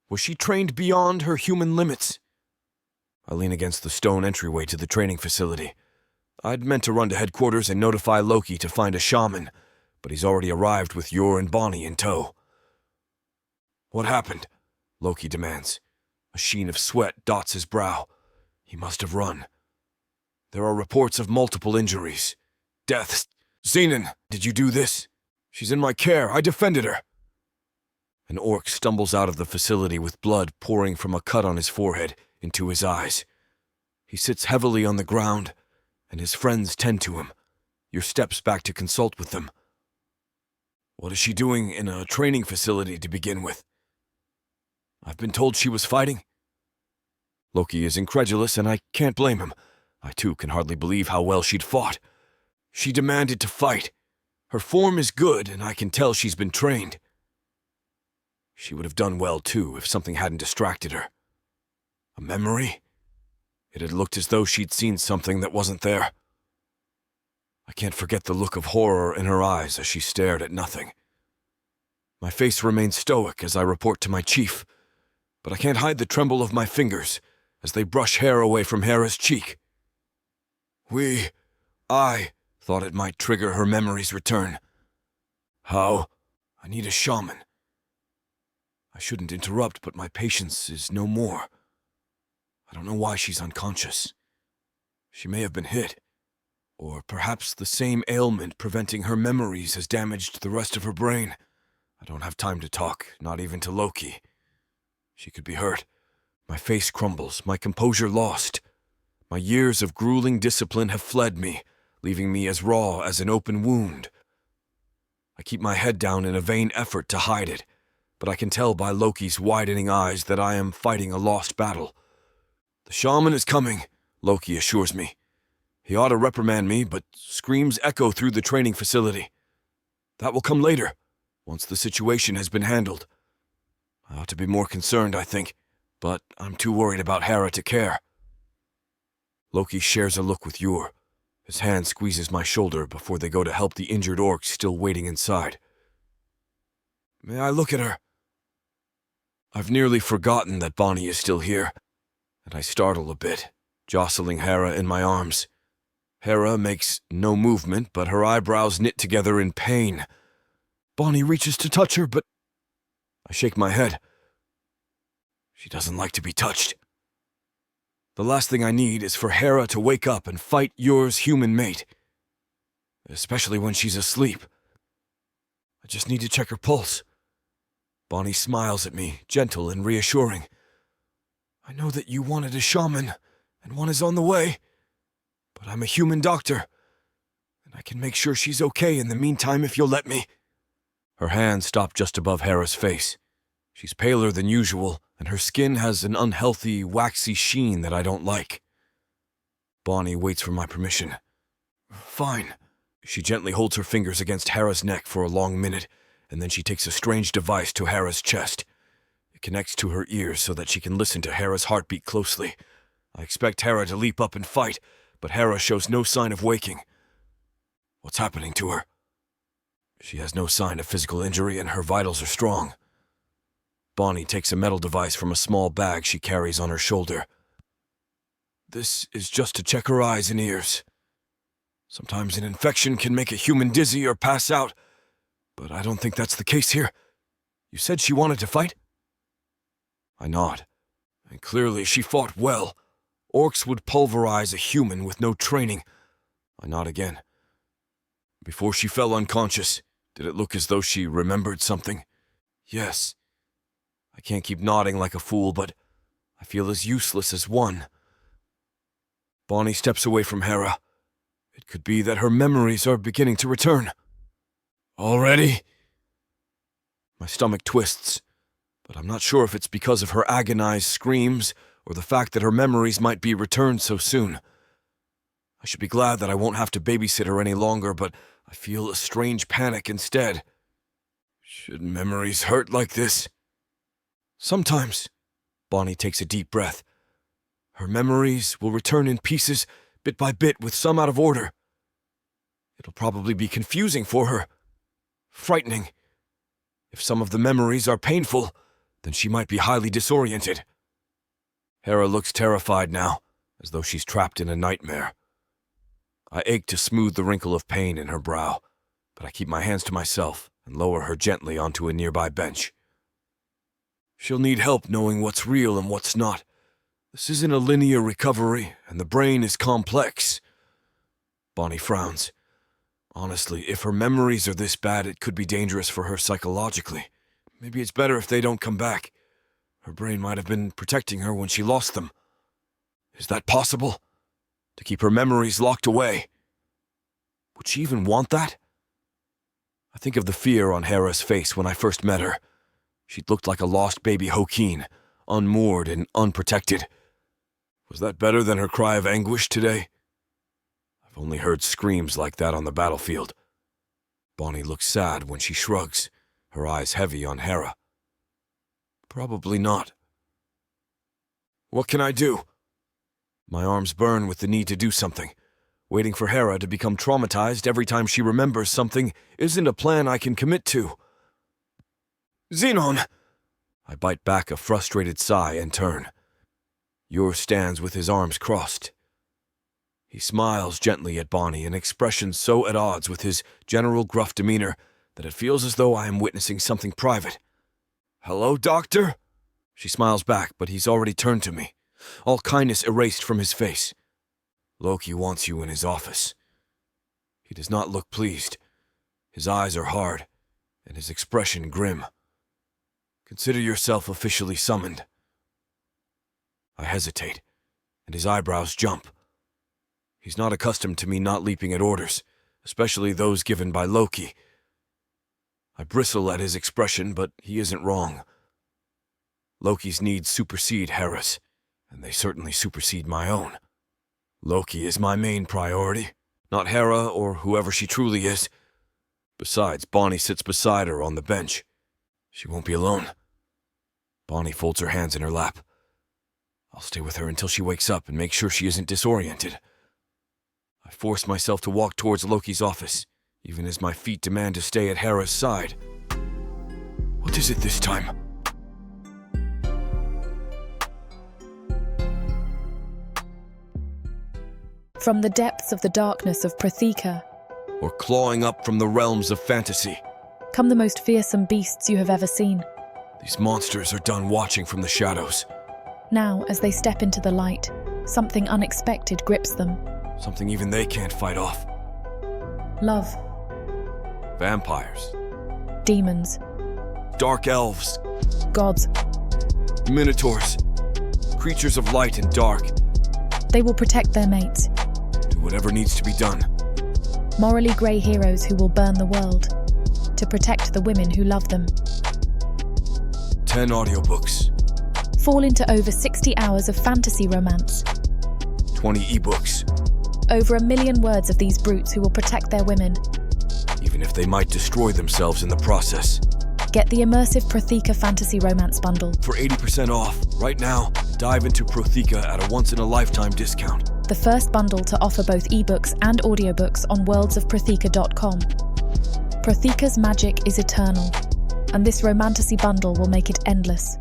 Was she trained beyond her human limits? I lean against the stone entryway to the training facility. I'd meant to run to headquarters and notify Loki to find a shaman, but he's already arrived with Yor and Bonnie in tow. What happened? Loki demands. A sheen of sweat dots his brow. He must have run. There are reports of multiple injuries. Deaths. Zenon, did you do this? She's in my care. I defended her. An orc stumbles out of the facility with blood pouring from a cut on his forehead into his eyes. He sits heavily on the ground, and his friends tend to him. Yor steps back to consult with them. What is she doing in a training facility to begin with? I've been told she was fighting. Loki is incredulous, and I can't blame him. I too can hardly believe how well she'd fought. She demanded to fight. Her form is good, and I can tell she's been trained. She would have done well, too, if something hadn't distracted her. A memory? It had looked as though she'd seen something that wasn't there. I can't forget the look of horror in her eyes as she stared at nothing. My face remains stoic as I report to my chief, but I can't hide the tremble of my fingers as they brush hair away from Hera's cheek. I thought it might trigger her memory's return. How? I need a shaman. I shouldn't interrupt, but my patience is no more. I don't know why she's unconscious. She may have been hit, or perhaps the same ailment preventing her memories has damaged the rest of her brain. I don't have time to talk, not even to Loki. She could be hurt. My face crumbles, my composure lost. My years of grueling discipline have fled me, leaving me as raw as an open wound. I keep my head down in a vain effort to hide it, but I can tell by Loki's widening eyes that I am fighting a lost battle. The shaman is coming, Loki assures me. He ought to reprimand me, but screams echo through the training facility. That will come later, once the situation has been handled. I ought to be more concerned, I think, but I'm too worried about Hera to care. Loki shares a look with Yor. His hand squeezes my shoulder before they go to help the injured orc still waiting inside. May I look at her? I've nearly forgotten that Bonnie is still here, and I startle a bit, jostling Hera in my arms. Hera makes no movement, but her eyebrows knit together in pain. Bonnie reaches to touch her, but I shake my head. She doesn't like to be touched. The last thing I need is for Hera to wake up and fight Yor's human mate, especially when she's asleep. I just need to check her pulse. Bonnie smiles at me, gentle and reassuring. I know that you wanted a shaman, and one is on the way, but I'm a human doctor, and I can make sure she's okay in the meantime if you'll let me. Her hands stop just above Hera's face. She's paler than usual, and her skin has an unhealthy, waxy sheen that I don't like. Bonnie waits for my permission. Fine. She gently holds her fingers against Hera's neck for a long minute, and then she takes a strange device to Hera's chest. It connects to her ears so that she can listen to Hera's heartbeat closely. I expect Hera to leap up and fight, but Hera shows no sign of waking. What's happening to her? She has no sign of physical injury and her vitals are strong. Bonnie takes a metal device from a small bag she carries on her shoulder. This is just to check her eyes and ears. Sometimes an infection can make a human dizzy or pass out, but I don't think that's the case here. You said she wanted to fight? I nod, and clearly she fought well. Orcs would pulverize a human with no training. I nod again. Before she fell unconscious, did it look as though she remembered something? Yes. I can't keep nodding like a fool, but I feel as useless as one. Bonnie steps away from Hera. It could be that her memories are beginning to return. Already? My stomach twists, but I'm not sure if it's because of her agonized screams or the fact that her memories might be returned so soon. I should be glad that I won't have to babysit her any longer, but I feel a strange panic instead. Should memories hurt like this? Sometimes. Bonnie takes a deep breath. Her memories will return in pieces, bit by bit, with some out of order. It'll probably be confusing for her. Frightening. If some of the memories are painful, then she might be highly disoriented. Hera looks terrified now, as though she's trapped in a nightmare. I ache to smooth the wrinkle of pain in her brow, but I keep my hands to myself and lower her gently onto a nearby bench. She'll need help knowing what's real and what's not. This isn't a linear recovery, and the brain is complex. Bonnie frowns. Honestly, if her memories are this bad, it could be dangerous for her psychologically. Maybe it's better if they don't come back. Her brain might have been protecting her when she lost them. Is that possible? To keep her memories locked away? Would she even want that? I think of the fear on Hera's face when I first met her. She'd looked like a lost baby Hokeen, unmoored and unprotected. Was that better than her cry of anguish today? I've only heard screams like that on the battlefield. Bonnie looks sad when she shrugs, her eyes heavy on Hera. Probably not. What can I do? My arms burn with the need to do something. Waiting for Hera to become traumatized every time she remembers something isn't a plan I can commit to. Zenon! I bite back a frustrated sigh and turn. Yor stands with his arms crossed. He smiles gently at Bonnie, an expression so at odds with his general gruff demeanor that it feels as though I am witnessing something private. Hello, Doctor? She smiles back, but he's already turned to me, all kindness erased from his face. Loki wants you in his office. He does not look pleased. His eyes are hard, and his expression grim. Consider yourself officially summoned. I hesitate, and his eyebrows jump. He's not accustomed to me not leaping at orders, especially those given by Loki. I bristle at his expression, but he isn't wrong. Loki's needs supersede Hera's, and they certainly supersede my own. Loki is my main priority, not Hera or whoever she truly is. Besides, Bonnie sits beside her on the bench. She won't be alone. Bonnie folds her hands in her lap. I'll stay with her until she wakes up and make sure she isn't disoriented. I force myself to walk towards Loki's office, even as my feet demand to stay at Hera's side. What is it this time? From the depths of the darkness of Protheka, Or clawing up from the realms of fantasy. come the most fearsome beasts you have ever seen. These monsters are done watching from the shadows. Now, as they step into the light, something unexpected grips them. Something even they can't fight off. Love, Vampires. demons, Dark elves. gods. Minotaurs. Creatures of light and dark. They will protect their mates. Do whatever needs to be done. Morally grey heroes who will burn the world to protect the women who love them. 10 audiobooks. Fall into over 60 hours of fantasy romance. 20 ebooks. Over 1 million words of these brutes who will protect their women. Even if they might destroy themselves in the process. Get the immersive Protheka fantasy romance bundle. For 80% off, right now, dive into Protheka at a once-in-a-lifetime discount. The first bundle to offer both ebooks and audiobooks on worldsofprotheka.com. Protheka's magic is eternal, and this romantasy bundle will make it endless.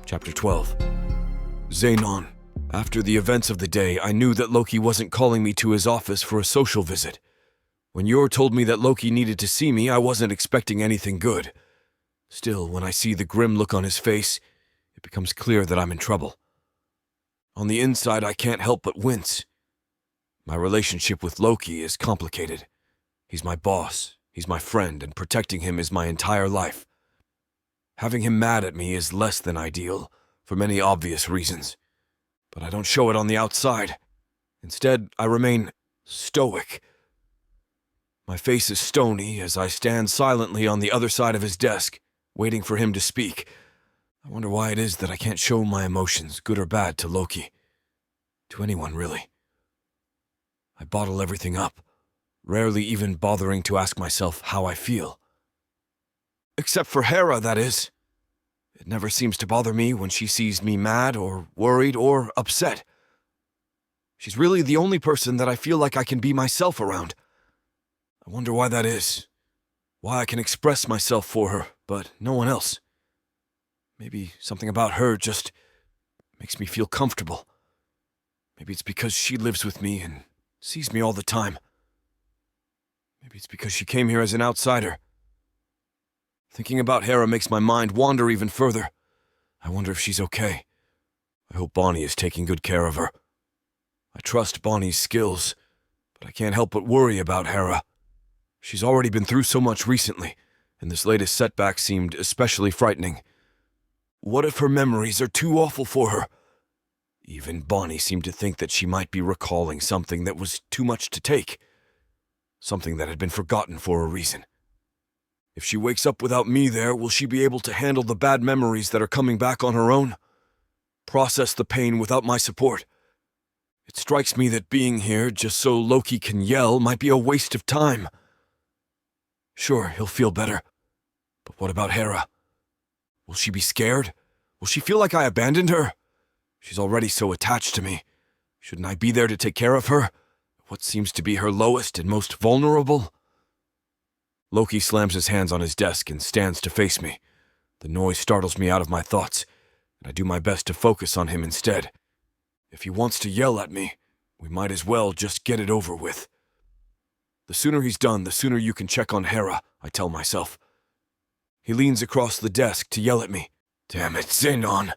Chapter 12. Zenon. After the events of the day, I knew that Loki wasn't calling me to his office for a social visit. When Yor told me that Loki needed to see me, I wasn't expecting anything good. Still, when I see the grim look on his face, it becomes clear that I'm in trouble. On the inside, I can't help but wince. My relationship with Loki is complicated. He's my boss, he's my friend, and protecting him is my entire life. Having him mad at me is less than ideal, for many obvious reasons. But I don't show it on the outside. Instead, I remain stoic. My face is stony as I stand silently on the other side of his desk, waiting for him to speak. I wonder why it is that I can't show my emotions, good or bad, to Loki. To anyone, really. I bottle everything up, rarely even bothering to ask myself how I feel. Except for Hera, that is. It never seems to bother me when she sees me mad or worried or upset. She's really the only person that I feel like I can be myself around. I wonder why that is. Why I can express myself for her, but no one else. Maybe something about her just makes me feel comfortable. Maybe it's because she lives with me and sees me all the time. Maybe it's because she came here as an outsider. Thinking about Hera makes my mind wander even further. I wonder if she's okay. I hope Bonnie is taking good care of her. I trust Bonnie's skills, but I can't help but worry about Hera. She's already been through so much recently, and this latest setback seemed especially frightening. What if her memories are too awful for her? Even Bonnie seemed to think that she might be recalling something that was too much to take. Something that had been forgotten for a reason. If she wakes up without me there, will she be able to handle the bad memories that are coming back on her own? Process the pain without my support? It strikes me that being here just so Loki can yell might be a waste of time. Sure, he'll feel better. But what about Hera? Will she be scared? Will she feel like I abandoned her? She's already so attached to me. Shouldn't I be there to take care of her? What seems to be her lowest and most vulnerable? Loki slams his hands on his desk and stands to face me. The noise startles me out of my thoughts, and I do my best to focus on him instead. If he wants to yell at me, we might as well just get it over with. The sooner he's done, the sooner you can check on Hera, I tell myself. He leans across the desk to yell at me. Damn it, Zenon!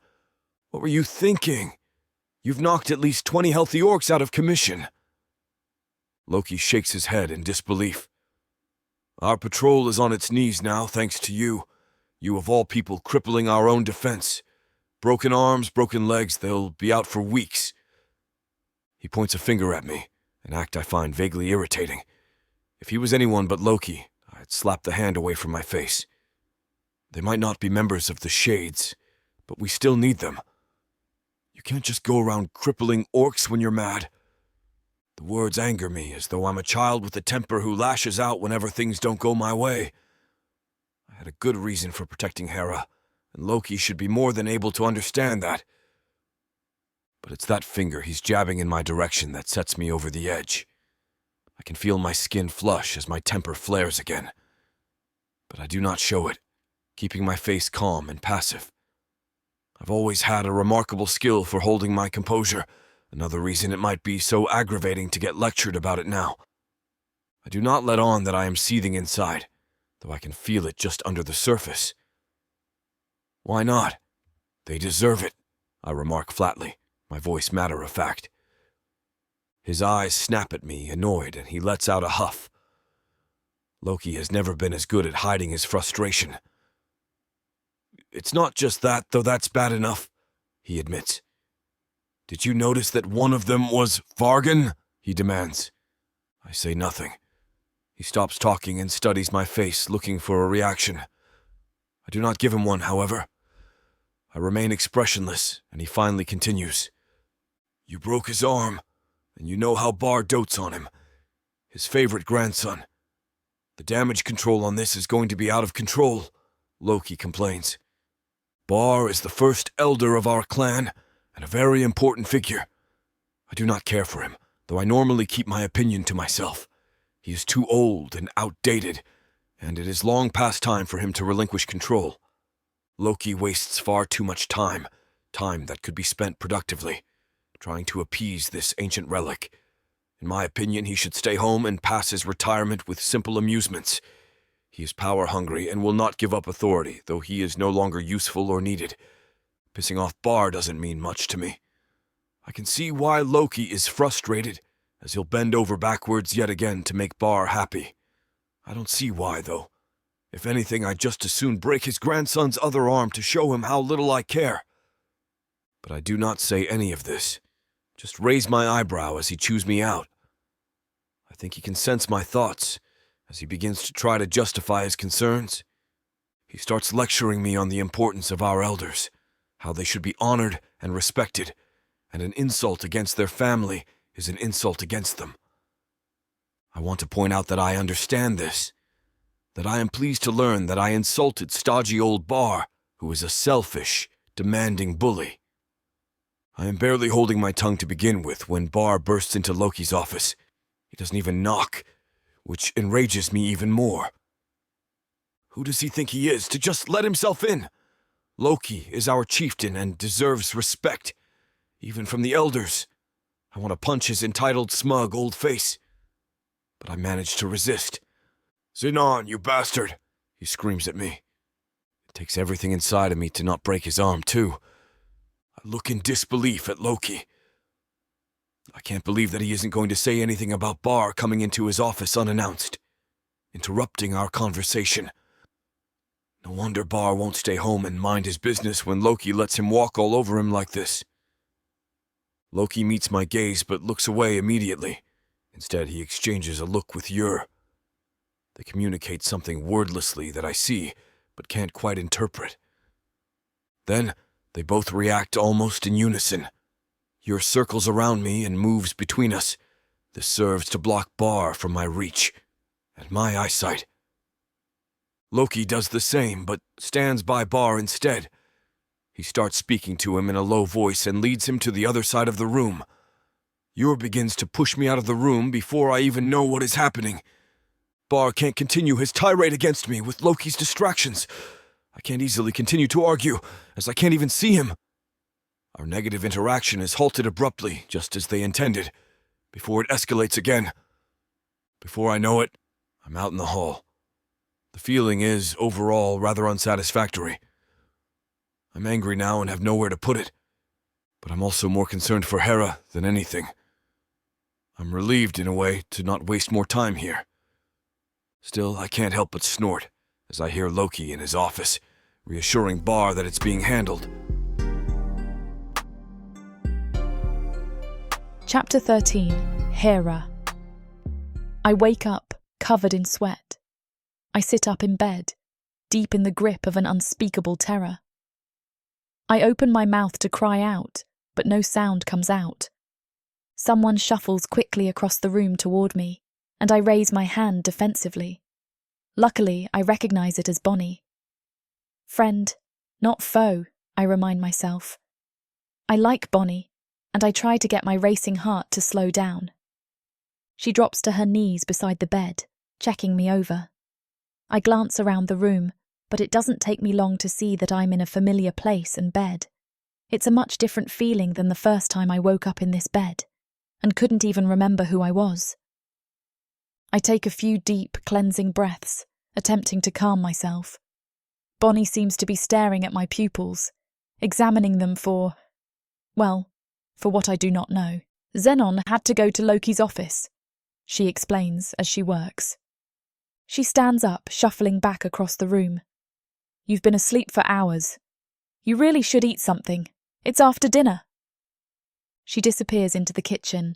What were you thinking? You've knocked at least 20 healthy orcs out of commission. Loki shakes his head in disbelief. Our patrol is on its knees now, thanks to you. You of all people crippling our own defense. Broken arms, broken legs, they'll be out for weeks. He points a finger at me, an act I find vaguely irritating. If he was anyone but Loki, I'd slap the hand away from my face. They might not be members of the Shades, but we still need them. You can't just go around crippling orcs when you're mad. The words anger me, as though I'm a child with a temper who lashes out whenever things don't go my way. I had a good reason for protecting Hera, and Loki should be more than able to understand that. But it's that finger he's jabbing in my direction that sets me over the edge. I can feel my skin flush as my temper flares again. But I do not show it, keeping my face calm and passive. I've always had a remarkable skill for holding my composure, another reason it might be so aggravating to get lectured about it now. I do not let on that I am seething inside, though I can feel it just under the surface. Why not? They deserve it, I remark flatly, my voice matter-of-fact. His eyes snap at me, annoyed, and he lets out a huff. Loki has never been as good at hiding his frustration. It's not just that, though that's bad enough, he admits. Did you notice that one of them was Vargan? He demands. I say nothing. He stops talking and studies my face, looking for a reaction. I do not give him one, however. I remain expressionless, and he finally continues. You broke his arm, and you know how Bar dotes on him. His favorite grandson. The damage control on this is going to be out of control, Loki complains. Bar is the first elder of our clan, and a very important figure. I do not care for him, though I normally keep my opinion to myself. He is too old and outdated, and it is long past time for him to relinquish control. Loki wastes far too much time that could be spent productively, trying to appease this ancient relic. In my opinion, he should stay home and pass his retirement with simple amusements. He is power-hungry and will not give up authority, though he is no longer useful or needed. Pissing off Bar doesn't mean much to me. I can see why Loki is frustrated, as he'll bend over backwards yet again to make Bar happy. I don't see why, though. If anything, I'd just as soon break his grandson's other arm to show him how little I care. But I do not say any of this. Just raise my eyebrow as he chews me out. I think he can sense my thoughts, as he begins to try to justify his concerns. He starts lecturing me on the importance of our elders, how they should be honored and respected, and an insult against their family is an insult against them. I want to point out that I understand this, that I am pleased to learn that I insulted stodgy old Bar, who is a selfish, demanding bully. I am barely holding my tongue to begin with when Bar bursts into Loki's office. He doesn't even knock, which enrages me even more. Who does he think he is to just let himself in? Loki is our chieftain and deserves respect, even from the elders. I want to punch his entitled, smug old face. But I manage to resist. "Zenon, you bastard!" he screams at me. It takes everything inside of me to not break his arm, too. I look in disbelief at Loki. I can't believe that he isn't going to say anything about Bar coming into his office unannounced, interrupting our conversation. No wonder Bar won't stay home and mind his business when Loki lets him walk all over him like this. Loki meets my gaze but looks away immediately. Instead, he exchanges a look with Ur. They communicate something wordlessly that I see, but can't quite interpret. Then, they both react almost in unison. Ur circles around me and moves between us. This serves to block Bar from my reach and my eyesight. Loki does the same, but stands by Bar instead. He starts speaking to him in a low voice and leads him to the other side of the room. Ur begins to push me out of the room before I even know what is happening. Bar can't continue his tirade against me with Loki's distractions. I can't easily continue to argue, as I can't even see him. Our negative interaction is halted abruptly, just as they intended, before it escalates again. Before I know it, I'm out in the hall. The feeling is, overall, rather unsatisfactory. I'm angry now and have nowhere to put it, but I'm also more concerned for Hera than anything. I'm relieved, in a way, to not waste more time here. Still, I can't help but snort as I hear Loki in his office, reassuring Bar that it's being handled. Chapter 13, Hera. I wake up, covered in sweat. I sit up in bed, deep in the grip of an unspeakable terror. I open my mouth to cry out, but no sound comes out. Someone shuffles quickly across the room toward me, and I raise my hand defensively. Luckily, I recognize it as Bonnie. Friend, not foe, I remind myself. I like Bonnie, and I try to get my racing heart to slow down. She drops to her knees beside the bed, checking me over. I glance around the room, but it doesn't take me long to see that I'm in a familiar place and bed. It's a much different feeling than the first time I woke up in this bed, and couldn't even remember who I was. I take a few deep, cleansing breaths, attempting to calm myself. Bonnie seems to be staring at my pupils, examining them for what I do not know. Zenon had to go to Loki's office, she explains as she works. She stands up, shuffling back across the room. You've been asleep for hours. You really should eat something. It's after dinner. She disappears into the kitchen.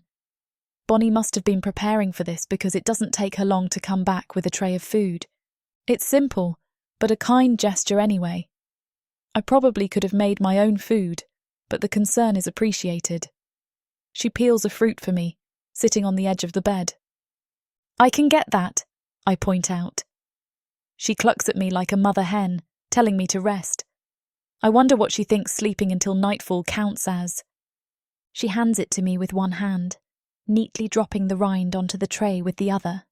Bonnie must have been preparing for this because it doesn't take her long to come back with a tray of food. It's simple, but a kind gesture anyway. I probably could have made my own food, but the concern is appreciated. She peels a fruit for me, sitting on the edge of the bed. I can get that, I point out. She clucks at me like a mother hen, telling me to rest. I wonder what she thinks sleeping until nightfall counts as. She hands it to me with one hand, neatly dropping the rind onto the tray with the other.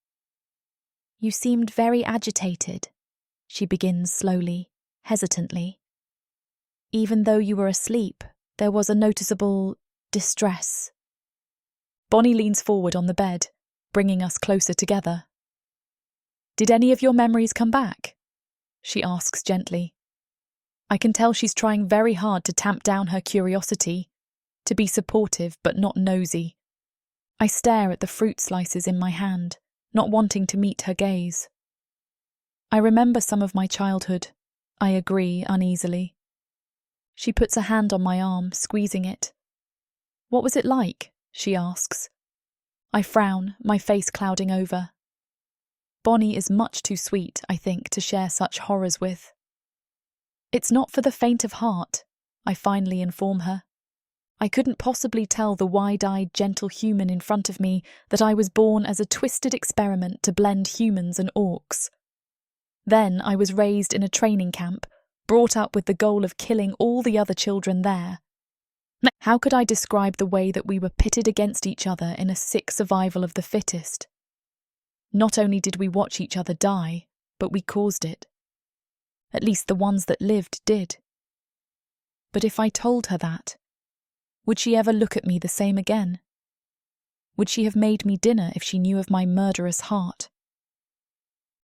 You seemed very agitated, she begins slowly, hesitantly. Even though you were asleep, there was a noticeable distress. Bonnie leans forward on the bed, bringing us closer together. Did any of your memories come back? She asks gently. I can tell she's trying very hard to tamp down her curiosity, to be supportive but not nosy. I stare at the fruit slices in my hand, not wanting to meet her gaze. I remember some of my childhood, I agree uneasily. She puts a hand on my arm, squeezing it. What was it like? She asks. I frown, my face clouding over. Bonnie is much too sweet, I think, to share such horrors with. It's not for the faint of heart, I finally inform her. I couldn't possibly tell the wide-eyed, gentle human in front of me that I was born as a twisted experiment to blend humans and orcs. Then I was raised in a training camp, brought up with the goal of killing all the other children there. How could I describe the way that we were pitted against each other in a sick survival of the fittest? Not only did we watch each other die, but we caused it. At least the ones that lived did. But if I told her that, would she ever look at me the same again? Would she have made me dinner if she knew of my murderous heart?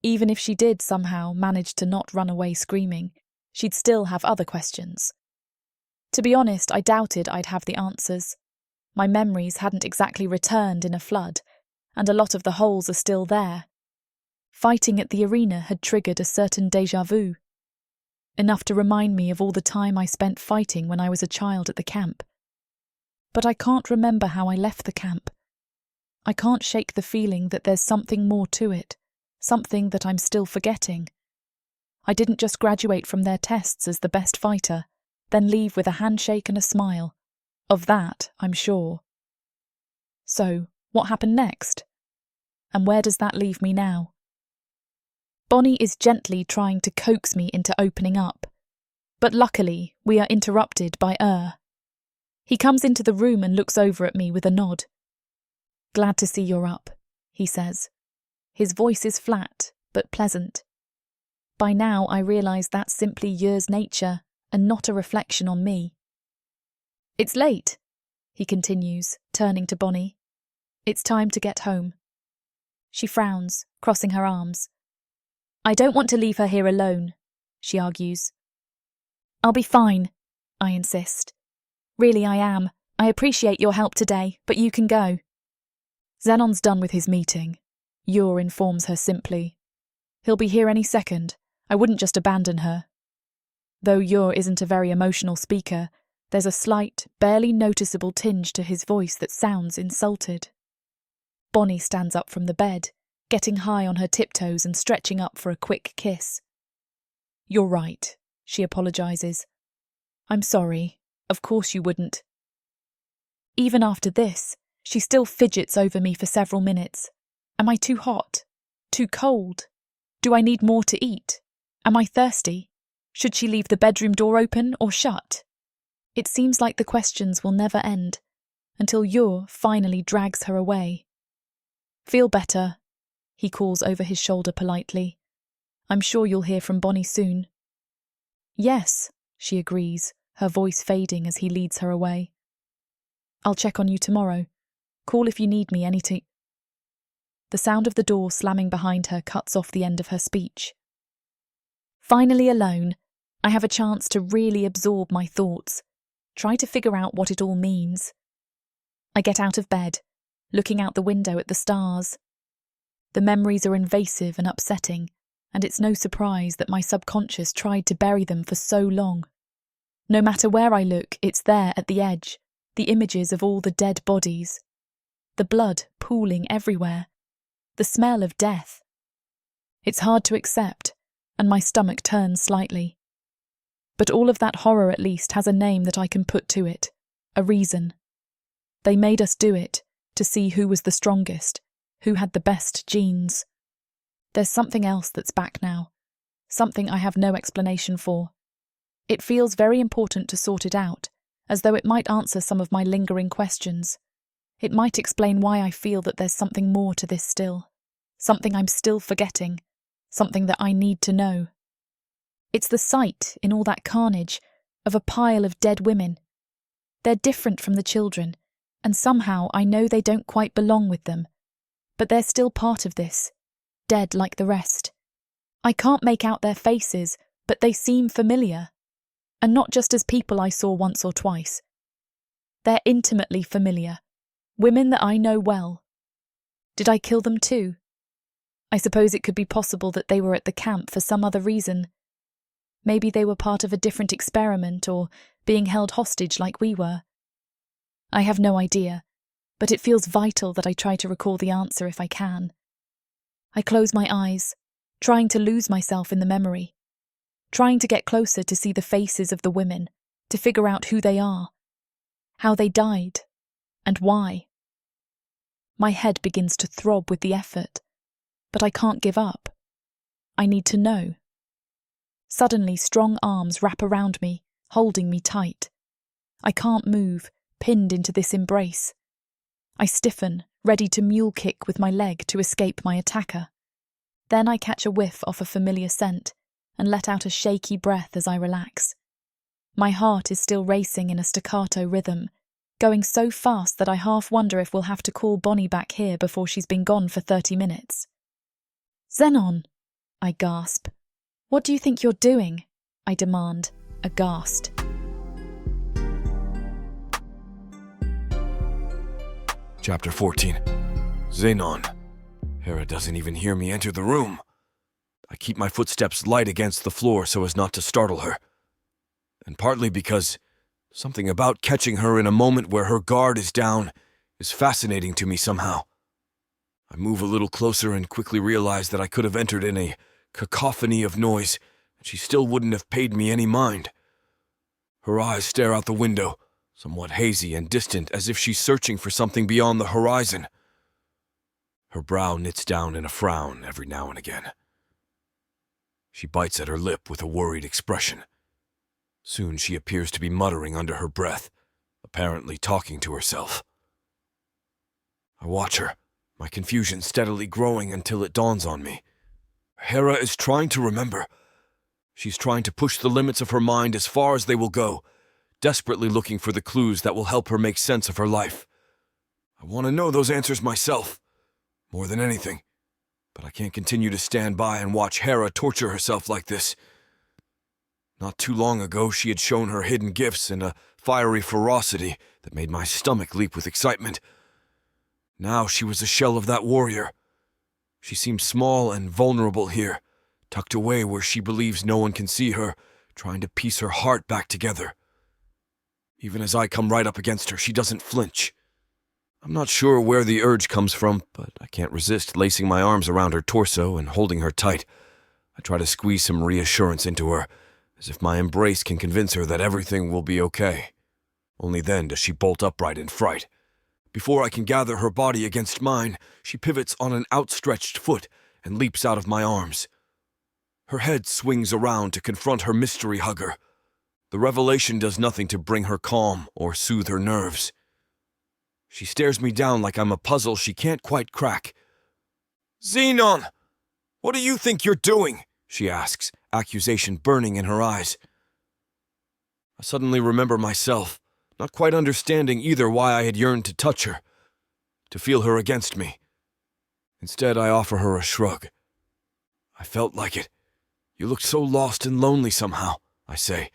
Even if she did somehow manage to not run away screaming, she'd still have other questions. To be honest, I doubted I'd have the answers. My memories hadn't exactly returned in a flood, and a lot of the holes are still there. Fighting at the arena had triggered a certain déjà vu, enough to remind me of all the time I spent fighting when I was a child at the camp. But I can't remember how I left the camp. I can't shake the feeling that there's something more to it, something that I'm still forgetting. I didn't just graduate from their tests as the best fighter, then leave with a handshake and a smile. Of that, I'm sure. So, what happened next? And where does that leave me now? Bonnie is gently trying to coax me into opening up, but luckily we are interrupted by He comes into the room and looks over at me with a nod. "Glad to see you're up," he says. His voice is flat, but pleasant. By now I realise that's simply Year's nature and not a reflection on me. "It's late," he continues, turning to Bonnie. "It's time to get home." She frowns, crossing her arms. "I don't want to leave her here alone," she argues. "I'll be fine," I insist. "Really, I am. I appreciate your help today, but you can go." "Zenon's done with his meeting," Yor informs her simply. "He'll be here any second. I wouldn't just abandon her." Though Yor isn't a very emotional speaker, there's a slight, barely noticeable tinge to his voice that sounds insulted. Bonnie stands up from the bed, getting high on her tiptoes and stretching up for a quick kiss. "You're right," she apologises. "I'm sorry. Of course you wouldn't." Even after this, she still fidgets over me for several minutes. Am I too hot? Too cold? Do I need more to eat? Am I thirsty? Should she leave the bedroom door open or shut? It seems like the questions will never end, until Yor finally drags her away. "Feel better," he calls over his shoulder politely. "I'm sure you'll hear from Bonnie soon." "Yes," she agrees, her voice fading as he leads her away. "I'll check on you tomorrow. Call if you need me anytime." The sound of the door slamming behind her cuts off the end of her speech. Finally alone, I have a chance to really absorb my thoughts, try to figure out what it all means. I get out of bed, looking out the window at the stars. The memories are invasive and upsetting, and it's no surprise that my subconscious tried to bury them for so long. No matter where I look, it's there at the edge, the images of all the dead bodies, the blood pooling everywhere, the smell of death. It's hard to accept, and my stomach turns slightly. But all of that horror at least has a name that I can put to it, a reason. They made us do it, to see who was the strongest, who had the best genes. There's something else that's back now, something I have no explanation for. It feels very important to sort it out, as though it might answer some of my lingering questions. It might explain why I feel that there's something more to this still, something I'm still forgetting, something that I need to know. It's the sight, in all that carnage, of a pile of dead women. They're different from the children, and somehow I know they don't quite belong with them. But they're still part of this, dead like the rest. I can't make out their faces, but they seem familiar. And not just as people I saw once or twice. They're intimately familiar, women that I know well. Did I kill them too? I suppose it could be possible that they were at the camp for some other reason. Maybe they were part of a different experiment or being held hostage like we were. I have no idea, but it feels vital that I try to recall the answer if I can. I close my eyes, trying to lose myself in the memory, trying to get closer to see the faces of the women, to figure out who they are, how they died, and why. My head begins to throb with the effort, but I can't give up. I need to know. Suddenly, strong arms wrap around me, holding me tight. I can't move, pinned into this embrace. I stiffen, ready to mule kick with my leg to escape my attacker. Then I catch a whiff of a familiar scent and let out a shaky breath as I relax. My heart is still racing in a staccato rhythm, going so fast that I half wonder if we'll have to call Bonnie back here before she's been gone for 30 minutes. "Zenon!" I gasp. "What do you think you're doing?" I demand, aghast. Chapter 14. Zenon. Hera doesn't even hear me enter the room. I keep my footsteps light against the floor so as not to startle her. And partly because something about catching her in a moment where her guard is down is fascinating to me somehow. I move a little closer and quickly realize that I could have entered in a cacophony of noise, and she still wouldn't have paid me any mind. Her eyes stare out the window, somewhat hazy and distant, as if she's searching for something beyond the horizon. Her brow knits down in a frown every now and again. She bites at her lip with a worried expression. Soon she appears to be muttering under her breath, apparently talking to herself. I watch her, my confusion steadily growing until it dawns on me. Hera is trying to remember. She's trying to push the limits of her mind as far as they will go, desperately looking for the clues that will help her make sense of her life. I want to know those answers myself, more than anything, but I can't continue to stand by and watch Hera torture herself like this. Not too long ago, she had shown her hidden gifts in a fiery ferocity that made my stomach leap with excitement. Now she was a shell of that warrior. She seems small and vulnerable here, tucked away where she believes no one can see her, trying to piece her heart back together. Even as I come right up against her, she doesn't flinch. I'm not sure where the urge comes from, but I can't resist lacing my arms around her torso and holding her tight. I try to squeeze some reassurance into her, as if my embrace can convince her that everything will be okay. Only then does she bolt upright in fright. Before I can gather her body against mine, she pivots on an outstretched foot and leaps out of my arms. Her head swings around to confront her mystery hugger. The revelation does nothing to bring her calm or soothe her nerves. She stares me down like I'm a puzzle she can't quite crack. "Zenon! What do you think you're doing?" she asks, accusation burning in her eyes. I suddenly remember myself, not quite understanding either why I had yearned to touch her, to feel her against me. Instead, I offer her a shrug. "I felt like it. You looked so lost and lonely somehow," I say,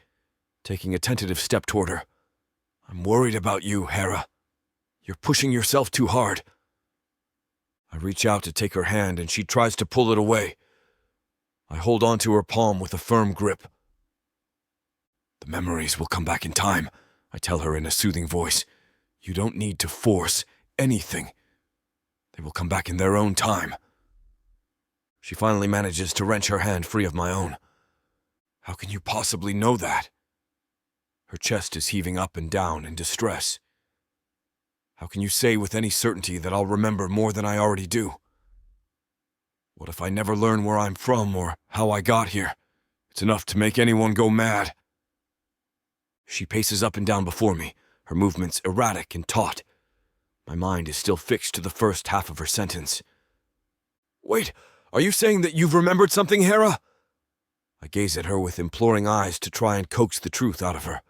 taking a tentative step toward her. "I'm worried about you, Hera. You're pushing yourself too hard." I reach out to take her hand and she tries to pull it away. I hold on to her palm with a firm grip. "The memories will come back in time," I tell her in a soothing voice. "You don't need to force anything. They will come back in their own time." She finally manages to wrench her hand free of my own. "How can you possibly know that?" Her chest is heaving up and down in distress. "How can you say with any certainty that I'll remember more than I already do? What if I never learn where I'm from or how I got here? It's enough to make anyone go mad." She paces up and down before me, her movements erratic and taut. My mind is still fixed to the first half of her sentence. "Wait, are you saying that you've remembered something, Hera?" I gaze at her with imploring eyes to try and coax the truth out of her.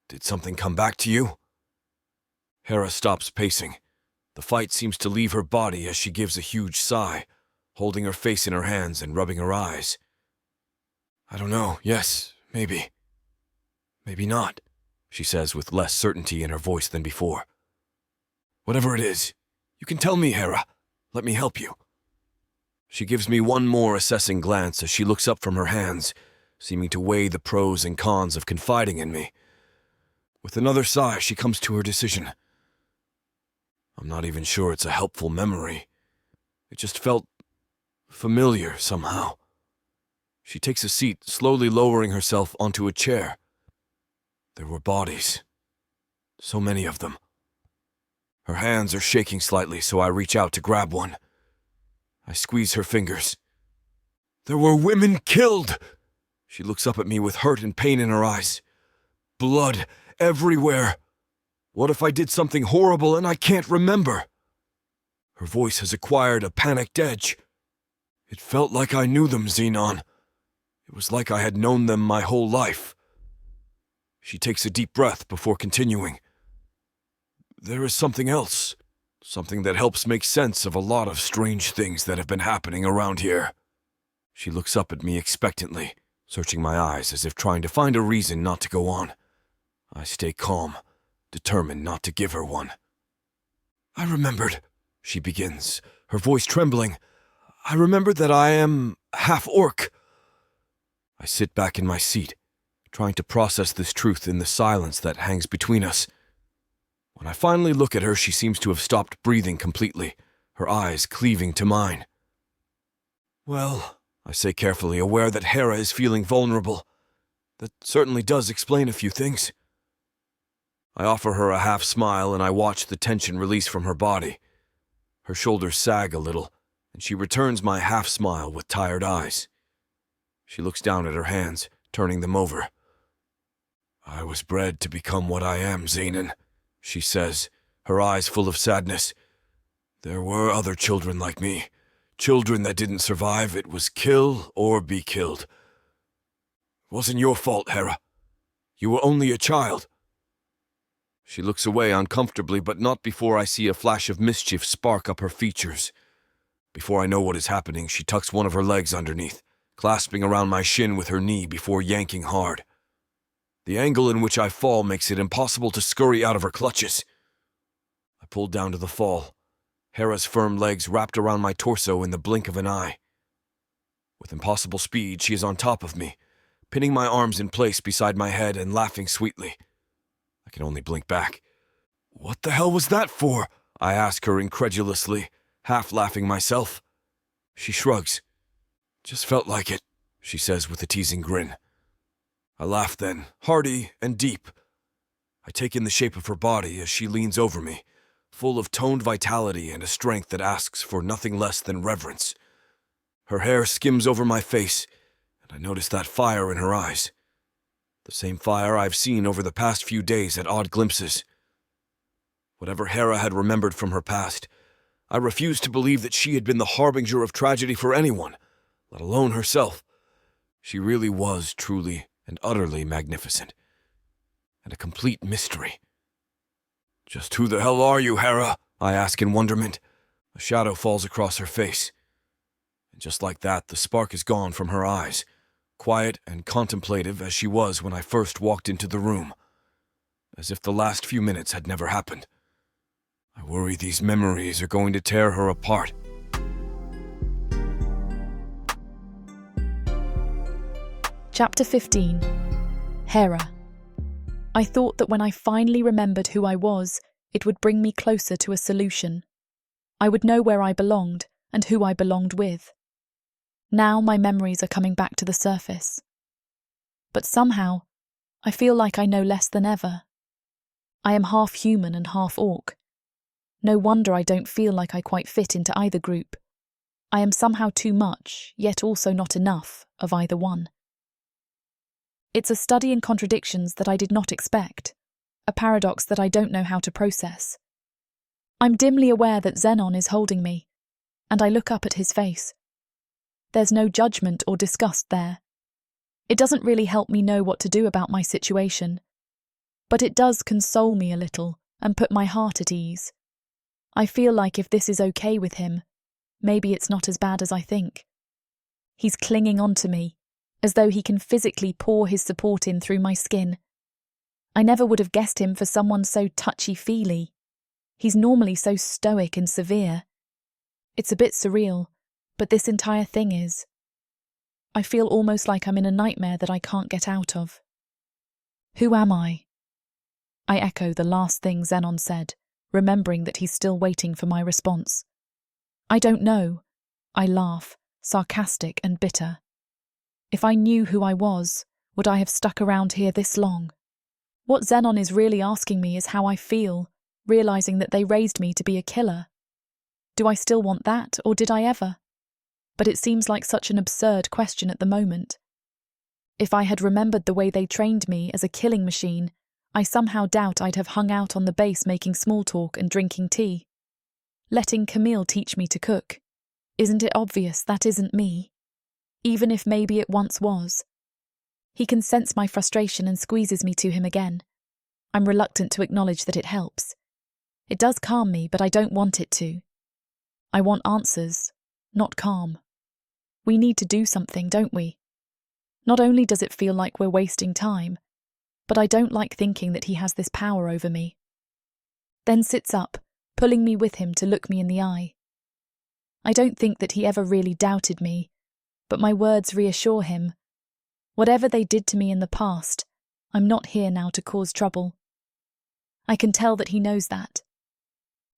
"Did something come back to you?" Hera stops pacing. The fight seems to leave her body as she gives a huge sigh, holding her face in her hands and rubbing her eyes. "I don't know. Yes, maybe. Maybe not," she says with less certainty in her voice than before. "Whatever it is, you can tell me, Hera. Let me help you." She gives me one more assessing glance as she looks up from her hands, seeming to weigh the pros and cons of confiding in me. With another sigh, she comes to her decision. I'm not even sure it's a helpful memory. It just felt familiar somehow. She takes a seat, slowly lowering herself onto a chair. There were bodies. So many of them. Her hands are shaking slightly, so I reach out to grab one. I squeeze her fingers. "There were women killed!" She looks up at me with hurt and pain in her eyes. "Blood everywhere. What if I did something horrible and I can't remember? Her voice has acquired a panicked edge. It felt like I knew them, Xenon. It was like I had known them my whole life. She takes a deep breath before continuing. There is something else. Something that helps make sense of a lot of strange things that have been happening around here. She looks up at me expectantly, searching my eyes as if trying to find a reason not to go on. I stay calm, determined not to give her one. I remembered, she begins, her voice trembling. I remembered that I am half orc. I sit back in my seat, trying to process this truth in the silence that hangs between us. When I finally look at her, she seems to have stopped breathing completely, her eyes cleaving to mine. Well, I say carefully, aware that Hera is feeling vulnerable. That certainly does explain a few things. I offer her a half smile and I watch the tension release from her body. Her shoulders sag a little, and she returns my half smile with tired eyes. She looks down at her hands, turning them over. I was bred to become what I am, Zenon, she says, her eyes full of sadness. There were other children like me. Children that didn't survive. It was kill or be killed. It wasn't your fault, Hera. You were only a child. She looks away uncomfortably, but not before I see a flash of mischief spark up her features. Before I know what is happening, she tucks one of her legs underneath, clasping around my shin with her knee before yanking hard. The angle in which I fall makes it impossible to scurry out of her clutches. I pull down to the fall, Hera's firm legs wrapped around my torso in the blink of an eye. With impossible speed, she is on top of me, pinning my arms in place beside my head and laughing sweetly. I can only blink back. What the hell was that for? I ask her incredulously, half laughing myself. She shrugs. Just felt like it, she says with a teasing grin. I laugh then, hearty and deep. I take in the shape of her body as she leans over me, full of toned vitality and a strength that asks for nothing less than reverence. Her hair skims over my face, and I notice that fire in her eyes. The same fire I've seen over the past few days at odd glimpses. Whatever Hera had remembered from her past, I refused to believe that she had been the harbinger of tragedy for anyone, let alone herself. She really was truly and utterly magnificent, and a complete mystery. Just who the hell are you, Hera? I ask in wonderment. A shadow falls across her face, and just like that, the spark is gone from her eyes, quiet and contemplative as she was when I first walked into the room, as if the last few minutes had never happened. I worry these memories are going to tear her apart. Chapter 15. Hera. I thought that when I finally remembered who I was, it would bring me closer to a solution. I would know where I belonged and who I belonged with. Now my memories are coming back to the surface. But somehow, I feel like I know less than ever. I am half human and half orc. No wonder I don't feel like I quite fit into either group. I am somehow too much, yet also not enough, of either one. It's a study in contradictions that I did not expect, a paradox that I don't know how to process. I'm dimly aware that Zenon is holding me, and I look up at his face. There's no judgment or disgust there. It doesn't really help me know what to do about my situation, but it does console me a little and put my heart at ease. I feel like if this is okay with him, maybe it's not as bad as I think. He's clinging on to me, as though he can physically pour his support in through my skin. I never would have guessed him for someone so touchy-feely. He's normally so stoic and severe. It's a bit surreal, but this entire thing is. I feel almost like I'm in a nightmare that I can't get out of. Who am I? I echo the last thing Zenon said, remembering that he's still waiting for my response. I don't know. I laugh, sarcastic and bitter. If I knew who I was, would I have stuck around here this long? What Zenon is really asking me is how I feel, realizing that they raised me to be a killer. Do I still want that, or did I ever? But it seems like such an absurd question at the moment. If I had remembered the way they trained me as a killing machine, I somehow doubt I'd have hung out on the base making small talk and drinking tea. Letting Camille teach me to cook. Isn't it obvious that isn't me? Even if maybe it once was. He can sense my frustration and squeezes me to him again. I'm reluctant to acknowledge that it helps. It does calm me, but I don't want it to. I want answers, not calm. We need to do something, don't we? Not only does it feel like we're wasting time, but I don't like thinking that he has this power over me. Then sits up, pulling me with him to look me in the eye. I don't think that he ever really doubted me, but my words reassure him. Whatever they did to me in the past, I'm not here now to cause trouble. I can tell that he knows that.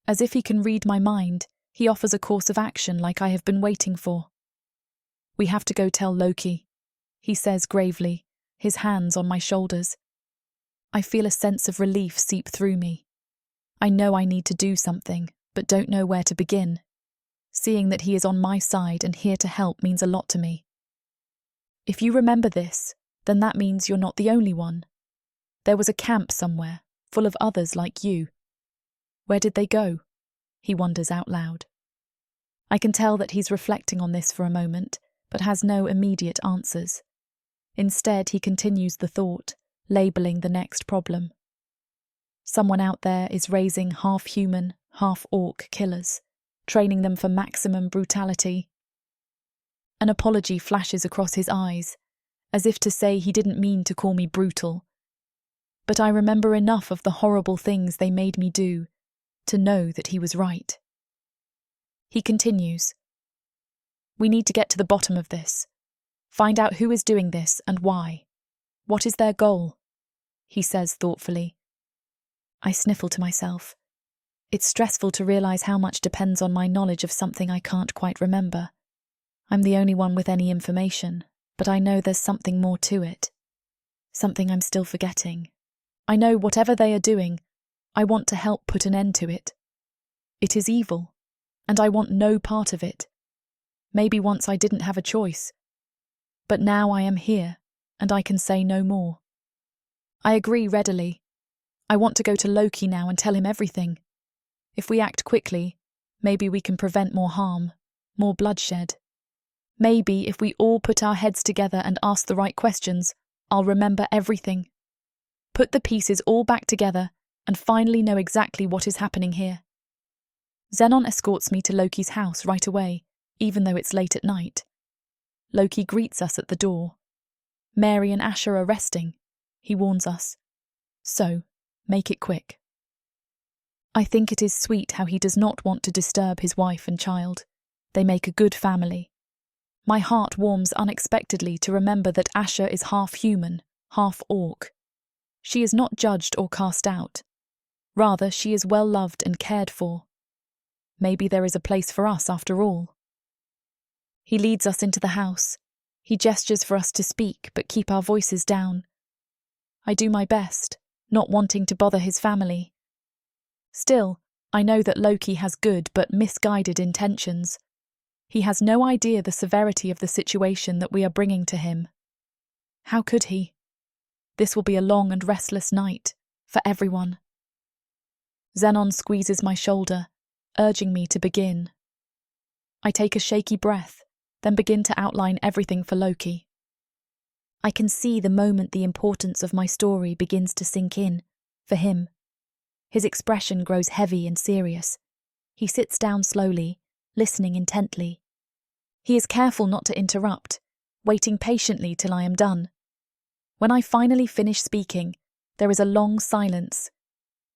As if he can read my mind, he offers a course of action like I have been waiting for. We have to go tell Loki, he says gravely, his hands on my shoulders. I feel a sense of relief seep through me. I know I need to do something, but don't know where to begin. Seeing that he is on my side and here to help means a lot to me. If you remember this, then that means you're not the only one. There was a camp somewhere, full of others like you. Where did they go? He wonders out loud. I can tell that he's reflecting on this for a moment, but has no immediate answers. Instead, he continues the thought, labelling the next problem. Someone out there is raising half-human, half-orc killers, training them for maximum brutality. An apology flashes across his eyes, as if to say he didn't mean to call me brutal. But I remember enough of the horrible things they made me do to know that he was right. He continues. We need to get to the bottom of this. Find out who is doing this and why. What is their goal? He says thoughtfully. I sniffle to myself. It's stressful to realise how much depends on my knowledge of something I can't quite remember. I'm the only one with any information, but I know there's something more to it. Something I'm still forgetting. I know whatever they are doing, I want to help put an end to it. It is evil, and I want no part of it. Maybe once I didn't have a choice. But now I am here, and I can say no more. I agree readily. I want to go to Loki now and tell him everything. If we act quickly, maybe we can prevent more harm, more bloodshed. Maybe if we all put our heads together and ask the right questions, I'll remember everything. Put the pieces all back together and finally know exactly what is happening here. Zenon escorts me to Loki's house right away, even though it's late at night. Loki greets us at the door. Mary and Asher are resting, he warns us. So, make it quick. I think it is sweet how he does not want to disturb his wife and child. They make a good family. My heart warms unexpectedly to remember that Asher is half human, half orc. She is not judged or cast out. Rather, she is well loved and cared for. Maybe there is a place for us after all. He leads us into the house. He gestures for us to speak, but keep our voices down. I do my best, not wanting to bother his family. Still, I know that Loki has good but misguided intentions. He has no idea the severity of the situation that we are bringing to him. How could he? This will be a long and restless night, for everyone. Zenon squeezes my shoulder, urging me to begin. I take a shaky breath, then begin to outline everything for Loki. I can see the moment the importance of my story begins to sink in, for him. His expression grows heavy and serious. He sits down slowly, listening intently. He is careful not to interrupt, waiting patiently till I am done. When I finally finish speaking, there is a long silence.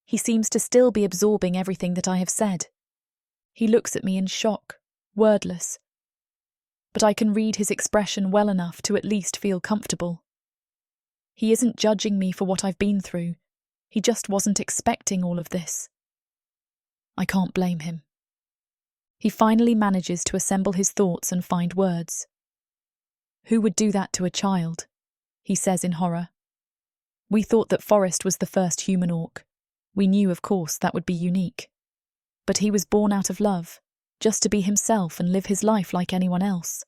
He seems to still be absorbing everything that I have said. He looks at me in shock, wordless. But I can read his expression well enough to at least feel comfortable. He isn't judging me for what I've been through. He just wasn't expecting all of this. I can't blame him. He finally manages to assemble his thoughts and find words. Who would do that to a child? He says in horror. We thought that Forrest was the first human orc. We knew, of course, that would be unique. But he was born out of love, just to be himself and live his life like anyone else.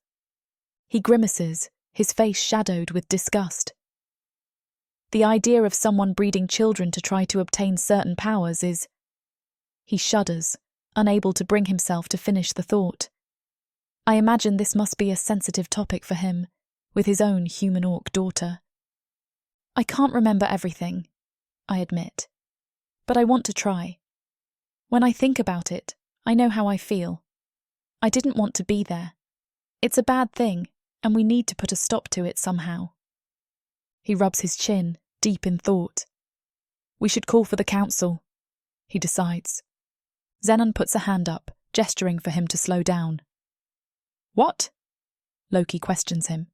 He grimaces, his face shadowed with disgust. The idea of someone breeding children to try to obtain certain powers is... He shudders, unable to bring himself to finish the thought. I imagine this must be a sensitive topic for him, with his own human orc daughter. I can't remember everything, I admit, but I want to try. When I think about it, I know how I feel. I didn't want to be there. It's a bad thing, and we need to put a stop to it somehow. He rubs his chin, deep in thought. We should call for the council, he decides. Zenon puts a hand up, gesturing for him to slow down. What? Loki questions him.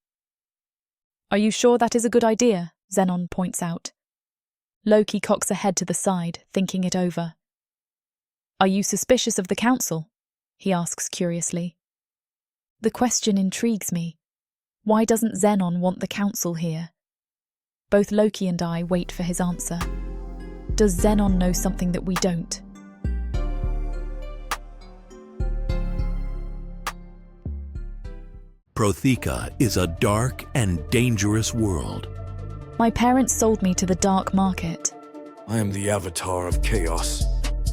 Are you sure that is a good idea? Zenon points out. Loki cocks a head to the side, thinking it over. Are you suspicious of the council? He asks curiously. The question intrigues me. Why doesn't Zenon want the council here? Both Loki and I wait for his answer. Does Zenon know something that we don't? Protheka is a dark and dangerous world. My parents sold me to the dark market. I am the avatar of chaos,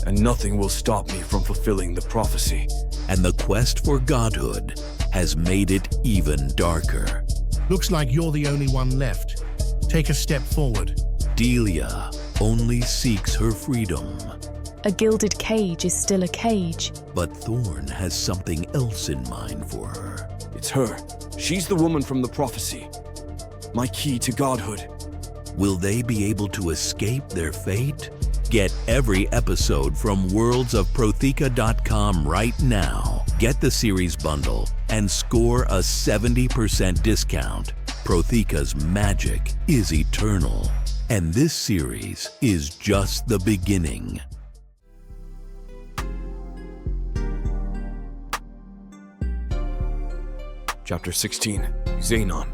and nothing will stop me from fulfilling the prophecy. And the quest for godhood has made it even darker. Looks like you're the only one left. Take a step forward. Delia only seeks her freedom. A gilded cage is still a cage. But Thorn has something else in mind for her. It's her. She's the woman from the prophecy. My key to godhood. Will they be able to escape their fate? Get every episode from worldsofprotheka.com right now. Get the series bundle and score a 70% discount. Protheka's magic is eternal, and this series is just the beginning. Chapter 16, Xenon.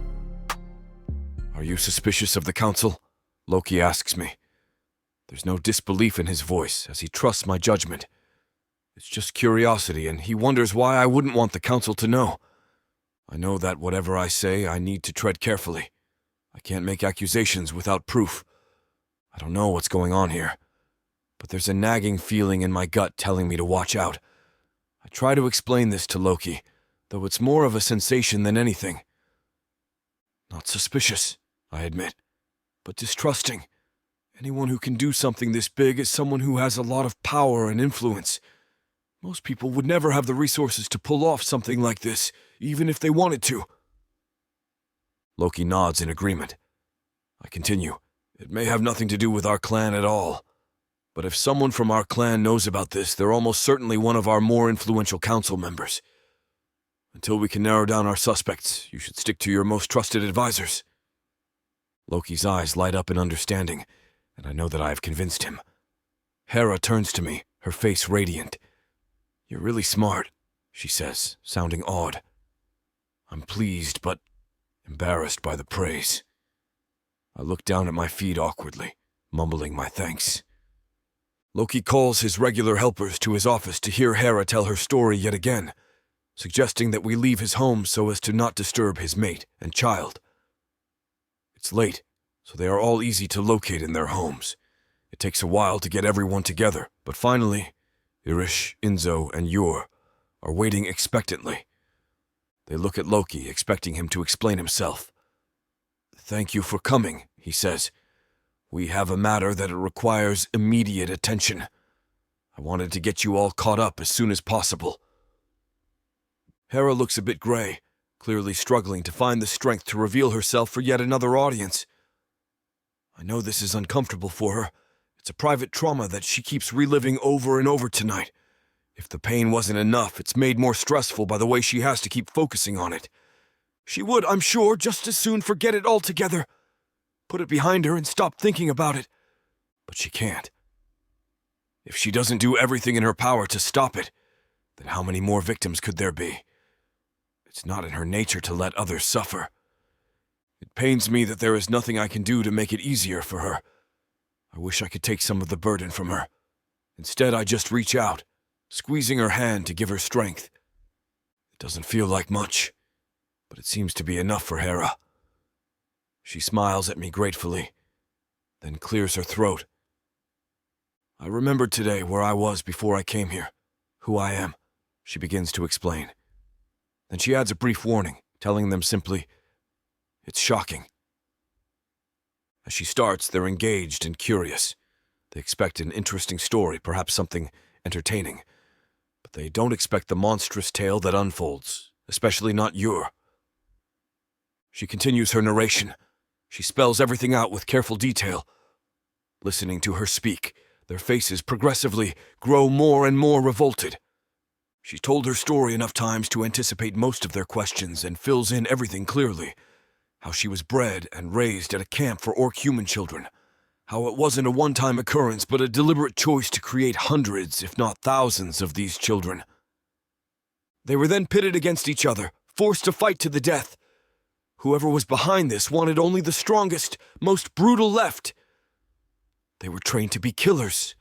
Are you suspicious of the council? Loki asks me. There's no disbelief in his voice as he trusts my judgment. It's just curiosity, and he wonders why I wouldn't want the council to know. I know that whatever I say, I need to tread carefully. I can't make accusations without proof. I don't know what's going on here, but there's a nagging feeling in my gut telling me to watch out. I try to explain this to Loki, though it's more of a sensation than anything. Not suspicious, I admit, but distrusting. Anyone who can do something this big is someone who has a lot of power and influence. Most people would never have the resources to pull off something like this, even if they wanted to. Loki nods in agreement. I continue. It may have nothing to do with our clan at all. But if someone from our clan knows about this, they're almost certainly one of our more influential council members. Until we can narrow down our suspects, you should stick to your most trusted advisors. Loki's eyes light up in understanding, and I know that I have convinced him. Hera turns to me, her face radiant. You're really smart, she says, sounding awed. I'm pleased, but embarrassed by the praise. I look down at my feet awkwardly, mumbling my thanks. Loki calls his regular helpers to his office to hear Hera tell her story yet again, suggesting that we leave his home so as to not disturb his mate and child. It's late, so they are all easy to locate in their homes. It takes a while to get everyone together, but finally, Irish, Enzo, and Yor are waiting expectantly. They look at Loki, expecting him to explain himself. Thank you for coming, he says. We have a matter that requires immediate attention. I wanted to get you all caught up as soon as possible. Hera looks a bit gray, clearly struggling to find the strength to reveal herself for yet another audience. I know this is uncomfortable for her. It's a private trauma that she keeps reliving over and over tonight. If the pain wasn't enough, it's made more stressful by the way she has to keep focusing on it. She would, I'm sure, just as soon forget it altogether. Put it behind her and stop thinking about it. But she can't. If she doesn't do everything in her power to stop it, then how many more victims could there be? It's not in her nature to let others suffer. It pains me that there is nothing I can do to make it easier for her. I wish I could take some of the burden from her. Instead, I just reach out, squeezing her hand to give her strength. It doesn't feel like much, but it seems to be enough for Hera. She smiles at me gratefully, then clears her throat. I remembered today where I was before I came here, who I am, she begins to explain. Then she adds a brief warning, telling them simply, "It's shocking." As she starts, they're engaged and curious. They expect an interesting story, perhaps something entertaining. But they don't expect the monstrous tale that unfolds, especially not Ur. She continues her narration. She spells everything out with careful detail. Listening to her speak, their faces progressively grow more and more revolted. She told her story enough times to anticipate most of their questions and fills in everything clearly. How she was bred and raised at a camp for orc human children. How it wasn't a one-time occurrence, but a deliberate choice to create hundreds, if not thousands, of these children. They were then pitted against each other, forced to fight to the death. Whoever was behind this wanted only the strongest, most brutal left. They were trained to be killers.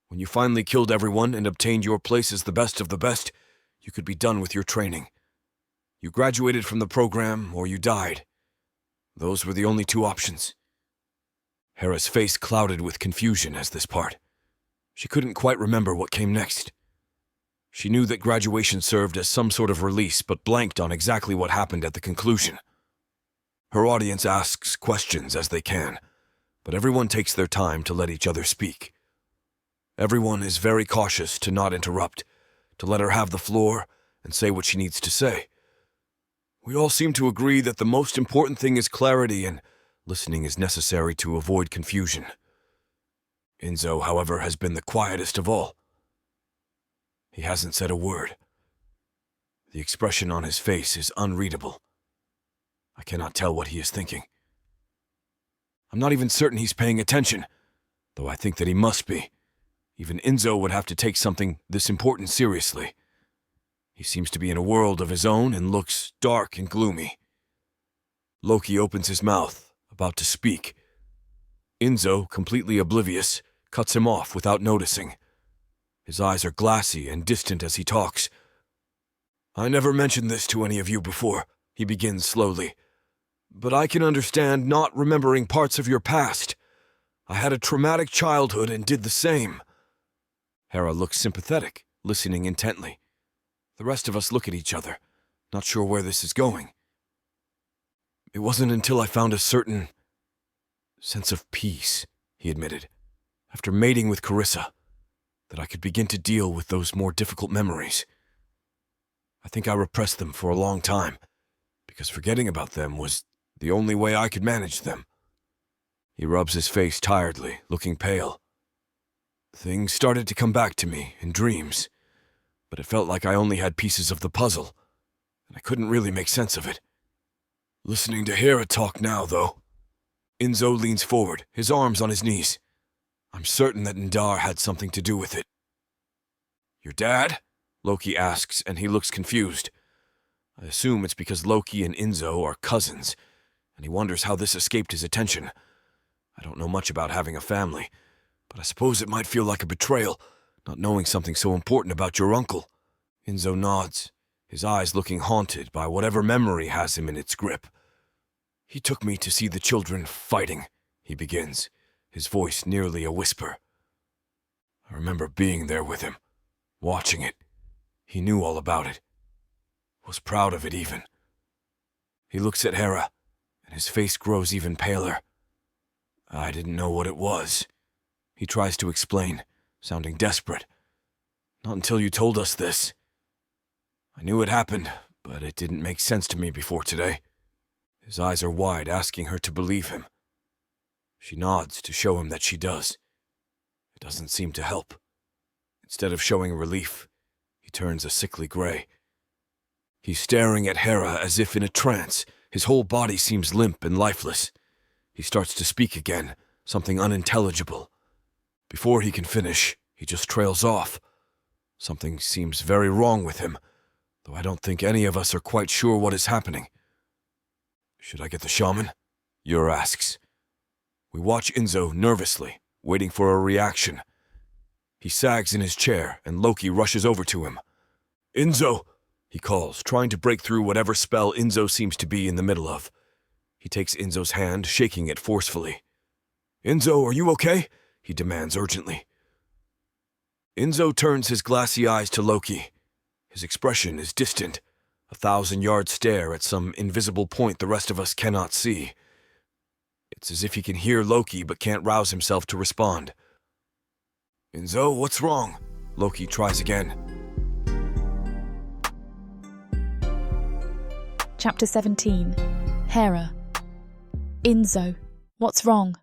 When you finally killed everyone and obtained your place as the best of the best, you could be done with your training. You graduated from the program, or you died. Those were the only two options. Hera's face clouded with confusion as this part. She couldn't quite remember what came next. She knew that graduation served as some sort of release, but blanked on exactly what happened at the conclusion. Her audience asks questions as they can, but everyone takes their time to let each other speak. Everyone is very cautious to not interrupt, to let her have the floor and say what she needs to say. We all seem to agree that the most important thing is clarity, and listening is necessary to avoid confusion. Enzo, however, has been the quietest of all. He hasn't said a word. The expression on his face is unreadable. I cannot tell what he is thinking. I'm not even certain he's paying attention, though I think that he must be. Even Enzo would have to take something this important seriously. He seems to be in a world of his own and looks dark and gloomy. Loki opens his mouth, about to speak. Enzo, completely oblivious, cuts him off without noticing. His eyes are glassy and distant as he talks. I never mentioned this to any of you before, he begins slowly. But I can understand not remembering parts of your past. I had a traumatic childhood and did the same. Hera looks sympathetic, listening intently. The rest of us look at each other, not sure where this is going. It wasn't until I found a certain sense of peace, he admitted, after mating with Carissa, that I could begin to deal with those more difficult memories. I think I repressed them for a long time, because forgetting about them was the only way I could manage them. He rubs his face tiredly, looking pale. Things started to come back to me in dreams, but it felt like I only had pieces of the puzzle, and I couldn't really make sense of it. Listening to Hera talk now, though. Enzo leans forward, his arms on his knees. I'm certain that Ndar had something to do with it. Your dad? Loki asks, and he looks confused. I assume it's because Loki and Enzo are cousins, and he wonders how this escaped his attention. I don't know much about having a family, but I suppose it might feel like a betrayal, not knowing something so important about your uncle. Enzo nods, his eyes looking haunted by whatever memory has him in its grip. He took me to see the children fighting, he begins, his voice nearly a whisper. I remember being there with him, watching it. He knew all about it, was proud of it even. He looks at Hera, and his face grows even paler. I didn't know what it was. He tries to explain, sounding desperate. Not until you told us this. I knew it happened, but it didn't make sense to me before today. His eyes are wide, asking her to believe him. She nods to show him that she does. It doesn't seem to help. Instead of showing relief, he turns a sickly gray. He's staring at Hera as if in a trance. His whole body seems limp and lifeless. He starts to speak again, something unintelligible. Before he can finish, he just trails off. Something seems very wrong with him, though I don't think any of us are quite sure what is happening. Should I get the shaman? Ur asks. We watch Enzo nervously, waiting for a reaction. He sags in his chair, and Loki rushes over to him. Enzo! He calls, trying to break through whatever spell Enzo seems to be in the middle of. He takes Enzo's hand, shaking it forcefully. Enzo, are you okay? He demands urgently. Enzo turns his glassy eyes to Loki. His expression is distant, 1,000-yard stare at some invisible point the rest of us cannot see. It's as if he can hear Loki but can't rouse himself to respond. Enzo, what's wrong? Loki tries again. Chapter 17. Hera. Enzo, what's wrong?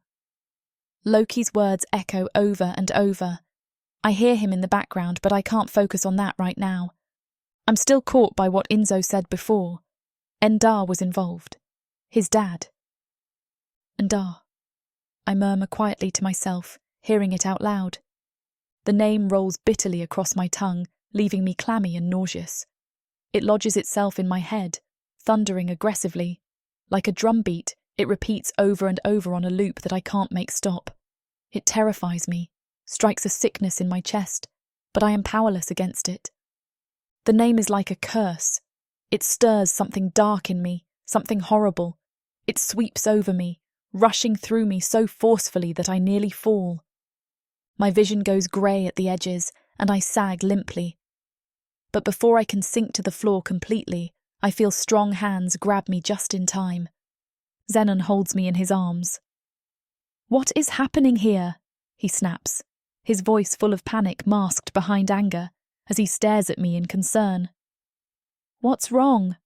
Loki's words echo over and over. I hear him in the background, but I can't focus on that right now. I'm still caught by what Enzo said before. Endar was involved. His dad. Endar. I murmur quietly to myself, hearing it out loud. The name rolls bitterly across my tongue, leaving me clammy and nauseous. It lodges itself in my head, thundering aggressively. Like a drumbeat, it repeats over and over on a loop that I can't make stop. It terrifies me, strikes a sickness in my chest, but I am powerless against it. The name is like a curse. It stirs something dark in me, something horrible. It sweeps over me, rushing through me so forcefully that I nearly fall. My vision goes grey at the edges, and I sag limply. But before I can sink to the floor completely, I feel strong hands grab me just in time. Zenon holds me in his arms. "What is happening here?" he snaps, his voice full of panic masked behind anger, as he stares at me in concern. "What's wrong?"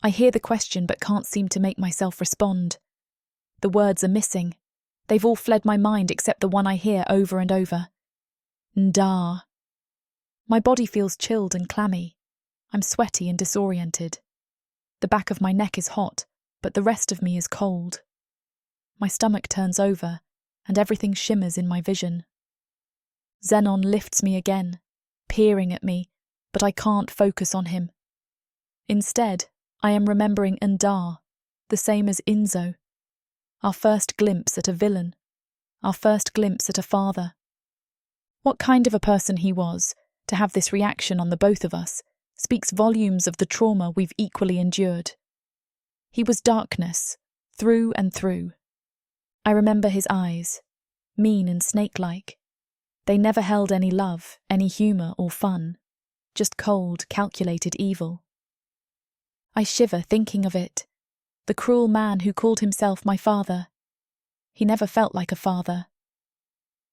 I hear the question but can't seem to make myself respond. The words are missing. They've all fled my mind except the one I hear over and over. Ndar. My body feels chilled and clammy. I'm sweaty and disoriented. The back of my neck is hot, but the rest of me is cold. My stomach turns over, and everything shimmers in my vision. Zenon lifts me again, peering at me, but I can't focus on him. Instead, I am remembering Ndar, the same as Enzo. Our first glimpse at a villain. Our first glimpse at a father. What kind of a person he was, to have this reaction on the both of us, speaks volumes of the trauma we've equally endured. He was darkness, through and through. I remember his eyes, mean and snake-like. They never held any love, any humour or fun, just cold, calculated evil. I shiver thinking of it. The cruel man who called himself my father. He never felt like a father.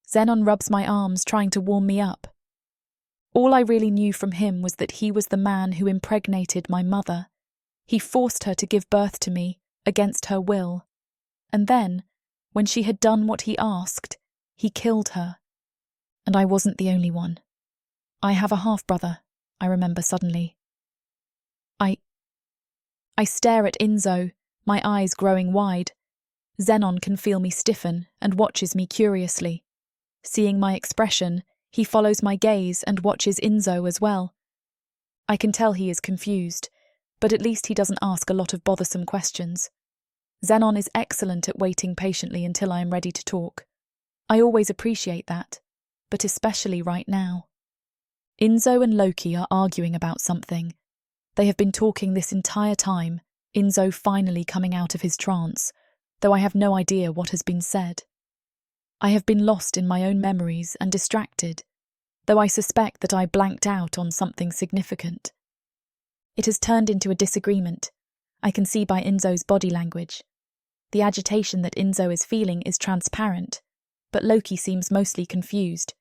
Zenon rubs my arms, trying to warm me up. All I really knew from him was that he was the man who impregnated my mother. He forced her to give birth to me, against her will. And then, when she had done what he asked, he killed her. And I wasn't the only one. I have a half-brother, I remember suddenly. I stare at Enzo, my eyes growing wide. Zenon can feel me stiffen and watches me curiously. Seeing my expression, he follows my gaze and watches Enzo as well. I can tell he is confused, but at least he doesn't ask a lot of bothersome questions. Zenon is excellent at waiting patiently until I am ready to talk. I always appreciate that, but especially right now. Enzo and Loki are arguing about something. They have been talking this entire time, Enzo finally coming out of his trance, though I have no idea what has been said. I have been lost in my own memories and distracted, though I suspect that I blanked out on something significant. It has turned into a disagreement. I can see by Enzo's body language. The agitation that Enzo is feeling is transparent, but Loki seems mostly confused.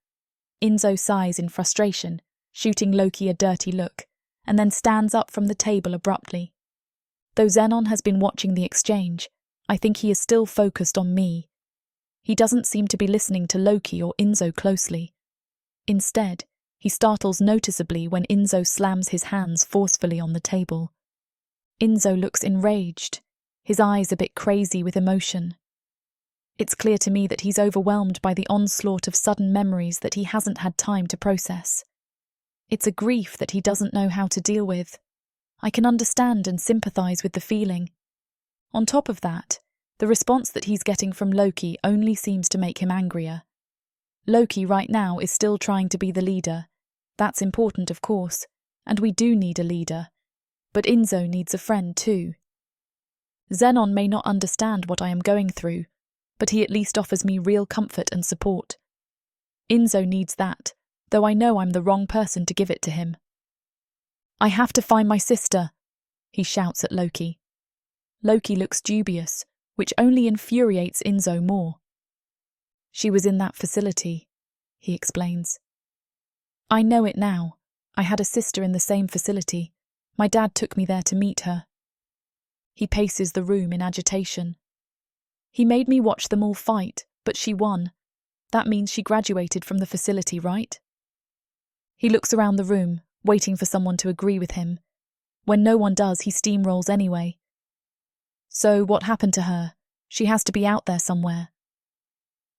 Enzo sighs in frustration, shooting Loki a dirty look, and then stands up from the table abruptly. Though Zenon has been watching the exchange, I think he is still focused on me. He doesn't seem to be listening to Loki or Enzo closely. Instead, he startles noticeably when Enzo slams his hands forcefully on the table. Enzo looks enraged, his eyes a bit crazy with emotion. It's clear to me that he's overwhelmed by the onslaught of sudden memories that he hasn't had time to process. It's a grief that he doesn't know how to deal with. I can understand and sympathise with the feeling. On top of that, the response that he's getting from Loki only seems to make him angrier. Loki right now is still trying to be the leader. That's important, of course, and we do need a leader. But Enzo needs a friend too. Zenon may not understand what I am going through, but he at least offers me real comfort and support. Enzo needs that, though I know I'm the wrong person to give it to him. I have to find my sister, he shouts at Loki. Loki looks dubious, which only infuriates Enzo more. She was in that facility, he explains. I know it now. I had a sister in the same facility. My dad took me there to meet her. He paces the room in agitation. He made me watch them all fight, but she won. That means she graduated from the facility, right? He looks around the room, waiting for someone to agree with him. When no one does, he steamrolls anyway. So what happened to her? She has to be out there somewhere.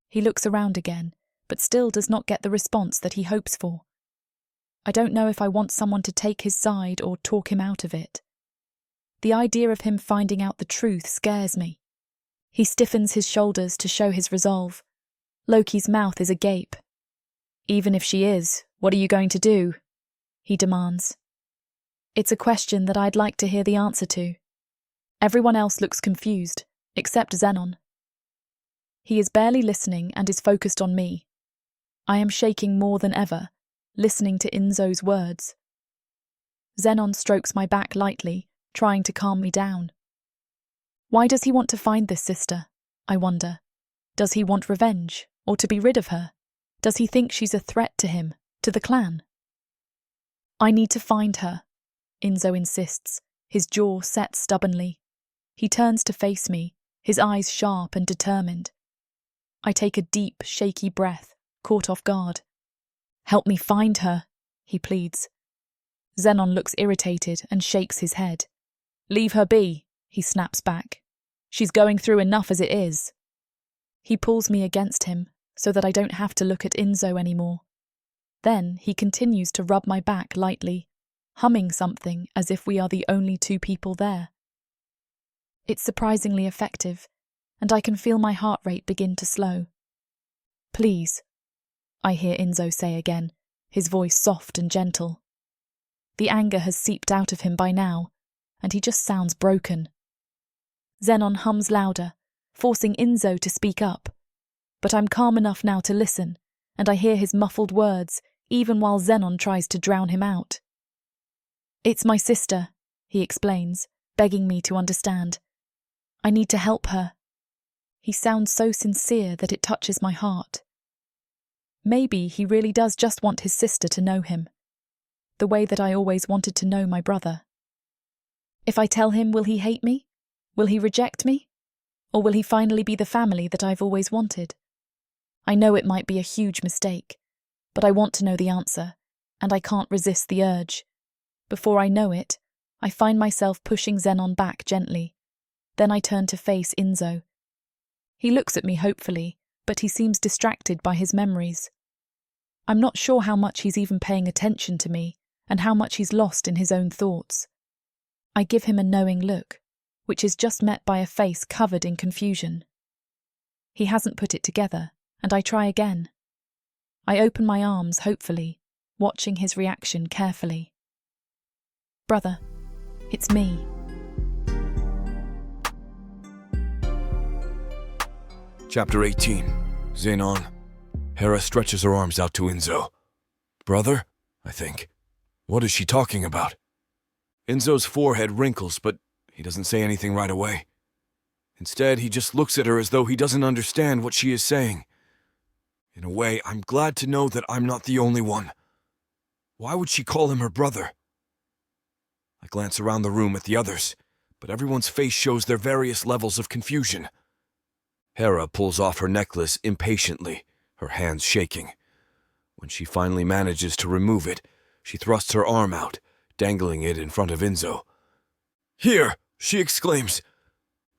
He looks around again, but still does not get the response that he hopes for. I don't know if I want someone to take his side or talk him out of it. The idea of him finding out the truth scares me. He stiffens his shoulders to show his resolve. Loki's mouth is agape. Even if she is, what are you going to do? He demands. It's a question that I'd like to hear the answer to. Everyone else looks confused, except Zenon. He is barely listening and is focused on me. I am shaking more than ever, listening to Enzo's words. Zenon strokes my back lightly, trying to calm me down. Why does he want to find this sister? I wonder. Does he want revenge, or to be rid of her? Does he think she's a threat to him, to the clan? I need to find her, Enzo insists, his jaw set stubbornly. He turns to face me, his eyes sharp and determined. I take a deep, shaky breath, caught off guard. Help me find her, he pleads. Zenon looks irritated and shakes his head. Leave her be, he snaps back. She's going through enough as it is. He pulls me against him so that I don't have to look at Enzo anymore. Then he continues to rub my back lightly, humming something as if we are the only two people there. It's surprisingly effective, and I can feel my heart rate begin to slow. Please, I hear Enzo say again, his voice soft and gentle. The anger has seeped out of him by now, and he just sounds broken. Zenon hums louder, forcing Enzo to speak up. But I'm calm enough now to listen, and I hear his muffled words, even while Zenon tries to drown him out. It's my sister, he explains, begging me to understand. I need to help her. He sounds so sincere that it touches my heart. Maybe he really does just want his sister to know him, the way that I always wanted to know my brother. If I tell him, will he hate me? Will he reject me? Or will he finally be the family that I've always wanted? I know it might be a huge mistake, but I want to know the answer, and I can't resist the urge. Before I know it, I find myself pushing Zenon back gently. Then I turn to face Enzo. He looks at me hopefully, but he seems distracted by his memories. I'm not sure how much he's even paying attention to me, and how much he's lost in his own thoughts. I give him a knowing look, which is just met by a face covered in confusion. He hasn't put it together, and I try again. I open my arms hopefully, watching his reaction carefully. Brother, it's me. Chapter 18. Zenon. Hera stretches her arms out to Enzo. Brother? I think. What is she talking about? Enzo's forehead wrinkles, but he doesn't say anything right away. Instead, he just looks at her as though he doesn't understand what she is saying. In a way, I'm glad to know that I'm not the only one. Why would she call him her brother? I glance around the room at the others, but everyone's face shows their various levels of confusion. Hera pulls off her necklace impatiently, her hands shaking. When she finally manages to remove it, she thrusts her arm out, dangling it in front of Enzo. Here, she exclaims.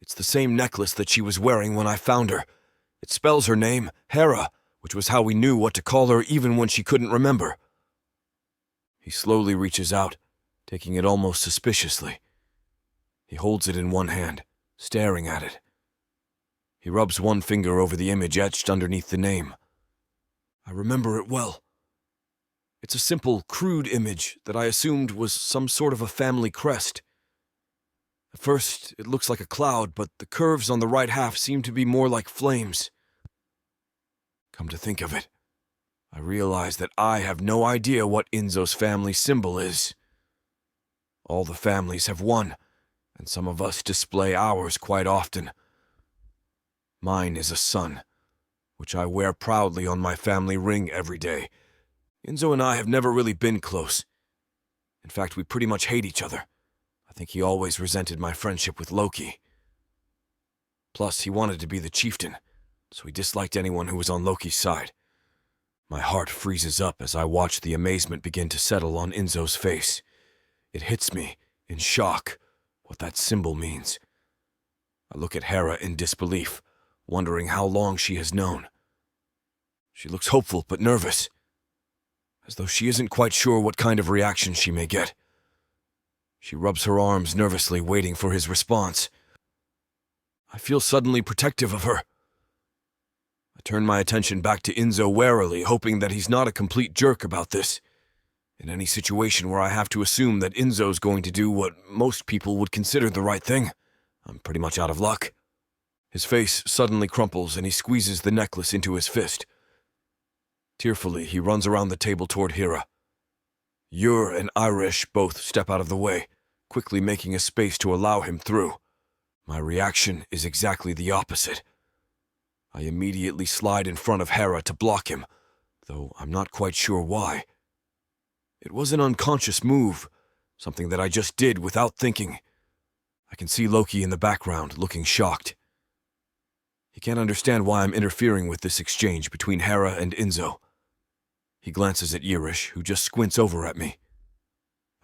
It's the same necklace that she was wearing when I found her. It spells her name, Hera, which was how we knew what to call her even when she couldn't remember. He slowly reaches out, taking it almost suspiciously. He holds it in one hand, staring at it. He rubs one finger over the image etched underneath the name. I remember it well. It's a simple, crude image that I assumed was some sort of a family crest. At first, it looks like a cloud, but the curves on the right half seem to be more like flames. Come to think of it, I realize that I have no idea what Enzo's family symbol is. All the families have one, and some of us display ours quite often. Mine is a sun, which I wear proudly on my family ring every day. Enzo and I have never really been close. In fact, we pretty much hate each other. I think he always resented my friendship with Loki. Plus, he wanted to be the chieftain, so he disliked anyone who was on Loki's side. My heart freezes up as I watch the amazement begin to settle on Enzo's face. It hits me, in shock, what that symbol means. I look at Hera in disbelief, wondering how long she has known. She looks hopeful but nervous, as though she isn't quite sure what kind of reaction she may get. She rubs her arms nervously, waiting for his response. I feel suddenly protective of her. I turn my attention back to Enzo warily, hoping that he's not a complete jerk about this. In any situation where I have to assume that Enzo's going to do what most people would consider the right thing, I'm pretty much out of luck. His face suddenly crumples and he squeezes the necklace into his fist. Tearfully, he runs around the table toward Hera. Ur and Irish both step out of the way, quickly making a space to allow him through. My reaction is exactly the opposite. I immediately slide in front of Hera to block him, though I'm not quite sure why. It was an unconscious move, something that I just did without thinking. I can see Loki in the background, looking shocked. He can't understand why I'm interfering with this exchange between Hera and Enzo. He glances at Irish, who just squints over at me.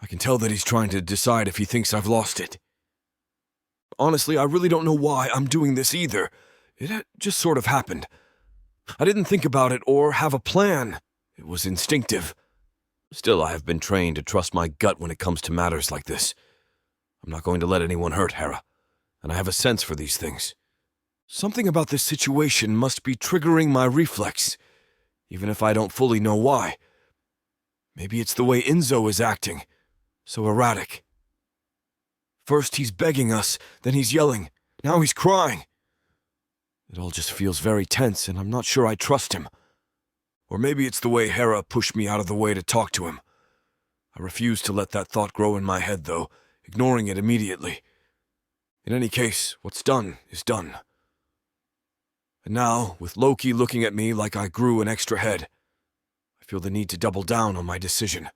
I can tell that he's trying to decide if he thinks I've lost it. Honestly, I really don't know why I'm doing this either. It just sort of happened. I didn't think about it or have a plan. It was instinctive. Still, I have been trained to trust my gut when it comes to matters like this. I'm not going to let anyone hurt Hera, and I have a sense for these things. Something about this situation must be triggering my reflex, even if I don't fully know why. Maybe it's the way Enzo is acting, so erratic. First he's begging us, then he's yelling, now he's crying. It all just feels very tense, and I'm not sure I trust him. Or maybe it's the way Hera pushed me out of the way to talk to him. I refuse to let that thought grow in my head, though, ignoring it immediately. In any case, what's done is done. And now, with Loki looking at me like I grew an extra head, I feel the need to double down on my decision.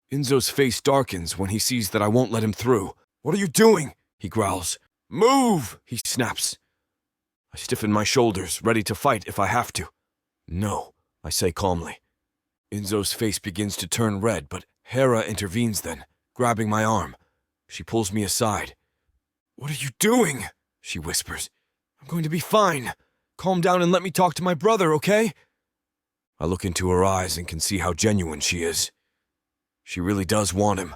Enzo's face darkens when he sees that I won't let him through. "What are you doing?" he growls. "Move!" he snaps. I stiffen my shoulders, ready to fight if I have to. "No," I say calmly. Enzo's face begins to turn red, but Hera intervenes then, grabbing my arm. She pulls me aside. "What are you doing?" she whispers. "I'm going to be fine. Calm down and let me talk to my brother, okay?" I look into her eyes and can see how genuine she is. She really does want him,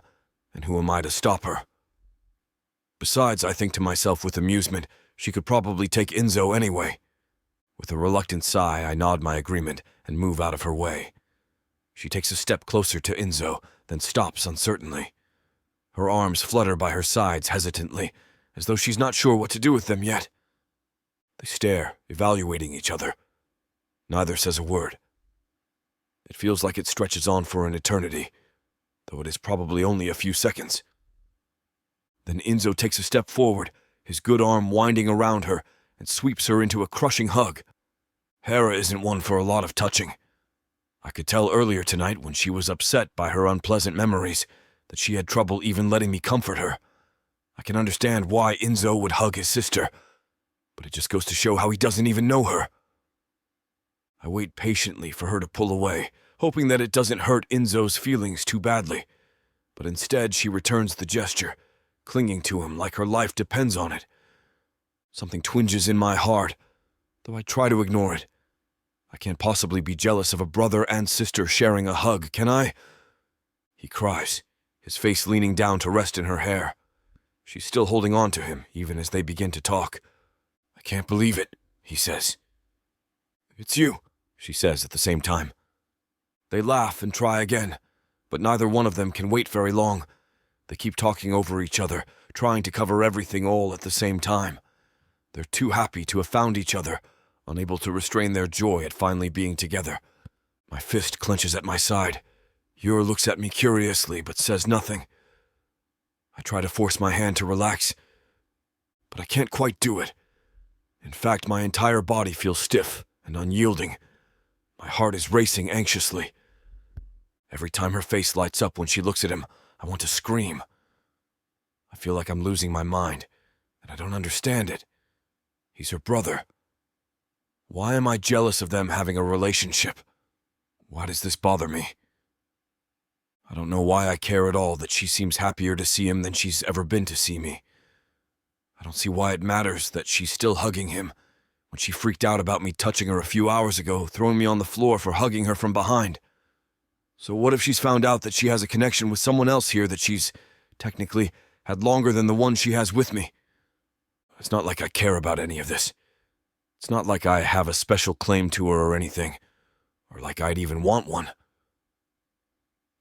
and who am I to stop her? Besides, I think to myself with amusement, she could probably take Enzo anyway. With a reluctant sigh, I nod my agreement and move out of her way. She takes a step closer to Enzo, then stops uncertainly. Her arms flutter by her sides hesitantly, as though she's not sure what to do with them yet. They stare, evaluating each other. Neither says a word. It feels like it stretches on for an eternity, though it is probably only a few seconds. Then Enzo takes a step forward, his good arm winding around her, and sweeps her into a crushing hug. Hera isn't one for a lot of touching. I could tell earlier tonight when she was upset by her unpleasant memories that she had trouble even letting me comfort her. I can understand why Enzo would hug his sister, but it just goes to show how he doesn't even know her. I wait patiently for her to pull away, hoping that it doesn't hurt Enzo's feelings too badly, but instead she returns the gesture, clinging to him like her life depends on it. Something twinges in my heart, though I try to ignore it. I can't possibly be jealous of a brother and sister sharing a hug, can I? He cries, his face leaning down to rest in her hair. She's still holding on to him, even as they begin to talk. "I can't believe it," he says. "It's you," she says at the same time. They laugh and try again, but neither one of them can wait very long. They keep talking over each other, trying to cover everything all at the same time. They're too happy to have found each other, unable to restrain their joy at finally being together. My fist clenches at my side. Yor looks at me curiously, but says nothing. I try to force my hand to relax, but I can't quite do it. In fact, my entire body feels stiff and unyielding. My heart is racing anxiously. Every time her face lights up when she looks at him, I want to scream. I feel like I'm losing my mind, and I don't understand it. He's her brother. Why am I jealous of them having a relationship? Why does this bother me? I don't know why I care at all that she seems happier to see him than she's ever been to see me. I don't see why it matters that she's still hugging him when she freaked out about me touching her a few hours ago, throwing me on the floor for hugging her from behind. So what if she's found out that she has a connection with someone else here that she's, technically, had longer than the one she has with me? It's not like I care about any of this. It's not like I have a special claim to her or anything, or like I'd even want one.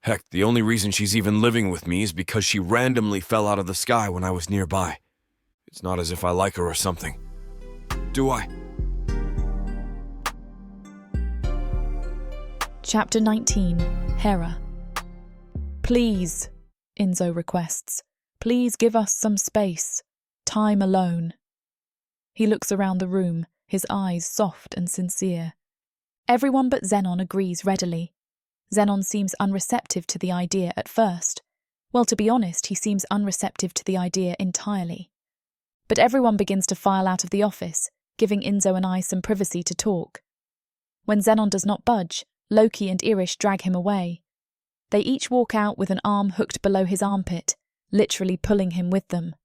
Heck, the only reason she's even living with me is because she randomly fell out of the sky when I was nearby. It's not as if I like her or something. Do I? Chapter 19, Hera. Please, Enzo requests. Please give us some space. Time alone. He looks around the room, his eyes soft and sincere. Everyone but Zenon agrees readily. Zenon seems unreceptive to the idea at first. Well, to be honest, he seems unreceptive to the idea entirely. But everyone begins to file out of the office, giving Enzo and I some privacy to talk. When Zenon does not budge, Loki and Irish drag him away. They each walk out with an arm hooked below his armpit, literally pulling him with them.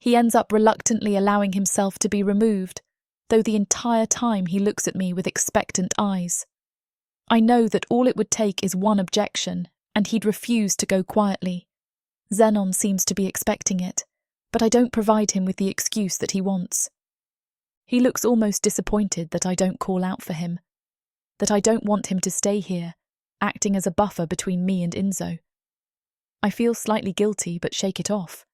He ends up reluctantly allowing himself to be removed, though the entire time he looks at me with expectant eyes. I know that all it would take is one objection, and he'd refuse to go quietly. Zenon seems to be expecting it, but I don't provide him with the excuse that he wants. He looks almost disappointed that I don't call out for him, that I don't want him to stay here, acting as a buffer between me and Enzo. I feel slightly guilty but shake it off.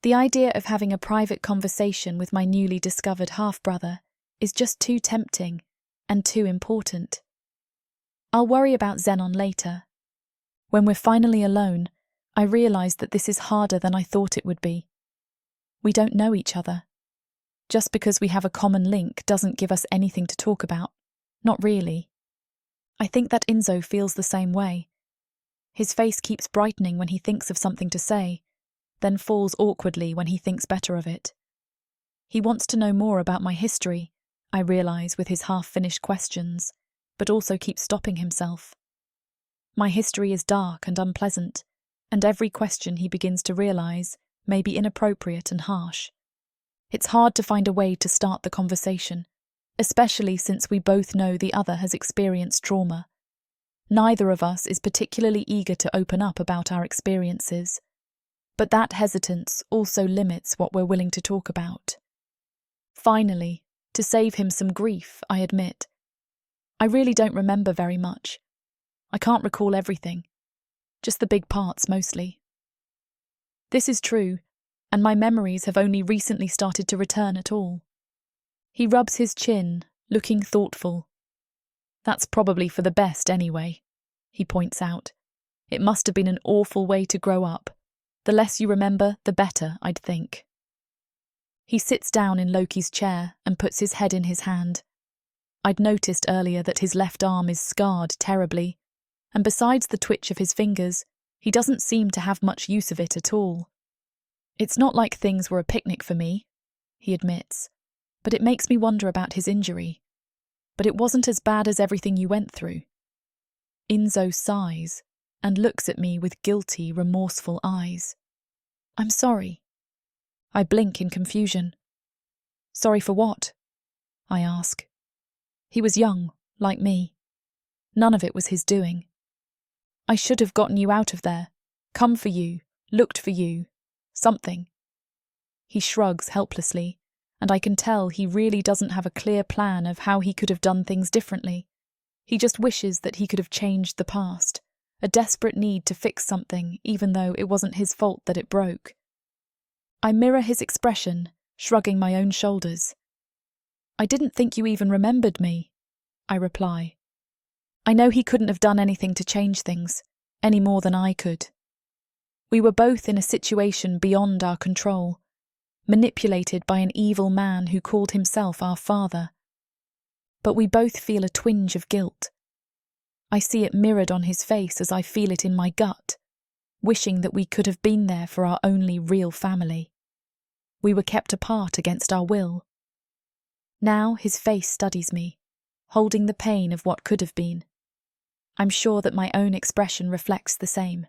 The idea of having a private conversation with my newly discovered half-brother is just too tempting and too important. I'll worry about Zenon later. When we're finally alone, I realise that this is harder than I thought it would be. We don't know each other. Just because we have a common link doesn't give us anything to talk about. Not really. I think that Enzo feels the same way. His face keeps brightening when he thinks of something to say, then falls awkwardly when he thinks better of it. He wants to know more about my history, I realise with his half-finished questions, but also keeps stopping himself. My history is dark and unpleasant, and every question he begins to realise may be inappropriate and harsh. It's hard to find a way to start the conversation, especially since we both know the other has experienced trauma. Neither of us is particularly eager to open up about our experiences, but that hesitance also limits what we're willing to talk about. Finally, to save him some grief, I admit, I really don't remember very much. I can't recall everything, just the big parts mostly. This is true, and my memories have only recently started to return at all. He rubs his chin, looking thoughtful. That's probably for the best anyway, he points out. It must have been an awful way to grow up. The less you remember, the better, I'd think. He sits down in Loki's chair and puts his head in his hand. I'd noticed earlier that his left arm is scarred terribly, and besides the twitch of his fingers, he doesn't seem to have much use of it at all. It's not like things were a picnic for me, he admits, but it makes me wonder about his injury. But it wasn't as bad as everything you went through. Enzo sighs and looks at me with guilty, remorseful eyes. I'm sorry. I blink in confusion. Sorry for what? I ask. He was young, like me. None of it was his doing. I should have gotten you out of there, come for you, looked for you, something. He shrugs helplessly, and I can tell he really doesn't have a clear plan of how he could have done things differently. He just wishes that he could have changed the past, a desperate need to fix something even though it wasn't his fault that it broke. I mirror his expression, shrugging my own shoulders. I didn't think you even remembered me, I reply. I know he couldn't have done anything to change things, any more than I could. We were both in a situation beyond our control, manipulated by an evil man who called himself our father. But we both feel a twinge of guilt. I see it mirrored on his face as I feel it in my gut, wishing that we could have been there for our only real family. We were kept apart against our will. Now his face studies me, holding the pain of what could have been. I'm sure that my own expression reflects the same.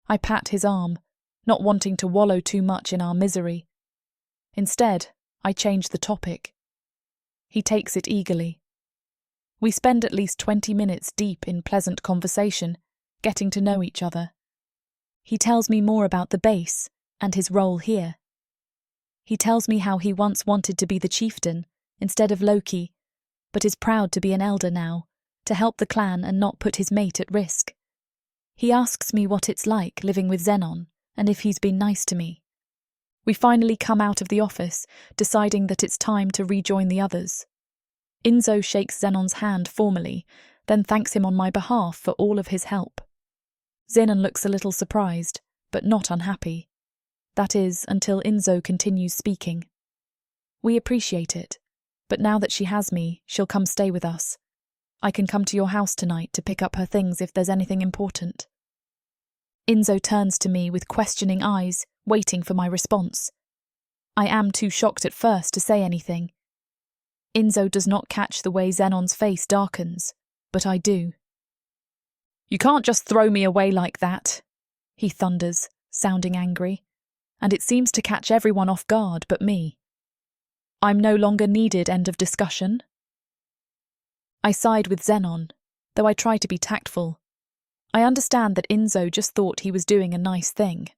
I pat his arm, not wanting to wallow too much in our misery. Instead, I change the topic. He takes it eagerly. We spend at least 20 minutes deep in pleasant conversation, getting to know each other. He tells me more about the base and his role here. He tells me how he once wanted to be the chieftain instead of Loki, but is proud to be an elder now, to help the clan and not put his mate at risk. He asks me what it's like living with Zenon and if he's been nice to me. We finally come out of the office, deciding that it's time to rejoin the others. Enzo shakes Zenon's hand formally, then thanks him on my behalf for all of his help. Zenon looks a little surprised, but not unhappy. That is, until Enzo continues speaking. We appreciate it, but now that she has me, she'll come stay with us. I can come to your house tonight to pick up her things if there's anything important. Enzo turns to me with questioning eyes, waiting for my response. I am too shocked at first to say anything. Enzo does not catch the way Zenon's face darkens, but I do. You can't just throw me away like that, he thunders, sounding angry, and it seems to catch everyone off guard but me. I'm no longer needed, end of discussion. I side with Zenon, though I try to be tactful. I understand that Enzo just thought he was doing a nice thing.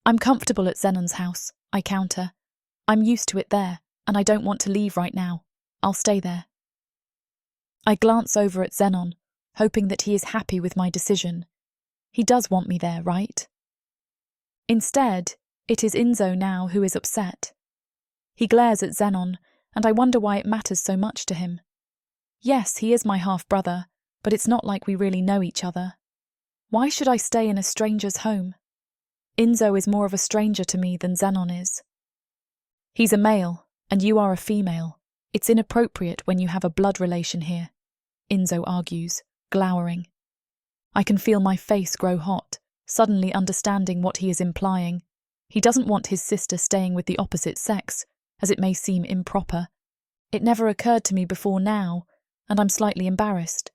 I'm comfortable at Zenon's house, I counter. I'm used to it there, and I don't want to leave right now. I'll stay there. I glance over at Zenon, hoping that he is happy with my decision. He does want me there, right? Instead, it is Enzo now who is upset. He glares at Zenon, and I wonder why it matters so much to him. Yes, he is my half-brother, but it's not like we really know each other. Why should I stay in a stranger's home? Enzo is more of a stranger to me than Zenon is. He's a male, and you are a female. It's inappropriate when you have a blood relation here, Enzo argues, glowering. I can feel my face grow hot, suddenly understanding what he is implying. He doesn't want his sister staying with the opposite sex, as it may seem improper. It never occurred to me before now, and I'm slightly embarrassed.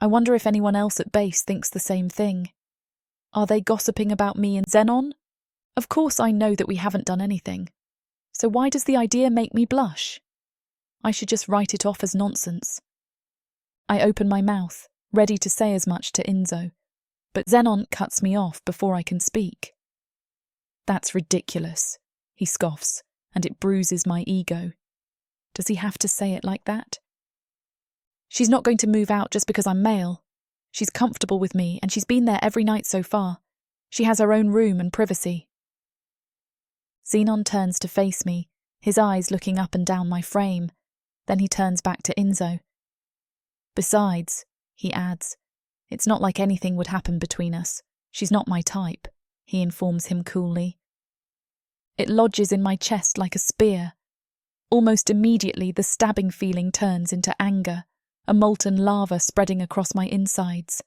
I wonder if anyone else at base thinks the same thing. Are they gossiping about me and Zenon? Of course I know that we haven't done anything. So why does the idea make me blush? I should just write it off as nonsense. I open my mouth, ready to say as much to Enzo, but Zenon cuts me off before I can speak. That's ridiculous, he scoffs, and it bruises my ego. Does he have to say it like that? She's not going to move out just because I'm male. She's comfortable with me, and she's been there every night so far. She has her own room and privacy. Zenon turns to face me, his eyes looking up and down my frame. Then he turns back to Enzo. Besides, he adds, it's not like anything would happen between us. She's not my type, he informs him coolly. It lodges in my chest like a spear. Almost immediately, the stabbing feeling turns into anger, a molten lava spreading across my insides.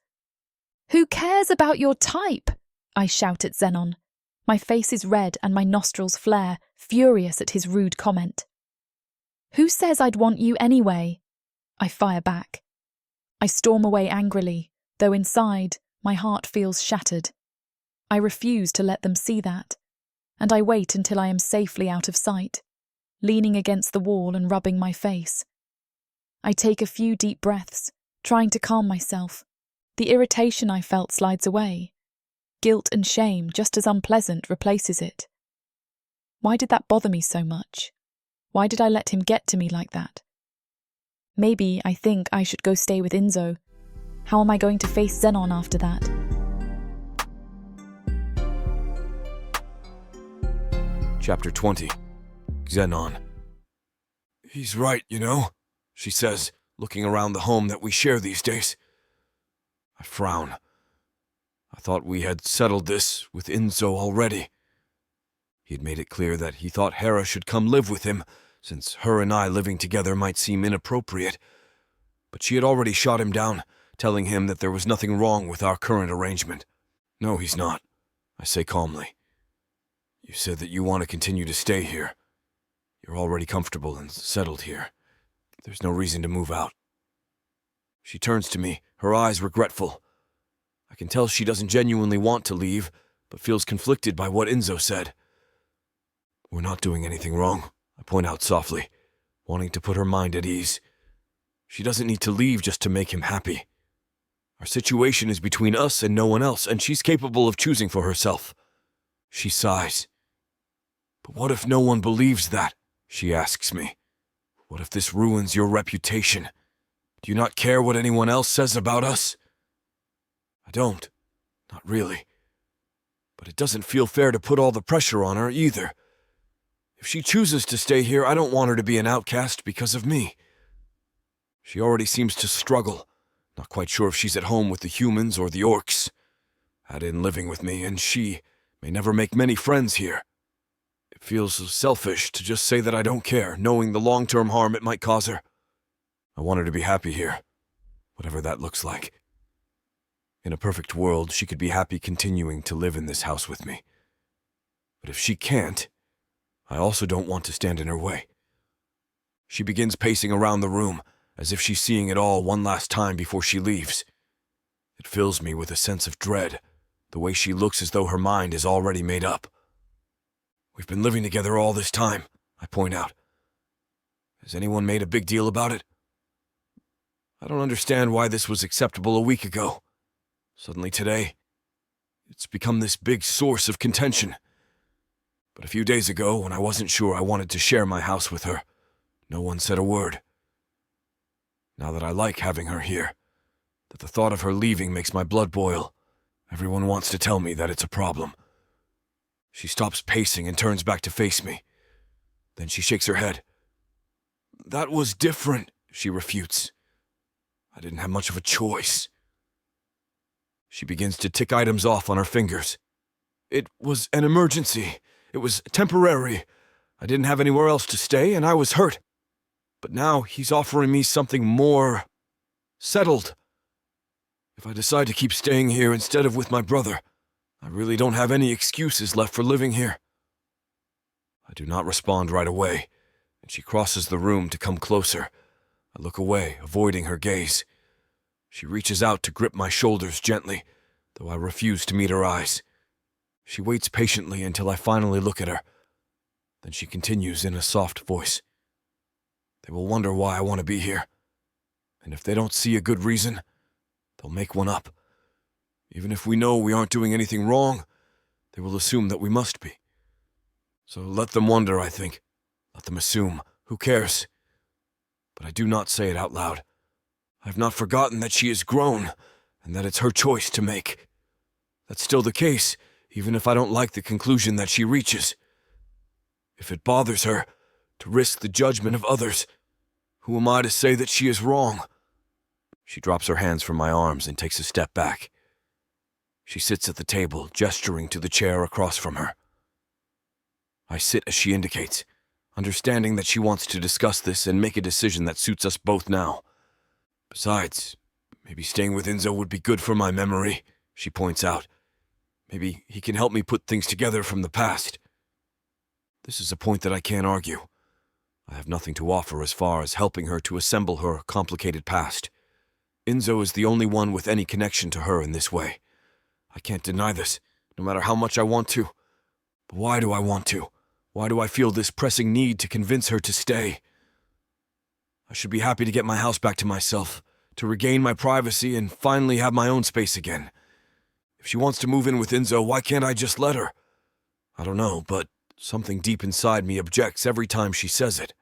Who cares about your type? I shout at Zenon. My face is red and my nostrils flare, furious at his rude comment. Who says I'd want you anyway? I fire back. I storm away angrily, though inside, my heart feels shattered. I refuse to let them see that, and I wait until I am safely out of sight, leaning against the wall and rubbing my face. I take a few deep breaths, trying to calm myself. The irritation I felt slides away. Guilt and shame, just as unpleasant, replaces it. Why did that bother me so much? Why did I let him get to me like that? Maybe I think I should go stay with Enzo. How am I going to face Zenon after that? Chapter 20. Xenon. "He's right, you know," she says, looking around the home that we share these days. I frown. I thought we had settled this with Enzo already. He had made it clear that he thought Hera should come live with him, since her and I living together might seem inappropriate. But she had already shot him down, telling him that there was nothing wrong with our current arrangement. "No, he's not," I say calmly. "You said that you want to continue to stay here. You're already comfortable and settled here. There's no reason to move out." She turns to me, her eyes regretful. I can tell she doesn't genuinely want to leave, but feels conflicted by what Enzo said. "We're not doing anything wrong," I point out softly, wanting to put her mind at ease. She doesn't need to leave just to make him happy. Our situation is between us and no one else, and she's capable of choosing for herself. She sighs. "But what if no one believes that?" she asks me. "What if this ruins your reputation? Do you not care what anyone else says about us?" I don't. Not really. But it doesn't feel fair to put all the pressure on her either. If she chooses to stay here, I don't want her to be an outcast because of me. She already seems to struggle, not quite sure if she's at home with the humans or the orcs. Add in living with me, and she may never make many friends here. It feels selfish to just say that I don't care, knowing the long-term harm it might cause her. I want her to be happy here, whatever that looks like. In a perfect world, she could be happy continuing to live in this house with me. But if she can't, I also don't want to stand in her way. She begins pacing around the room, as if she's seeing it all one last time before she leaves. It fills me with a sense of dread, the way she looks as though her mind is already made up. "We've been living together all this time," I point out. "Has anyone made a big deal about it? I don't understand why this was acceptable a week ago. Suddenly today, it's become this big source of contention. But a few days ago, when I wasn't sure I wanted to share my house with her, no one said a word. Now that I like having her here, that the thought of her leaving makes my blood boil, everyone wants to tell me that it's a problem." She stops pacing and turns back to face me. Then she shakes her head. "That was different," she refutes. "I didn't have much of a choice." She begins to tick items off on her fingers. "It was an emergency. It was temporary. I didn't have anywhere else to stay, and I was hurt. But now he's offering me something more settled. If I decide to keep staying here instead of with my brother, I really don't have any excuses left for living here." I do not respond right away, and she crosses the room to come closer. I look away, avoiding her gaze. She reaches out to grip my shoulders gently, though I refuse to meet her eyes. She waits patiently until I finally look at her. Then she continues in a soft voice. "They will wonder why I want to be here. And if they don't see a good reason, they'll make one up. Even if we know we aren't doing anything wrong, they will assume that we must be. So let them wonder, I think. Let them assume. Who cares?" But I do not say it out loud. I have not forgotten that she is grown, and that it's her choice to make. That's still the case, even if I don't like the conclusion that she reaches. If it bothers her to risk the judgment of others, who am I to say that she is wrong? She drops her hands from my arms and takes a step back. She sits at the table, gesturing to the chair across from her. I sit as she indicates, understanding that she wants to discuss this and make a decision that suits us both now. Besides, maybe staying with Enzo would be good for my memory, she points out. Maybe he can help me put things together from the past. This is a point that I can't argue. I have nothing to offer as far as helping her to assemble her complicated past. Enzo is the only one with any connection to her in this way. I can't deny this, no matter how much I want to. But why do I want to? Why do I feel this pressing need to convince her to stay? I should be happy to get my house back to myself, to regain my privacy and finally have my own space again. If she wants to move in with Enzo, why can't I just let her? I don't know, but something deep inside me objects every time she says it.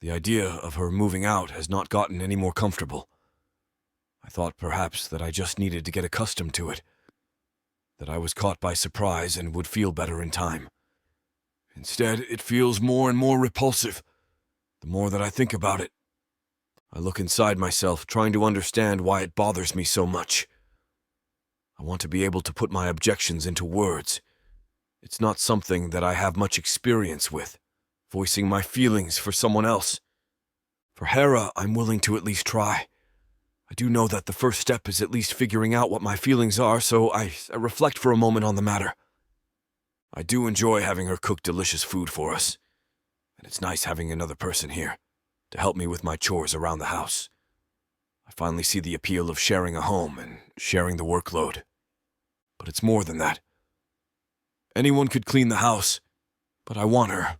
The idea of her moving out has not gotten any more comfortable. I thought perhaps that I just needed to get accustomed to it, that I was caught by surprise and would feel better in time. Instead, it feels more and more repulsive, the more that I think about it. I look inside myself, trying to understand why it bothers me so much. I want to be able to put my objections into words. It's not something that I have much experience with, voicing my feelings for someone else. For Hera, I'm willing to at least try. I do know that the first step is at least figuring out what my feelings are, so I reflect for a moment on the matter. I do enjoy having her cook delicious food for us, and it's nice having another person here to help me with my chores around the house. I finally see the appeal of sharing a home and sharing the workload. But it's more than that. Anyone could clean the house, but I want her.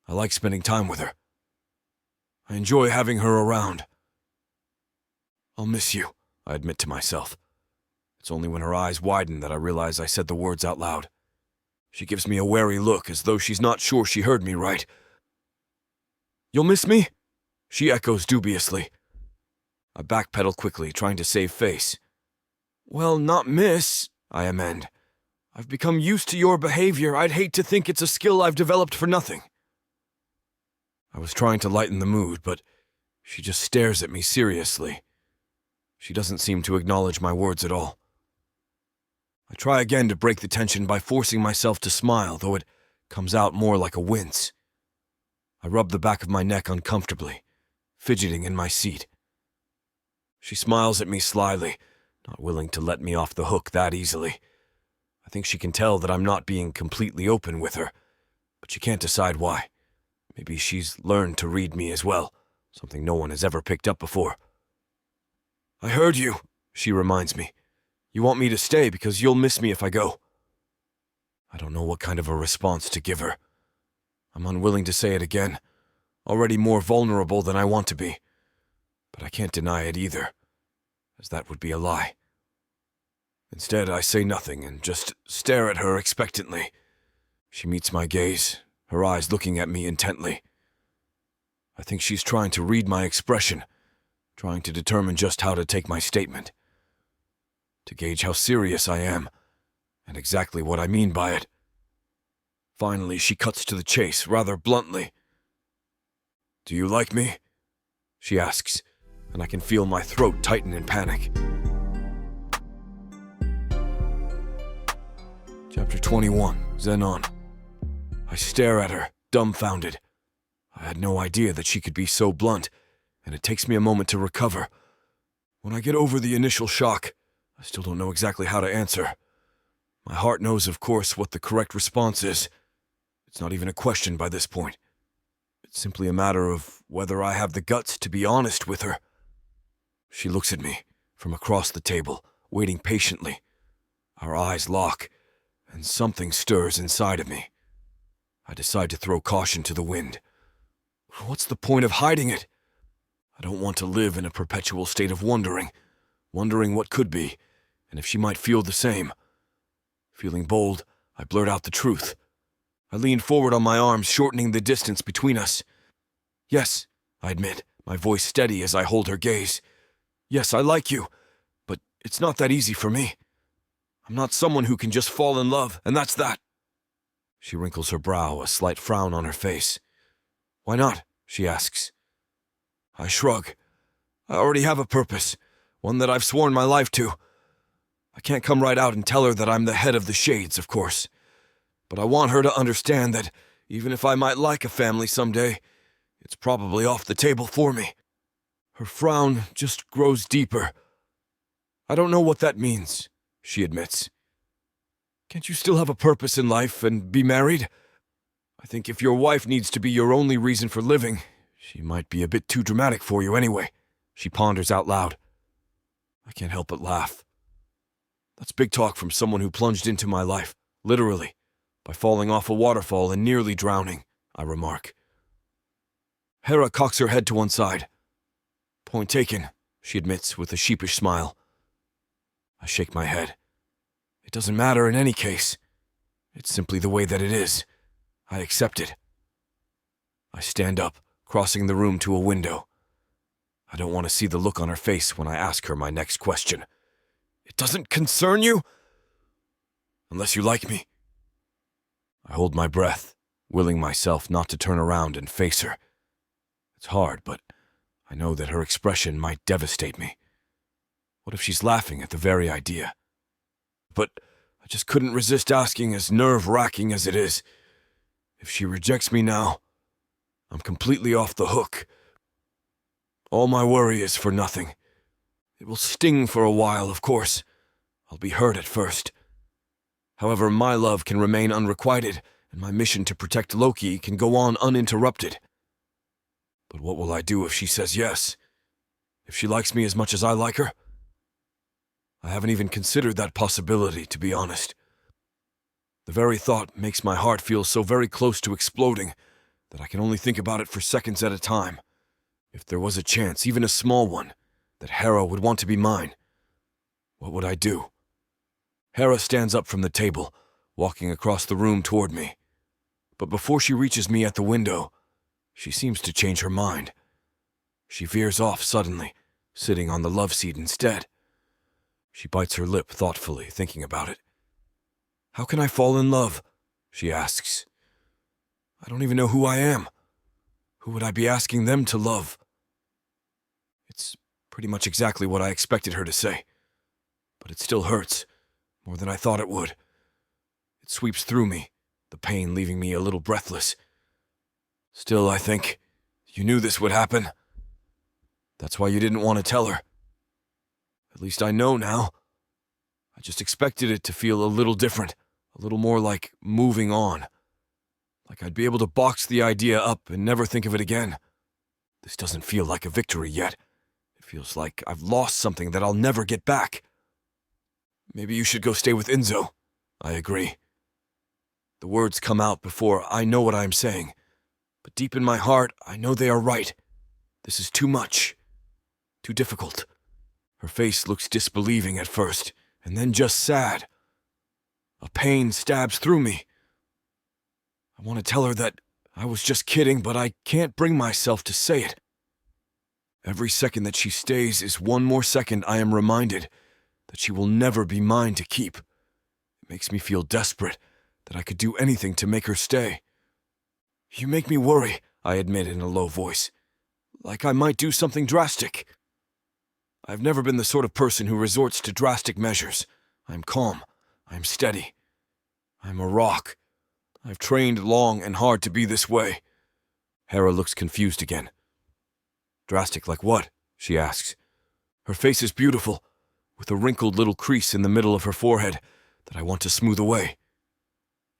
I like spending time with her. I enjoy having her around. I'll miss you, I admit to myself. It's only when her eyes widen that I realize I said the words out loud. She gives me a wary look, as though she's not sure she heard me right. You'll miss me? She echoes dubiously. I backpedal quickly, trying to save face. Well, not miss, I amend. I've become used to your behavior. I'd hate to think it's a skill I've developed for nothing. I was trying to lighten the mood, but she just stares at me seriously. She doesn't seem to acknowledge my words at all. I try again to break the tension by forcing myself to smile, though it comes out more like a wince. I rub the back of my neck uncomfortably, fidgeting in my seat. She smiles at me slyly, not willing to let me off the hook that easily. I think she can tell that I'm not being completely open with her, but she can't decide why. Maybe she's learned to read me as well, something no one has ever picked up before. I heard you, she reminds me. You want me to stay because you'll miss me if I go. I don't know what kind of a response to give her. I'm unwilling to say it again, already more vulnerable than I want to be. But I can't deny it either, as that would be a lie. Instead, I say nothing and just stare at her expectantly. She meets my gaze, her eyes looking at me intently. I think she's trying to read my expression, trying to determine just how to take my statement, to gauge how serious I am, and exactly what I mean by it. Finally, she cuts to the chase, rather bluntly. Do you like me? She asks, and I can feel my throat tighten in panic. Chapter 21, Zenon. I stare at her, dumbfounded. I had no idea that she could be so blunt, and it takes me a moment to recover. When I get over the initial shock, I still don't know exactly how to answer. My heart knows, of course, what the correct response is. It's not even a question by this point. It's simply a matter of whether I have the guts to be honest with her. She looks at me from across the table, waiting patiently. Our eyes lock, and something stirs inside of me. I decide to throw caution to the wind. What's the point of hiding it? I don't want to live in a perpetual state of wondering what could be, and if she might feel the same. Feeling bold, I blurt out the truth. I lean forward on my arms, shortening the distance between us. Yes, I admit, my voice steady as I hold her gaze. Yes, I like you, but it's not that easy for me. I'm not someone who can just fall in love, and that's that. She wrinkles her brow, a slight frown on her face. Why not? She asks. I shrug. I already have a purpose, one that I've sworn my life to. I can't come right out and tell her that I'm the head of the Shades, of course. But I want her to understand that even if I might like a family someday, it's probably off the table for me. Her frown just grows deeper. I don't know what that means, she admits. Can't you still have a purpose in life and be married? I think if your wife needs to be your only reason for living, she might be a bit too dramatic for you anyway, she ponders out loud. I can't help but laugh. That's big talk from someone who plunged into my life, literally, by falling off a waterfall and nearly drowning, I remark. Hera cocks her head to one side. Point taken, she admits with a sheepish smile. I shake my head. It doesn't matter in any case. It's simply the way that it is. I accept it. I stand up, crossing the room to a window. I don't want to see the look on her face when I ask her my next question. It doesn't concern you? Unless you like me. I I hold my breath, willing myself not to turn around and face her. It's hard, but I know that her expression might devastate me. What if she's laughing at the very idea? But I just couldn't resist asking, as nerve-wracking as it is. If she rejects me now, I'm completely off the hook. All my worry is for nothing. It will sting for a while, of course. I'll be hurt at first. However, my love can remain unrequited, and my mission to protect Loki can go on uninterrupted. But what will I do if she says yes? If she likes me as much as I like her? I haven't even considered that possibility, to be honest. The very thought makes my heart feel so very close to exploding that I can only think about it for seconds at a time. If there was a chance, even a small one, that Hera would want to be mine, what would I do? Hera stands up from the table, walking across the room toward me. But before she reaches me at the window, she seems to change her mind. She veers off suddenly, sitting on the love seat instead. She bites her lip thoughtfully, thinking about it. How can I fall in love? She asks. I don't even know who I am. Who would I be asking them to love? It's pretty much exactly what I expected her to say. But it still hurts, more than I thought it would. It sweeps through me, the pain leaving me a little breathless. Still, I think, you knew this would happen. That's why you didn't want to tell her. At least I know now. I just expected it to feel a little different, a little more like moving on. Like I'd be able to box the idea up and never think of it again. This doesn't feel like a victory yet. It feels like I've lost something that I'll never get back. Maybe you should go stay with Enzo. I agree. The words come out before I know what I'm saying. But deep in my heart, I know they are right. This is too much. Too difficult. Her face looks disbelieving at first, and then just sad. A pain stabs through me. I want to tell her that I was just kidding, but I can't bring myself to say it. Every second that she stays is one more second I am reminded that she will never be mine to keep. It makes me feel desperate, that I could do anything to make her stay. You make me worry, I admit in a low voice. Like I might do something drastic. I've never been the sort of person who resorts to drastic measures. I'm calm. I'm steady. I'm a rock. I've trained long and hard to be this way. Hera looks confused again. Drastic like what? She asks. Her face is beautiful, with a wrinkled little crease in the middle of her forehead that I want to smooth away.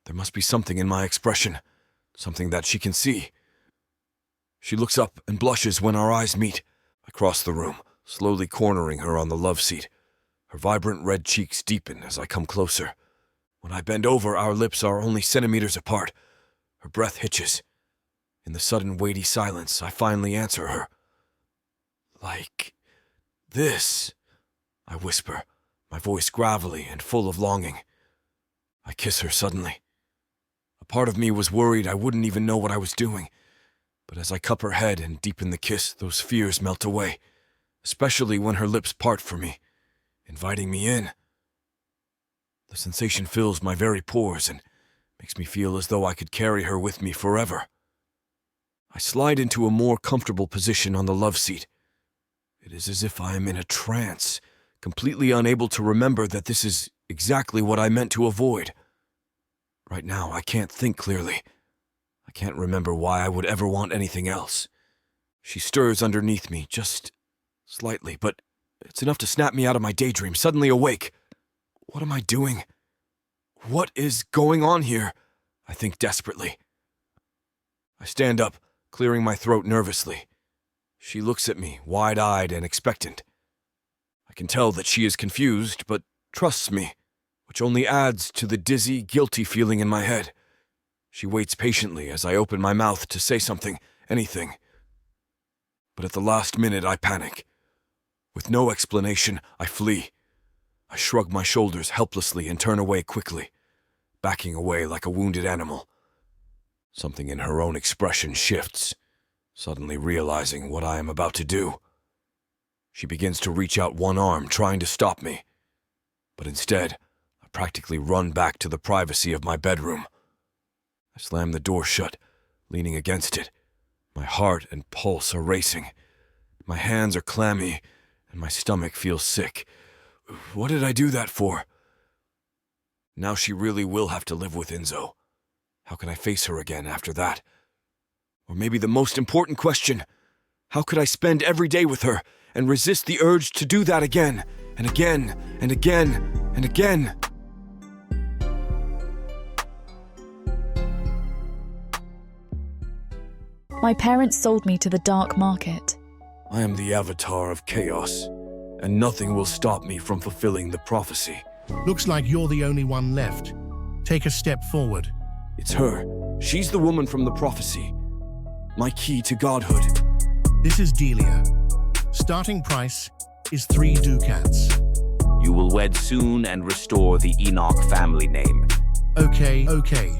There must be something in my expression, something that she can see. She looks up and blushes when our eyes meet. I cross the room, slowly cornering her on the love seat. Her vibrant red cheeks deepen as I come closer. When I bend over, our lips are only centimeters apart. Her breath hitches. In the sudden weighty silence, I finally answer her. Like this, I whisper, my voice gravelly and full of longing. I kiss her suddenly. A part of me was worried I wouldn't even know what I was doing, but as I cup her head and deepen the kiss, those fears melt away, especially when her lips part for me, inviting me in. The sensation fills my very pores and makes me feel as though I could carry her with me forever. I slide into a more comfortable position on the love seat. It is as if I am in a trance, completely unable to remember that this is exactly what I meant to avoid. Right now, I can't think clearly. I can't remember why I would ever want anything else. She stirs underneath me, just slightly, but it's enough to snap me out of my daydream, suddenly awake. What am I doing? What is going on here? I think desperately. I stand up, clearing my throat nervously. She looks at me, wide-eyed and expectant. I can tell that she is confused, but trusts me, which only adds to the dizzy, guilty feeling in my head. She waits patiently as I open my mouth to say something, anything. But at the last minute, I panic. With no explanation, I flee. I shrug my shoulders helplessly and turn away quickly, backing away like a wounded animal. Something in her own expression shifts, suddenly realizing what I am about to do. She begins to reach out one arm, trying to stop me. But instead, I practically run back to the privacy of my bedroom. I slam the door shut, leaning against it. My heart and pulse are racing. My hands are clammy, and my stomach feels sick. What did I do that for? Now she really will have to live with Enzo. How can I face her again after that? Or maybe the most important question, how could I spend every day with her and resist the urge to do that again, and again, and again, and again? My parents sold me to the dark market. I am the avatar of chaos, and nothing will stop me from fulfilling the prophecy. Looks like you're the only one left. Take a step forward. It's her. She's the woman from the prophecy. My key to godhood. This is Delia. Starting price is 3 ducats. You will wed soon and restore the Enoch family name. Okay.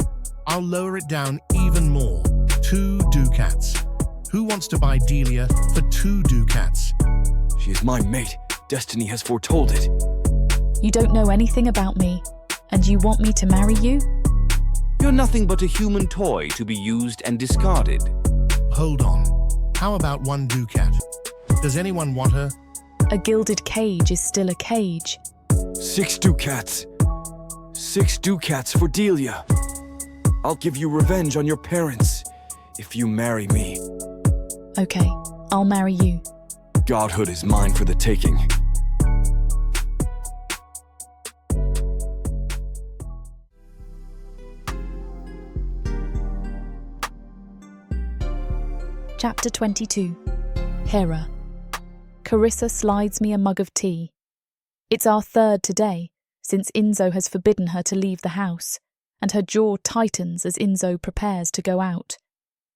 I'll lower it down even more. 2 ducats. Who wants to buy Delia for 2 ducats? She is my mate. Destiny has foretold it. You don't know anything about me, and you want me to marry you? You're nothing but a human toy to be used and discarded. Hold on. How about 1 ducat? Does anyone want her? A gilded cage is still a cage. 6 ducats. 6 ducats for Delia. I'll give you revenge on your parents if you marry me. Okay, I'll marry you. Godhood is mine for the taking. Chapter 22. Hera. Carissa slides me a mug of tea. It's our 3rd today, since Enzo has forbidden her to leave the house, and her jaw tightens as Enzo prepares to go out.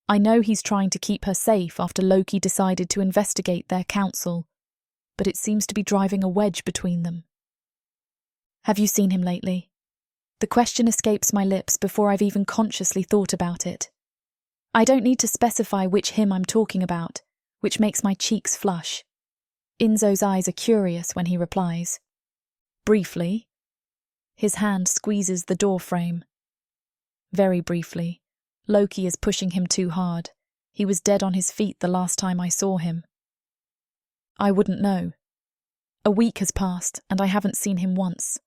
I know he's trying to keep her safe after Loki decided to investigate their council, but it seems to be driving a wedge between them. Have you seen him lately? The question escapes my lips before I've even consciously thought about it. I don't need to specify which him I'm talking about, which makes my cheeks flush. Enzo's eyes are curious when he replies. Briefly. His hand squeezes the door frame. Very briefly. Loki is pushing him too hard. He was dead on his feet the last time I saw him. I wouldn't know. A week has passed and I haven't seen him once.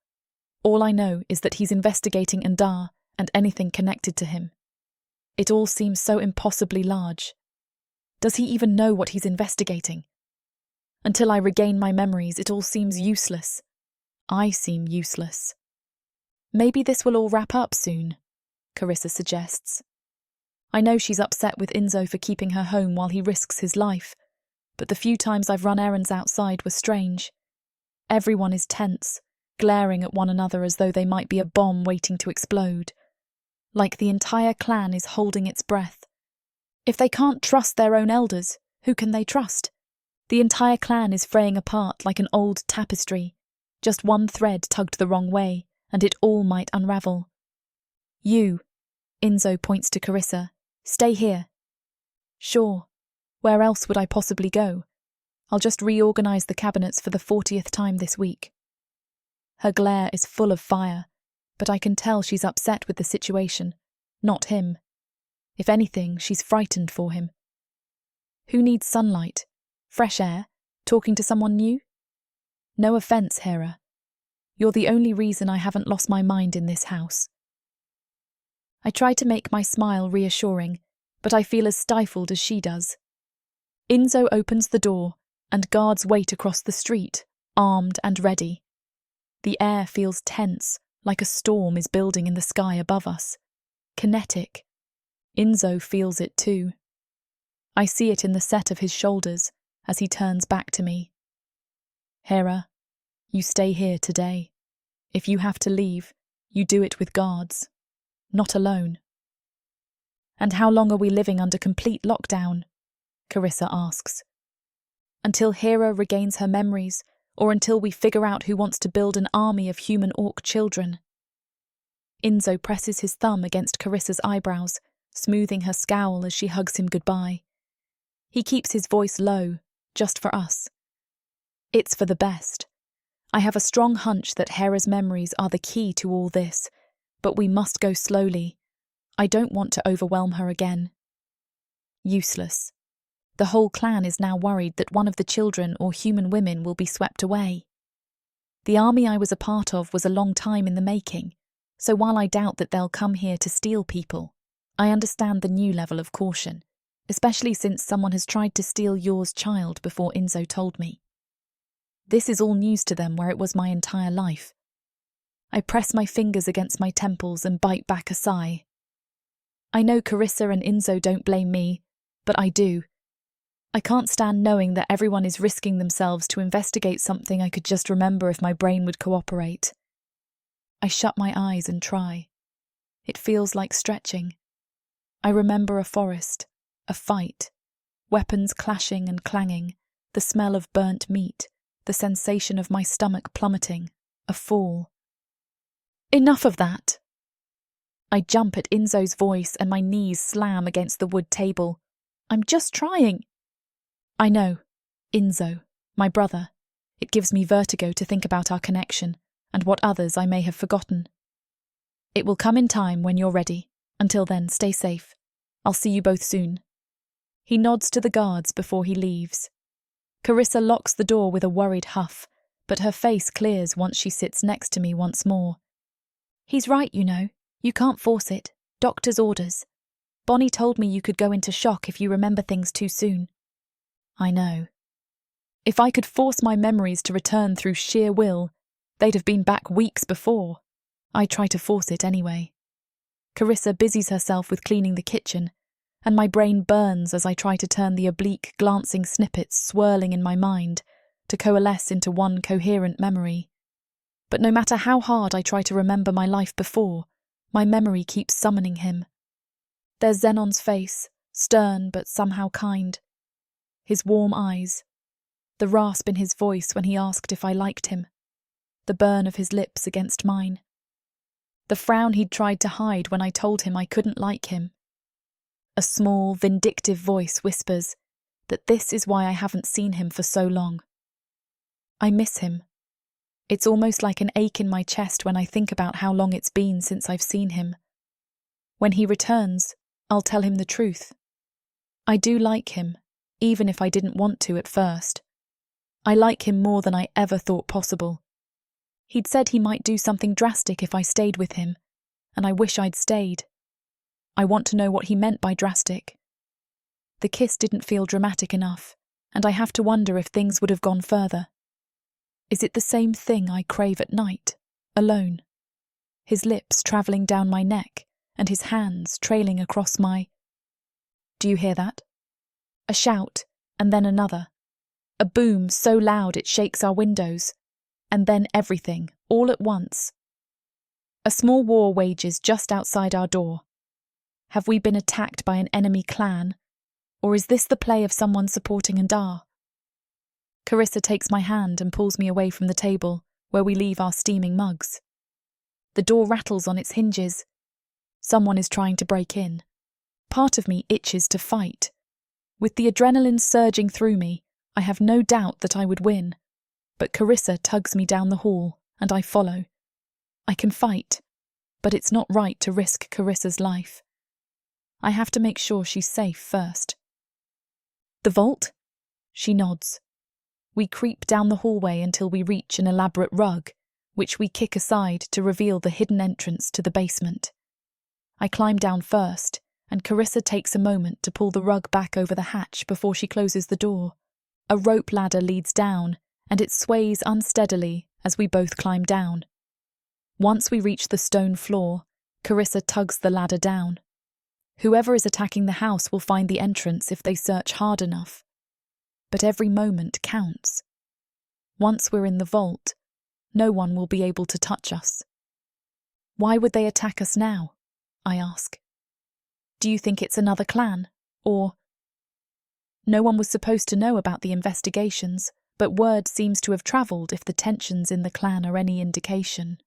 All I know is that he's investigating Ndar and anything connected to him. It all seems so impossibly large. Does he even know what he's investigating? Until I regain my memories, it all seems useless. I seem useless. Maybe this will all wrap up soon, Carissa suggests. I know she's upset with Enzo for keeping her home while he risks his life, but the few times I've run errands outside were strange. Everyone is tense, glaring at one another as though they might be a bomb waiting to explode. Like the entire clan is holding its breath. If they can't trust their own elders, who can they trust? The entire clan is fraying apart like an old tapestry. Just one thread tugged the wrong way, and it all might unravel. You, Enzo points to Carissa, stay here. Sure. Where else would I possibly go? I'll just reorganize the cabinets for the 40th time this week. Her glare is full of fire, but I can tell she's upset with the situation, not him. If anything, she's frightened for him. Who needs sunlight? Fresh air? Talking to someone new? No offence, Hera. You're the only reason I haven't lost my mind in this house. I try to make my smile reassuring, but I feel as stifled as she does. Enzo opens the door, and guards wait across the street, armed and ready. The air feels tense, like a storm is building in the sky above us. Kinetic. Enzo feels it too. I see it in the set of his shoulders as he turns back to me. Hera, you stay here today. If you have to leave, you do it with guards, not alone. And how long are we living under complete lockdown? Carissa asks. Until Hera regains her memories, or until we figure out who wants to build an army of human orc children. Enzo presses his thumb against Carissa's eyebrows, smoothing her scowl as she hugs him goodbye. He keeps his voice low, just for us. It's for the best. I have a strong hunch that Hera's memories are the key to all this, but we must go slowly. I don't want to overwhelm her again. Useless. The whole clan is now worried that one of the children or human women will be swept away. The army I was a part of was a long time in the making, so while I doubt that they'll come here to steal people, I understand the new level of caution, especially since someone has tried to steal yours child before Enzo told me. This is all news to them where it was my entire life. I press my fingers against my temples and bite back a sigh. I know Carissa and Enzo don't blame me, but I do. I can't stand knowing that everyone is risking themselves to investigate something I could just remember if my brain would cooperate. I shut my eyes and try. It feels like stretching. I remember a forest, a fight, weapons clashing and clanging, the smell of burnt meat, the sensation of my stomach plummeting, a fall. Enough of that! I jump at Enzo's voice and my knees slam against the wood table. I'm just trying. I know. Enzo, my brother. It gives me vertigo to think about our connection and what others I may have forgotten. It will come in time when you're ready. Until then, stay safe. I'll see you both soon. He nods to the guards before he leaves. Carissa locks the door with a worried huff, but her face clears once she sits next to me once more. He's right, you know. You can't force it. Doctor's orders. Bonnie told me you could go into shock if you remember things too soon. I know. If I could force my memories to return through sheer will, they'd have been back weeks before. I try to force it anyway. Carissa busies herself with cleaning the kitchen, and my brain burns as I try to turn the oblique, glancing snippets swirling in my mind to coalesce into one coherent memory. But no matter how hard I try to remember my life before, my memory keeps summoning him. There's Zenon's face, stern but somehow kind. His warm eyes, the rasp in his voice when he asked if I liked him, the burn of his lips against mine, the frown he'd tried to hide when I told him I couldn't like him. A small, vindictive voice whispers that this is why I haven't seen him for so long. I miss him. It's almost like an ache in my chest when I think about how long it's been since I've seen him. When he returns, I'll tell him the truth. I do like him, even if I didn't want to at first. I like him more than I ever thought possible. He'd said he might do something drastic if I stayed with him, and I wish I'd stayed. I want to know what he meant by drastic. The kiss didn't feel dramatic enough, and I have to wonder if things would have gone further. Is it the same thing I crave at night, alone? His lips travelling down my neck, and his hands trailing across my... Do you hear that? A shout, and then another. A boom so loud it shakes our windows, and then everything, all at once. A small war wages just outside our door. Have we been attacked by an enemy clan, or is this the play of someone supporting Andar? Carissa takes my hand and pulls me away from the table, where we leave our steaming mugs. The door rattles on its hinges. Someone is trying to break in. Part of me itches to fight. With the adrenaline surging through me, I have no doubt that I would win. But Carissa tugs me down the hall, and I follow. I can fight, but it's not right to risk Carissa's life. I have to make sure she's safe first. The vault? She nods. We creep down the hallway until we reach an elaborate rug, which we kick aside to reveal the hidden entrance to the basement. I climb down first, and Carissa takes a moment to pull the rug back over the hatch before she closes the door. A rope ladder leads down, and it sways unsteadily as we both climb down. Once we reach the stone floor, Carissa tugs the ladder down. Whoever is attacking the house will find the entrance if they search hard enough. But every moment counts. Once we're in the vault, no one will be able to touch us. Why would they attack us now? I ask. Do you think it's another clan? Or... No one was supposed to know about the investigations, but word seems to have travelled if the tensions in the clan are any indication.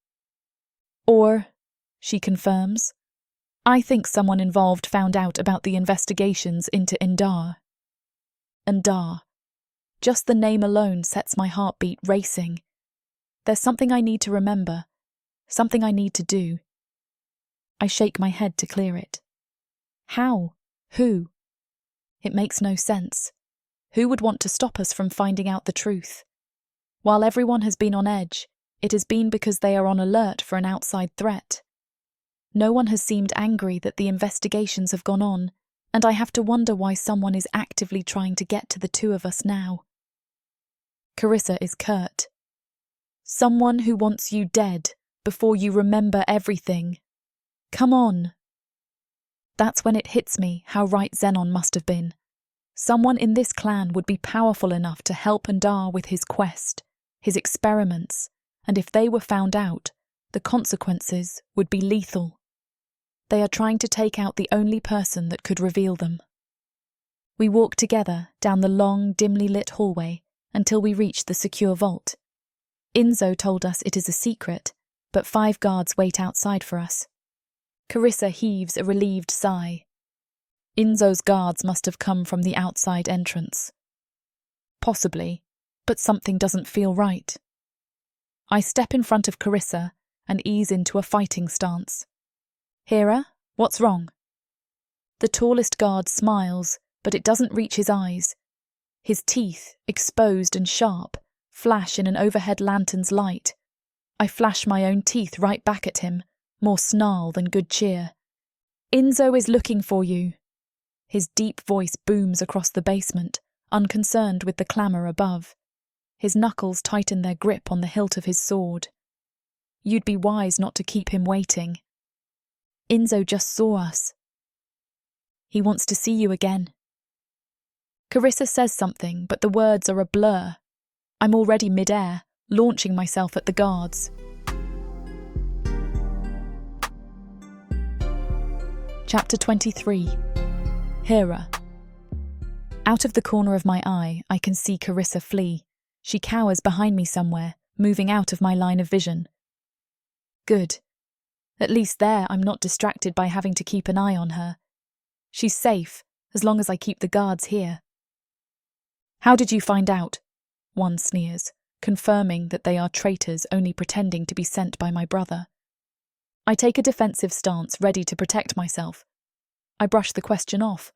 Or, she confirms, I think someone involved found out about the investigations into Indar. Indar. Just the name alone sets my heartbeat racing. There's something I need to remember, something I need to do. I shake my head to clear it. How? Who? It makes no sense. Who would want to stop us from finding out the truth? While everyone has been on edge, it has been because they are on alert for an outside threat. No one has seemed angry that the investigations have gone on, and I have to wonder why someone is actively trying to get to the two of us now. Carissa is curt. Someone who wants you dead before you remember everything. Come on. That's when it hits me how right Zenon must have been. Someone in this clan would be powerful enough to help Ndar with his quest, his experiments, and if they were found out, the consequences would be lethal. They are trying to take out the only person that could reveal them. We walk together down the long, dimly lit hallway until we reach the secure vault. Enzo told us it is a secret, but 5 guards wait outside for us. Carissa heaves a relieved sigh. Enzo's guards must have come from the outside entrance. Possibly, but something doesn't feel right. I step in front of Carissa and ease into a fighting stance. Hera, what's wrong? The tallest guard smiles, but it doesn't reach his eyes. His teeth, exposed and sharp, flash in an overhead lantern's light. I flash my own teeth right back at him, more snarl than good cheer. Enzo is looking for you. His deep voice booms across the basement, unconcerned with the clamour above. His knuckles tighten their grip on the hilt of his sword. You'd be wise not to keep him waiting. Enzo just saw us. He wants to see you again. Carissa says something, but the words are a blur. I'm already mid-air, launching myself at the guards. Chapter 23. Hera. Out of the corner of my eye, I can see Carissa flee. She cowers behind me somewhere, moving out of my line of vision. Good. At least there I'm not distracted by having to keep an eye on her. She's safe, as long as I keep the guards here. How did you find out? One sneers, confirming that they are traitors only pretending to be sent by my brother. I take a defensive stance, ready to protect myself. I brush the question off,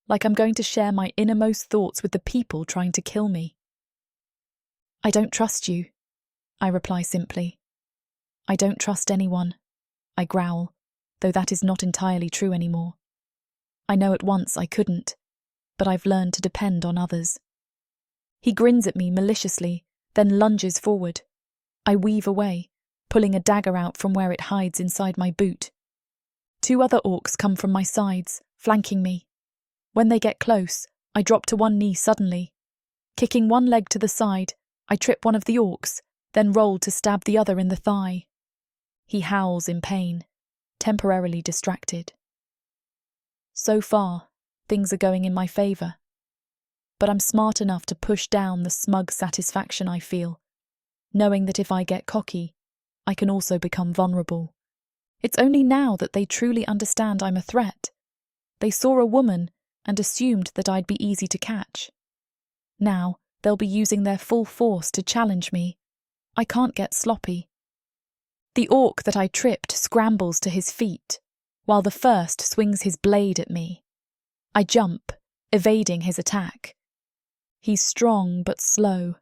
like I'm going to share my innermost thoughts with the people trying to kill me. I don't trust you, I reply simply. I don't trust anyone, I growl, though that is not entirely true anymore. I know at once I couldn't, but I've learned to depend on others. He grins at me maliciously, then lunges forward. I weave away, pulling a dagger out from where it hides inside my boot. 2 other orcs come from my sides, flanking me. When they get close, I drop to one knee suddenly. Kicking one leg to the side, I trip one of the orcs, then roll to stab the other in the thigh. He howls in pain, temporarily distracted. So far, things are going in my favour. But I'm smart enough to push down the smug satisfaction I feel, knowing that if I get cocky, I can also become vulnerable. It's only now that they truly understand I'm a threat. They saw a woman and assumed that I'd be easy to catch. Now, they'll be using their full force to challenge me. I can't get sloppy. The orc that I tripped scrambles to his feet, while the first swings his blade at me. I jump, evading his attack. He's strong but slow.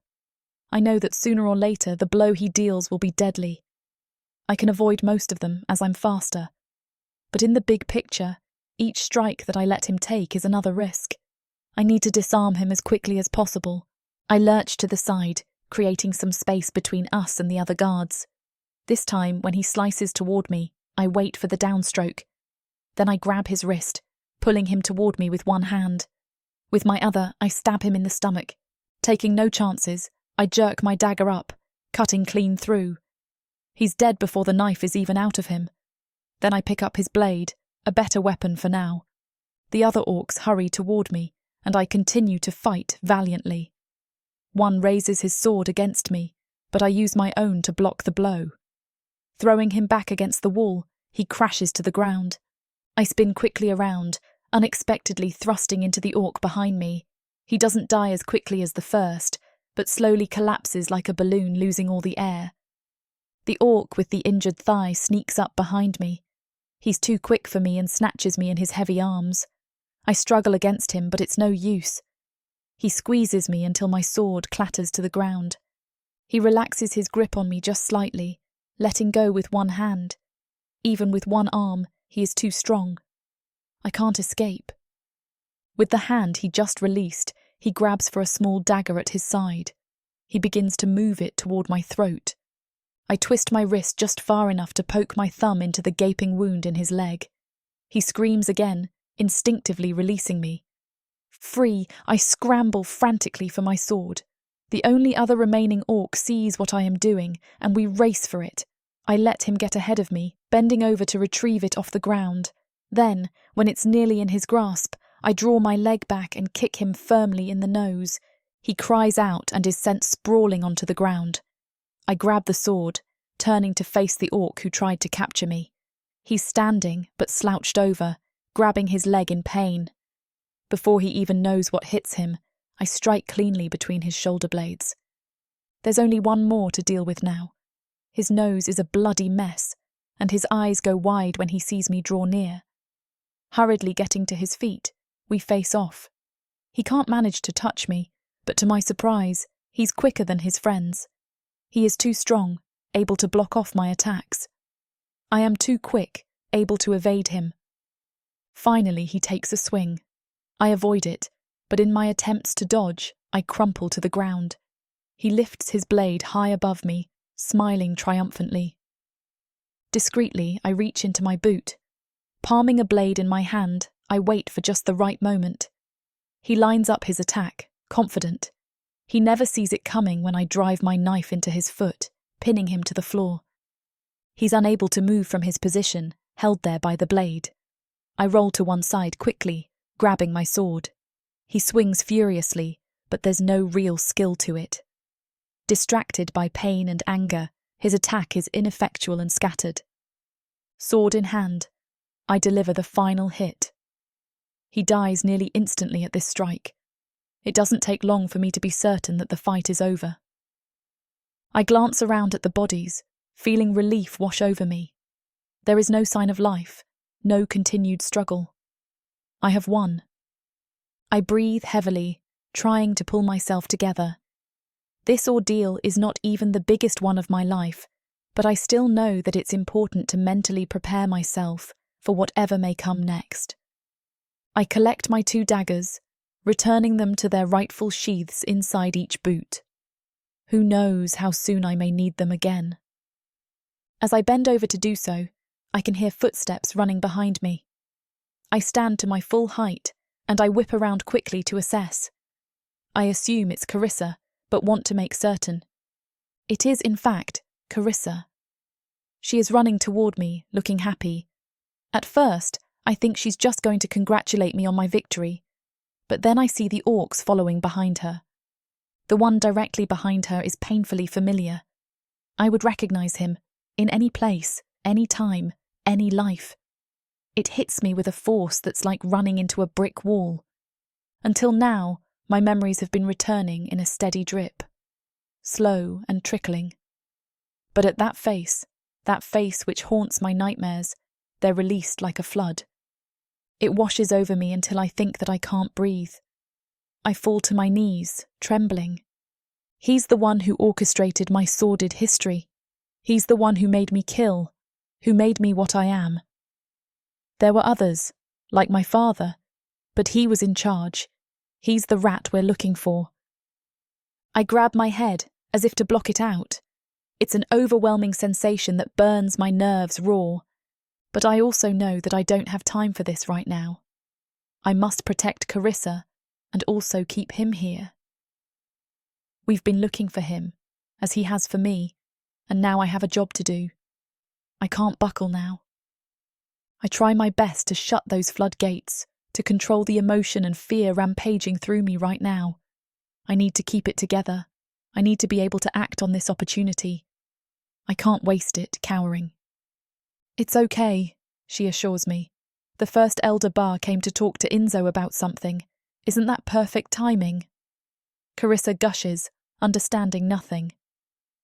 I know that sooner or later the blow he deals will be deadly. I can avoid most of them as I'm faster. But in the big picture, each strike that I let him take is another risk. I need to disarm him as quickly as possible. I lurch to the side, creating some space between us and the other guards. This time, when he slices toward me, I wait for the downstroke. Then I grab his wrist, pulling him toward me with one hand. With my other, I stab him in the stomach. Taking no chances, I jerk my dagger up, cutting clean through. He's dead before the knife is even out of him. Then I pick up his blade, a better weapon for now. The other orcs hurry toward me, and I continue to fight valiantly. One raises his sword against me, but I use my own to block the blow. Throwing him back against the wall, he crashes to the ground. I spin quickly around, unexpectedly thrusting into the orc behind me. He doesn't die as quickly as the first, but slowly collapses like a balloon losing all the air. The orc with the injured thigh sneaks up behind me. He's too quick for me and snatches me in his heavy arms. I struggle against him, but it's no use. He squeezes me until my sword clatters to the ground. He relaxes his grip on me just slightly, letting go with one hand. Even with one arm, he is too strong. I can't escape. With the hand he just released, he grabs for a small dagger at his side. He begins to move it toward my throat. I twist my wrist just far enough to poke my thumb into the gaping wound in his leg. He screams again, instinctively releasing me. Free, I scramble frantically for my sword. The only other remaining orc sees what I am doing, and we race for it. I let him get ahead of me, bending over to retrieve it off the ground. Then, when it's nearly in his grasp, I draw my leg back and kick him firmly in the nose. He cries out and is sent sprawling onto the ground. I grab the sword, turning to face the orc who tried to capture me. He's standing, but slouched over, grabbing his leg in pain. Before he even knows what hits him, I strike cleanly between his shoulder blades. There's only one more to deal with now. His nose is a bloody mess, and his eyes go wide when he sees me draw near. Hurriedly getting to his feet, we face off. He can't manage to touch me, but to my surprise, he's quicker than his friends. He is too strong, able to block off my attacks. I am too quick, able to evade him. Finally, he takes a swing. I avoid it, but in my attempts to dodge, I crumple to the ground. He lifts his blade high above me, smiling triumphantly. Discreetly, I reach into my boot. Palming a blade in my hand, I wait for just the right moment. He lines up his attack, confident. He never sees it coming when I drive my knife into his foot, pinning him to the floor. He's unable to move from his position, held there by the blade. I roll to one side quickly, grabbing my sword. He swings furiously, but there's no real skill to it. Distracted by pain and anger, his attack is ineffectual and scattered. Sword in hand, I deliver the final hit. He dies nearly instantly at this strike. It doesn't take long for me to be certain that the fight is over. I glance around at the bodies, feeling relief wash over me. There is no sign of life, no continued struggle. I have won. I breathe heavily, trying to pull myself together. This ordeal is not even the biggest one of my life, but I still know that it's important to mentally prepare myself for whatever may come next. I collect my 2 daggers, returning them to their rightful sheaths inside each boot. Who knows how soon I may need them again. As I bend over to do so, I can hear footsteps running behind me. I stand to my full height, and I whip around quickly to assess. I assume it's Carissa, but want to make certain. It is, in fact, Carissa. She is running toward me, looking happy. At first, I think she's just going to congratulate me on my victory, but then I see the orcs following behind her. The one directly behind her is painfully familiar. I would recognize him, in any place, any time, any life. It hits me with a force that's like running into a brick wall. Until now, my memories have been returning in a steady drip, slow and trickling. But at that face which haunts my nightmares, they're released like a flood. It washes over me until I think that I can't breathe. I fall to my knees, trembling. He's the one who orchestrated my sordid history. He's the one who made me kill, who made me what I am. There were others, like my father, but he was in charge. He's the rat we're looking for. I grab my head, as if to block it out. It's an overwhelming sensation that burns my nerves raw. But I also know that I don't have time for this right now. I must protect Carissa, and also keep him here. We've been looking for him, as he has for me, and now I have a job to do. I can't buckle now. I try my best to shut those floodgates, to control the emotion and fear rampaging through me right now. I need to keep it together. I need to be able to act on this opportunity. I can't waste it, cowering. It's okay, she assures me. The first Elder Bar came to talk to Enzo about something. Isn't that perfect timing? Carissa gushes, understanding nothing.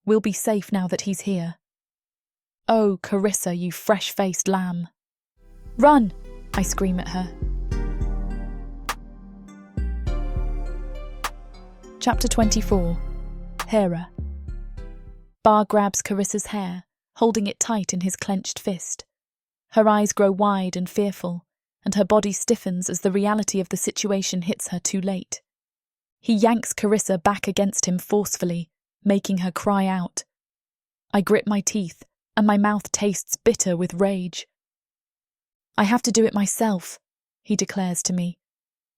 We'll be safe now that he's here. Oh, Carissa, you fresh-faced lamb. Run! I scream at her. Chapter 24. Hera. Bar grabs Carissa's hair, holding it tight in his clenched fist. Her eyes grow wide and fearful, and her body stiffens as the reality of the situation hits her too late. He yanks Carissa back against him forcefully, making her cry out. I grit my teeth, and my mouth tastes bitter with rage. I have to do it myself, he declares to me.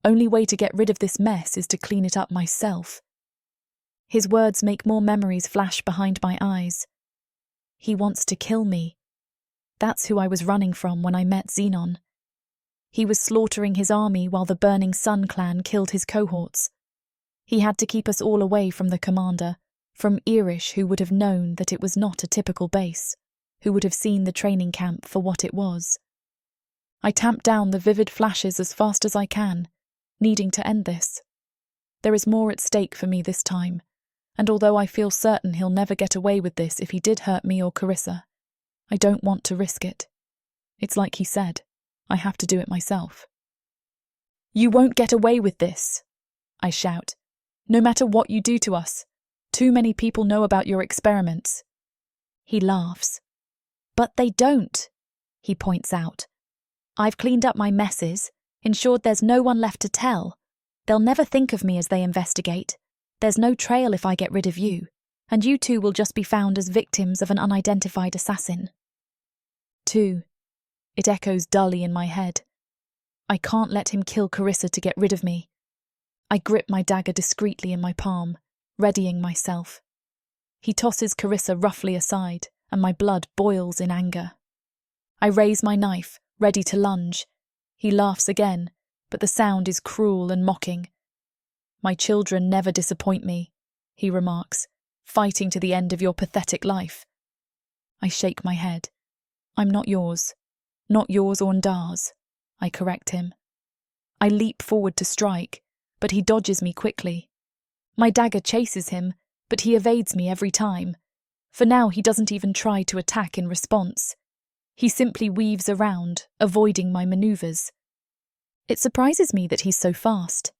Only way to get rid of this mess is to clean it up myself. His words make more memories flash behind my eyes. He wants to kill me. That's who I was running from when I met Zenon. He was slaughtering his army while the Burning Sun clan killed his cohorts. He had to keep us all away from the commander, from Irish, who would have known that it was not a typical base, who would have seen the training camp for what it was. I tamp down the vivid flashes as fast as I can, needing to end this. There is more at stake for me this time, and although I feel certain he'll never get away with this if he did hurt me or Carissa, I don't want to risk it. It's like he said, I have to do it myself. You won't get away with this, I shout. No matter what you do to us, too many people know about your experiments. He laughs. But they don't, he points out. I've cleaned up my messes, ensured there's no one left to tell. They'll never think of me as they investigate. There's no trail if I get rid of you, and you two will just be found as victims of an unidentified assassin. 2. It echoes dully in my head. I can't let him kill Carissa to get rid of me. I grip my dagger discreetly in my palm, readying myself. He tosses Carissa roughly aside, and my blood boils in anger. I raise my knife, ready to lunge. He laughs again, but the sound is cruel and mocking. My children never disappoint me, he remarks, fighting to the end of your pathetic life. I shake my head. I'm not yours. Not yours or Ndar's, I correct him. I leap forward to strike, but he dodges me quickly. My dagger chases him, but he evades me every time. For now he doesn't even try to attack in response. He simply weaves around, avoiding my maneuvers. It surprises me that he's so fast.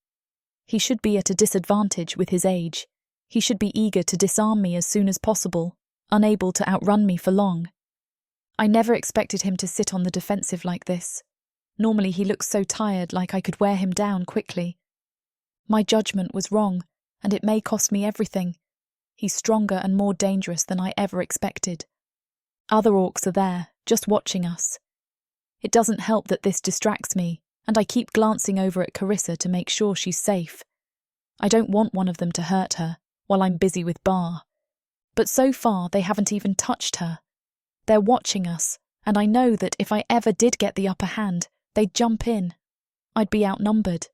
He should be at a disadvantage with his age. He should be eager to disarm me as soon as possible, unable to outrun me for long. I never expected him to sit on the defensive like this. Normally he looks so tired, like I could wear him down quickly. My judgment was wrong, and it may cost me everything. He's stronger and more dangerous than I ever expected. Other orcs are there, just watching us. It doesn't help that this distracts me, and I keep glancing over at Carissa to make sure she's safe. I don't want one of them to hurt her, while I'm busy with Bar. But so far they haven't even touched her. They're watching us, and I know that if I ever did get the upper hand, they'd jump in. I'd be outnumbered.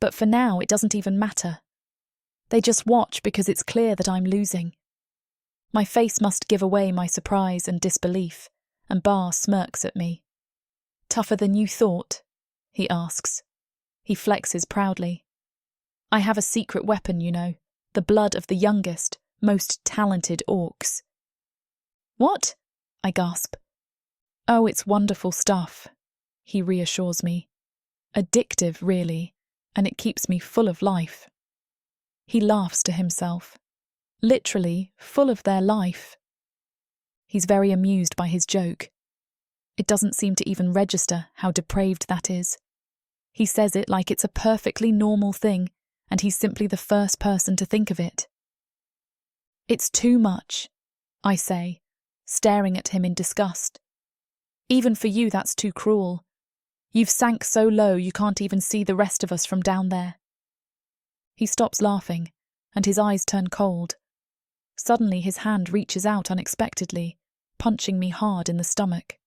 But for now it doesn't even matter. They just watch because it's clear that I'm losing. My face must give away my surprise and disbelief, and Bar smirks at me. Tougher than you thought? He asks. He flexes proudly. I have a secret weapon, you know, the blood of the youngest, most talented orcs. What? I gasp. Oh, it's wonderful stuff, he reassures me. Addictive, really, and it keeps me full of life. He laughs to himself. Literally, full of their life. He's very amused by his joke. It doesn't seem to even register how depraved that is. He says it like it's a perfectly normal thing, and he's simply the first person to think of it. It's too much, I say, staring at him in disgust. Even for you, that's too cruel. You've sank so low you can't even see the rest of us from down there. He stops laughing, and his eyes turn cold. Suddenly his hand reaches out unexpectedly, punching me hard in the stomach.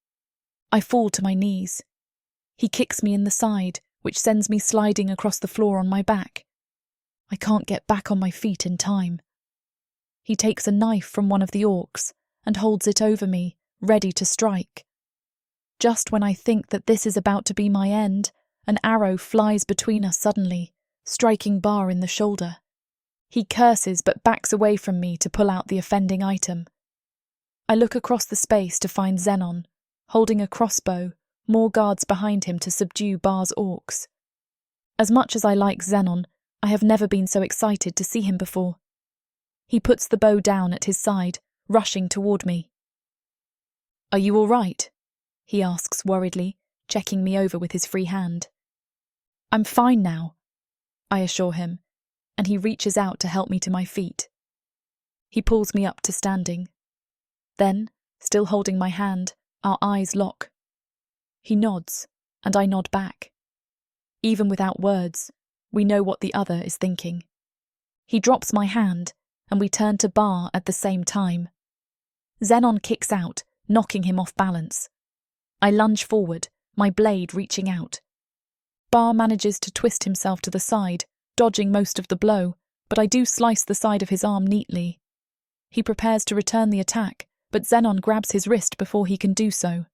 I fall to my knees. He kicks me in the side, which sends me sliding across the floor on my back. I can't get back on my feet in time. He takes a knife from one of the orcs and holds it over me, ready to strike. Just when I think that this is about to be my end, an arrow flies between us suddenly, striking Bar in the shoulder. He curses but backs away from me to pull out the offending item. I look across the space to find Zenon, holding a crossbow, more guards behind him to subdue Bar's orcs. As much as I like Zenon, I have never been so excited to see him before. He puts the bow down at his side, rushing toward me. "Are you all right?" he asks worriedly, checking me over with his free hand. "I'm fine now," I assure him, and he reaches out to help me to my feet. He pulls me up to standing. Then, still holding my hand, our eyes lock. He nods, and I nod back. Even without words, we know what the other is thinking. He drops my hand, and we turn to Bar at the same time. Zenon kicks out, knocking him off balance. I lunge forward, my blade reaching out. Bar manages to twist himself to the side, dodging most of the blow, but I do slice the side of his arm neatly. He prepares to return the attack, but Zenon grabs his wrist before he can do so.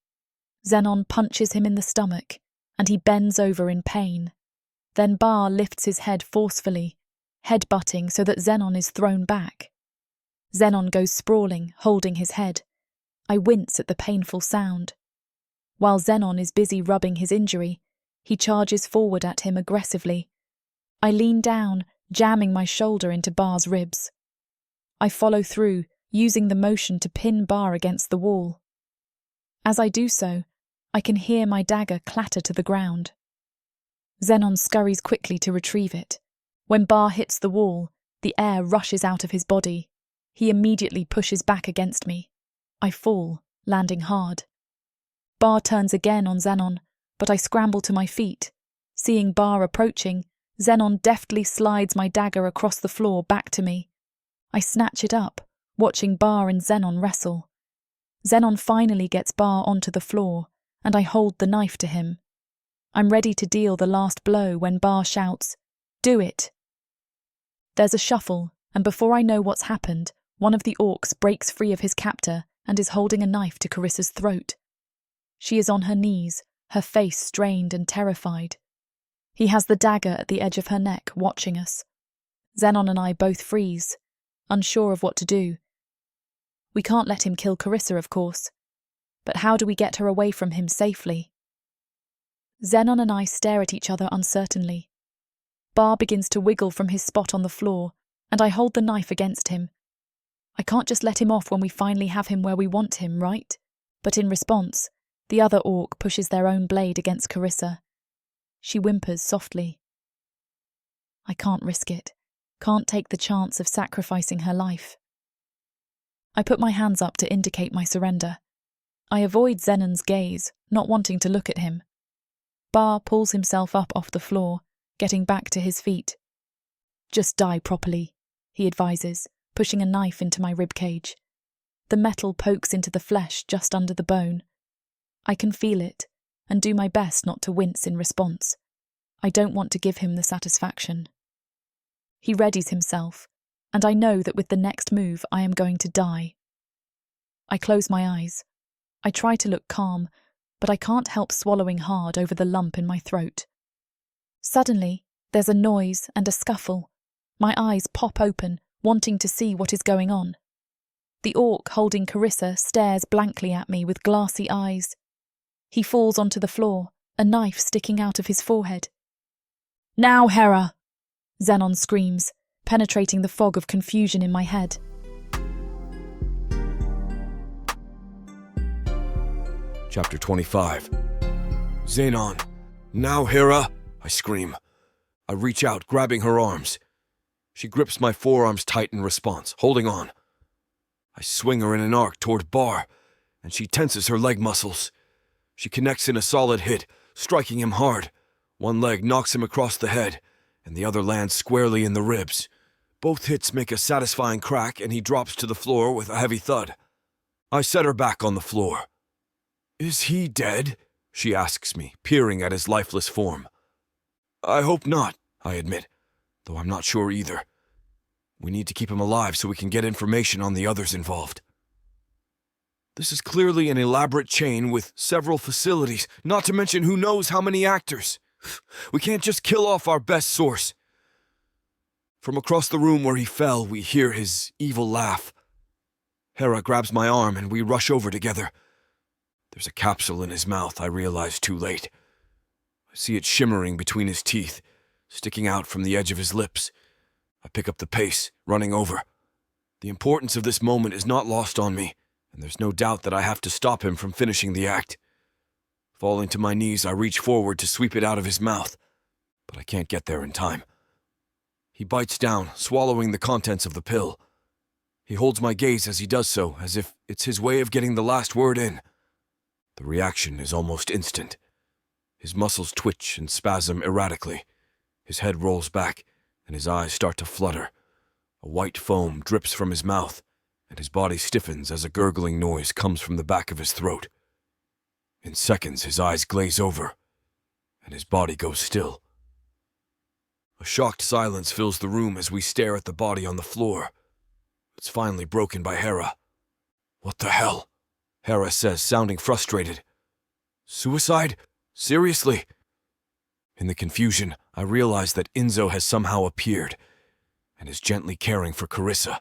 Zenon punches him in the stomach, and he bends over in pain. Then Bar lifts his head forcefully, head-butting so that Zenon is thrown back. Zenon goes sprawling, holding his head. I wince at the painful sound. While Zenon is busy rubbing his injury, he charges forward at him aggressively. I lean down, jamming my shoulder into Bar's ribs. I follow through, using the motion to pin Bar against the wall. As I do so, I can hear my dagger clatter to the ground. Zenon scurries quickly to retrieve it. When Bar hits the wall, the air rushes out of his body. He immediately pushes back against me. I fall, landing hard. Bar turns again on Zenon, but I scramble to my feet. Seeing Bar approaching, Zenon deftly slides my dagger across the floor back to me. I snatch it up, watching Bar and Zenon wrestle. Zenon finally gets Bar onto the floor, and I hold the knife to him. I'm ready to deal the last blow when Bar shouts, "Do it!" There's a shuffle, and before I know what's happened, one of the orcs breaks free of his captor and is holding a knife to Carissa's throat. She is on her knees, her face strained and terrified. He has the dagger at the edge of her neck, watching us. Zenon and I both freeze, unsure of what to do. We can't let him kill Carissa, of course. But how do we get her away from him safely? Zenon and I stare at each other uncertainly. Bar begins to wiggle from his spot on the floor, and I hold the knife against him. I can't just let him off when we finally have him where we want him, right? But in response, the other orc pushes their own blade against Carissa. She whimpers softly. I can't risk it. Can't take the chance of sacrificing her life. I put my hands up to indicate my surrender. I avoid Zenon's gaze, not wanting to look at him. Bar pulls himself up off the floor, getting back to his feet. Just die properly, he advises, pushing a knife into my ribcage. The metal pokes into the flesh just under the bone. I can feel it, and do my best not to wince in response. I don't want to give him the satisfaction. He readies himself, and I know that with the next move I am going to die. I close my eyes. I try to look calm, but I can't help swallowing hard over the lump in my throat. Suddenly, there's a noise and a scuffle. My eyes pop open, wanting to see what is going on. The orc holding Carissa stares blankly at me with glassy eyes. He falls onto the floor, a knife sticking out of his forehead. "Now, Hera!" Zenon screams, penetrating the fog of confusion in my head. Chapter 25. Zenon! Now, Hera! I scream. I reach out, grabbing her arms. She grips my forearms tight in response, holding on. I swing her in an arc toward Bar, and she tenses her leg muscles. She connects in a solid hit, striking him hard. One leg knocks him across the head, and the other lands squarely in the ribs. Both hits make a satisfying crack, and he drops to the floor with a heavy thud. I set her back on the floor. "Is he dead?" she asks me, peering at his lifeless form. "I hope not," I admit, though I'm not sure either. We need to keep him alive so we can get information on the others involved. This is clearly an elaborate chain with several facilities, not to mention who knows how many actors. We can't just kill off our best source. From across the room where he fell, we hear his evil laugh. Hera grabs my arm and we rush over together. There's a capsule in his mouth, I realize too late. I see it shimmering between his teeth, sticking out from the edge of his lips. I pick up the pace, running over. The importance of this moment is not lost on me, and there's no doubt that I have to stop him from finishing the act. Falling to my knees, I reach forward to sweep it out of his mouth, but I can't get there in time. He bites down, swallowing the contents of the pill. He holds my gaze as he does so, as if it's his way of getting the last word in. The reaction is almost instant. His muscles twitch and spasm erratically. His head rolls back, and his eyes start to flutter. A white foam drips from his mouth, and his body stiffens as a gurgling noise comes from the back of his throat. In seconds, his eyes glaze over, and his body goes still. A shocked silence fills the room as we stare at the body on the floor. It's finally broken by Hera. "What the hell?" Hera says, sounding frustrated. "Suicide? Seriously?" In the confusion, I realize that Enzo has somehow appeared and is gently caring for Carissa.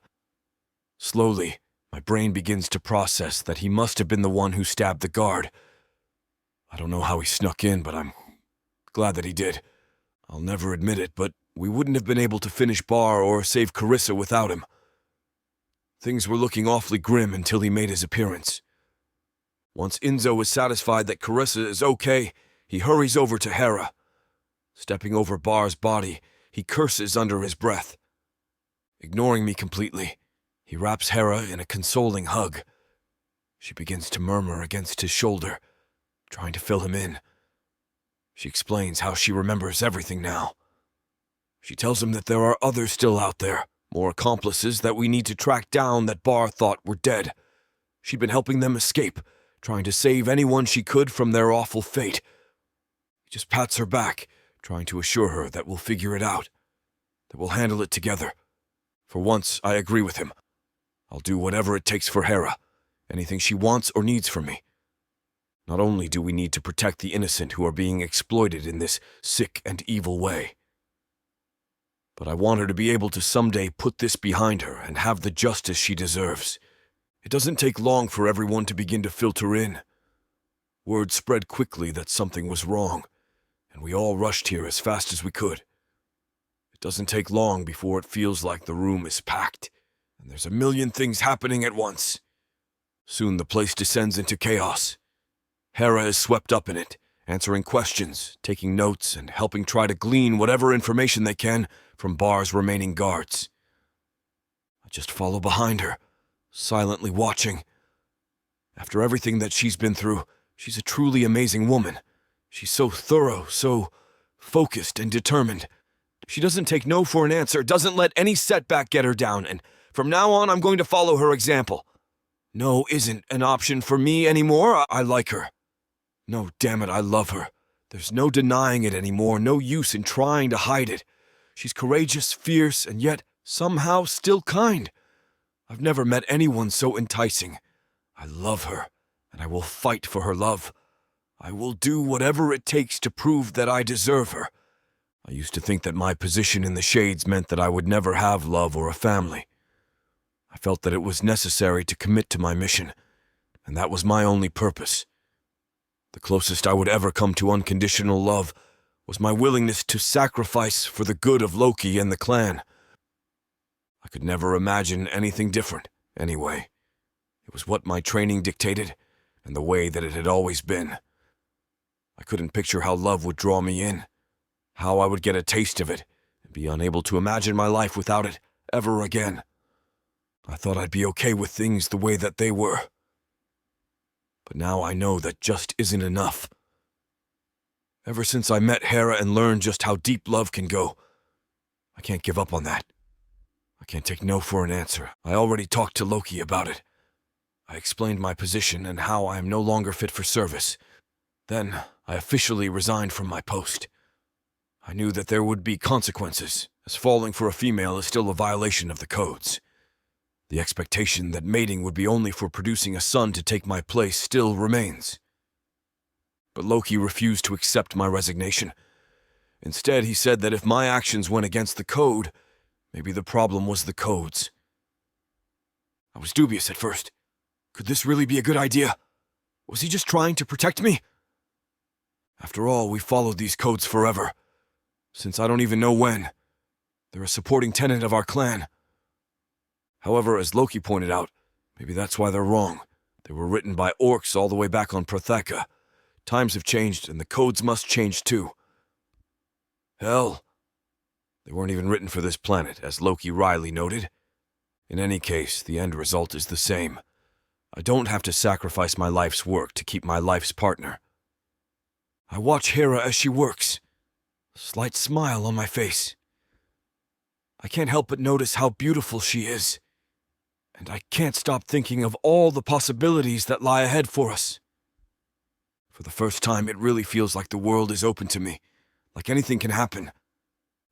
Slowly, my brain begins to process that he must have been the one who stabbed the guard. I don't know how he snuck in, but I'm glad that he did. I'll never admit it, but we wouldn't have been able to finish Bar or save Carissa without him. Things were looking awfully grim until he made his appearance. Once Enzo is satisfied that Carissa is okay, he hurries over to Hera. Stepping over Bar's body, he curses under his breath. Ignoring me completely, he wraps Hera in a consoling hug. She begins to murmur against his shoulder, trying to fill him in. She explains how she remembers everything now. She tells him that there are others still out there, more accomplices that we need to track down that Bar thought were dead. She'd been helping them escape, trying to save anyone she could from their awful fate. He just pats her back, trying to assure her that we'll figure it out, that we'll handle it together. For once, I agree with him. I'll do whatever it takes for Hera, anything she wants or needs from me. Not only do we need to protect the innocent who are being exploited in this sick and evil way, but I want her to be able to someday put this behind her and have the justice she deserves. It doesn't take long for everyone to begin to filter in. Word spread quickly that something was wrong, and we all rushed here as fast as we could. It doesn't take long before it feels like the room is packed, and there's a million things happening at once. Soon the place descends into chaos. Hera is swept up in it, answering questions, taking notes, and helping try to glean whatever information they can from Bar's remaining guards. I just follow behind her, silently watching. After everything that she's been through, she's a truly amazing woman. She's so thorough, so focused and determined. She doesn't take no for an answer, doesn't let any setback get her down, and from now on I'm going to follow her example. No isn't an option for me anymore. I like her. No, damn it, I love her. There's no denying it anymore, no use in trying to hide it. She's courageous, fierce, and yet somehow still kind. I've never met anyone so enticing. I love her, and I will fight for her love. I will do whatever it takes to prove that I deserve her. I used to think that my position in the Shades meant that I would never have love or a family. I felt that it was necessary to commit to my mission, and that was my only purpose. The closest I would ever come to unconditional love was my willingness to sacrifice for the good of Loki and the clan. I could never imagine anything different, anyway. It was what my training dictated, and the way that it had always been. I couldn't picture how love would draw me in, how I would get a taste of it, and be unable to imagine my life without it ever again. I thought I'd be okay with things the way that they were. But now I know that just isn't enough. Ever since I met Hera and learned just how deep love can go, I can't give up on that. I can't take no for an answer. I already talked to Loki about it. I explained my position and how I am no longer fit for service. Then I officially resigned from my post. I knew that there would be consequences, as falling for a female is still a violation of the codes. The expectation that mating would be only for producing a son to take my place still remains. But Loki refused to accept my resignation. Instead, he said that if my actions went against the code, maybe the problem was the codes. I was dubious at first. Could this really be a good idea? Was he just trying to protect me? After all, we followed these codes forever. Since I don't even know when. They're a supporting tenet of our clan. However, as Loki pointed out, maybe that's why they're wrong. They were written by orcs all the way back on Protheca. Times have changed, and the codes must change too. Hell, they weren't even written for this planet, as Loki wryly noted. In any case, the end result is the same. I don't have to sacrifice my life's work to keep my life's partner. I watch Hera as she works. A slight smile on my face. I can't help but notice how beautiful she is. And I can't stop thinking of all the possibilities that lie ahead for us. For the first time, it really feels like the world is open to me, like anything can happen.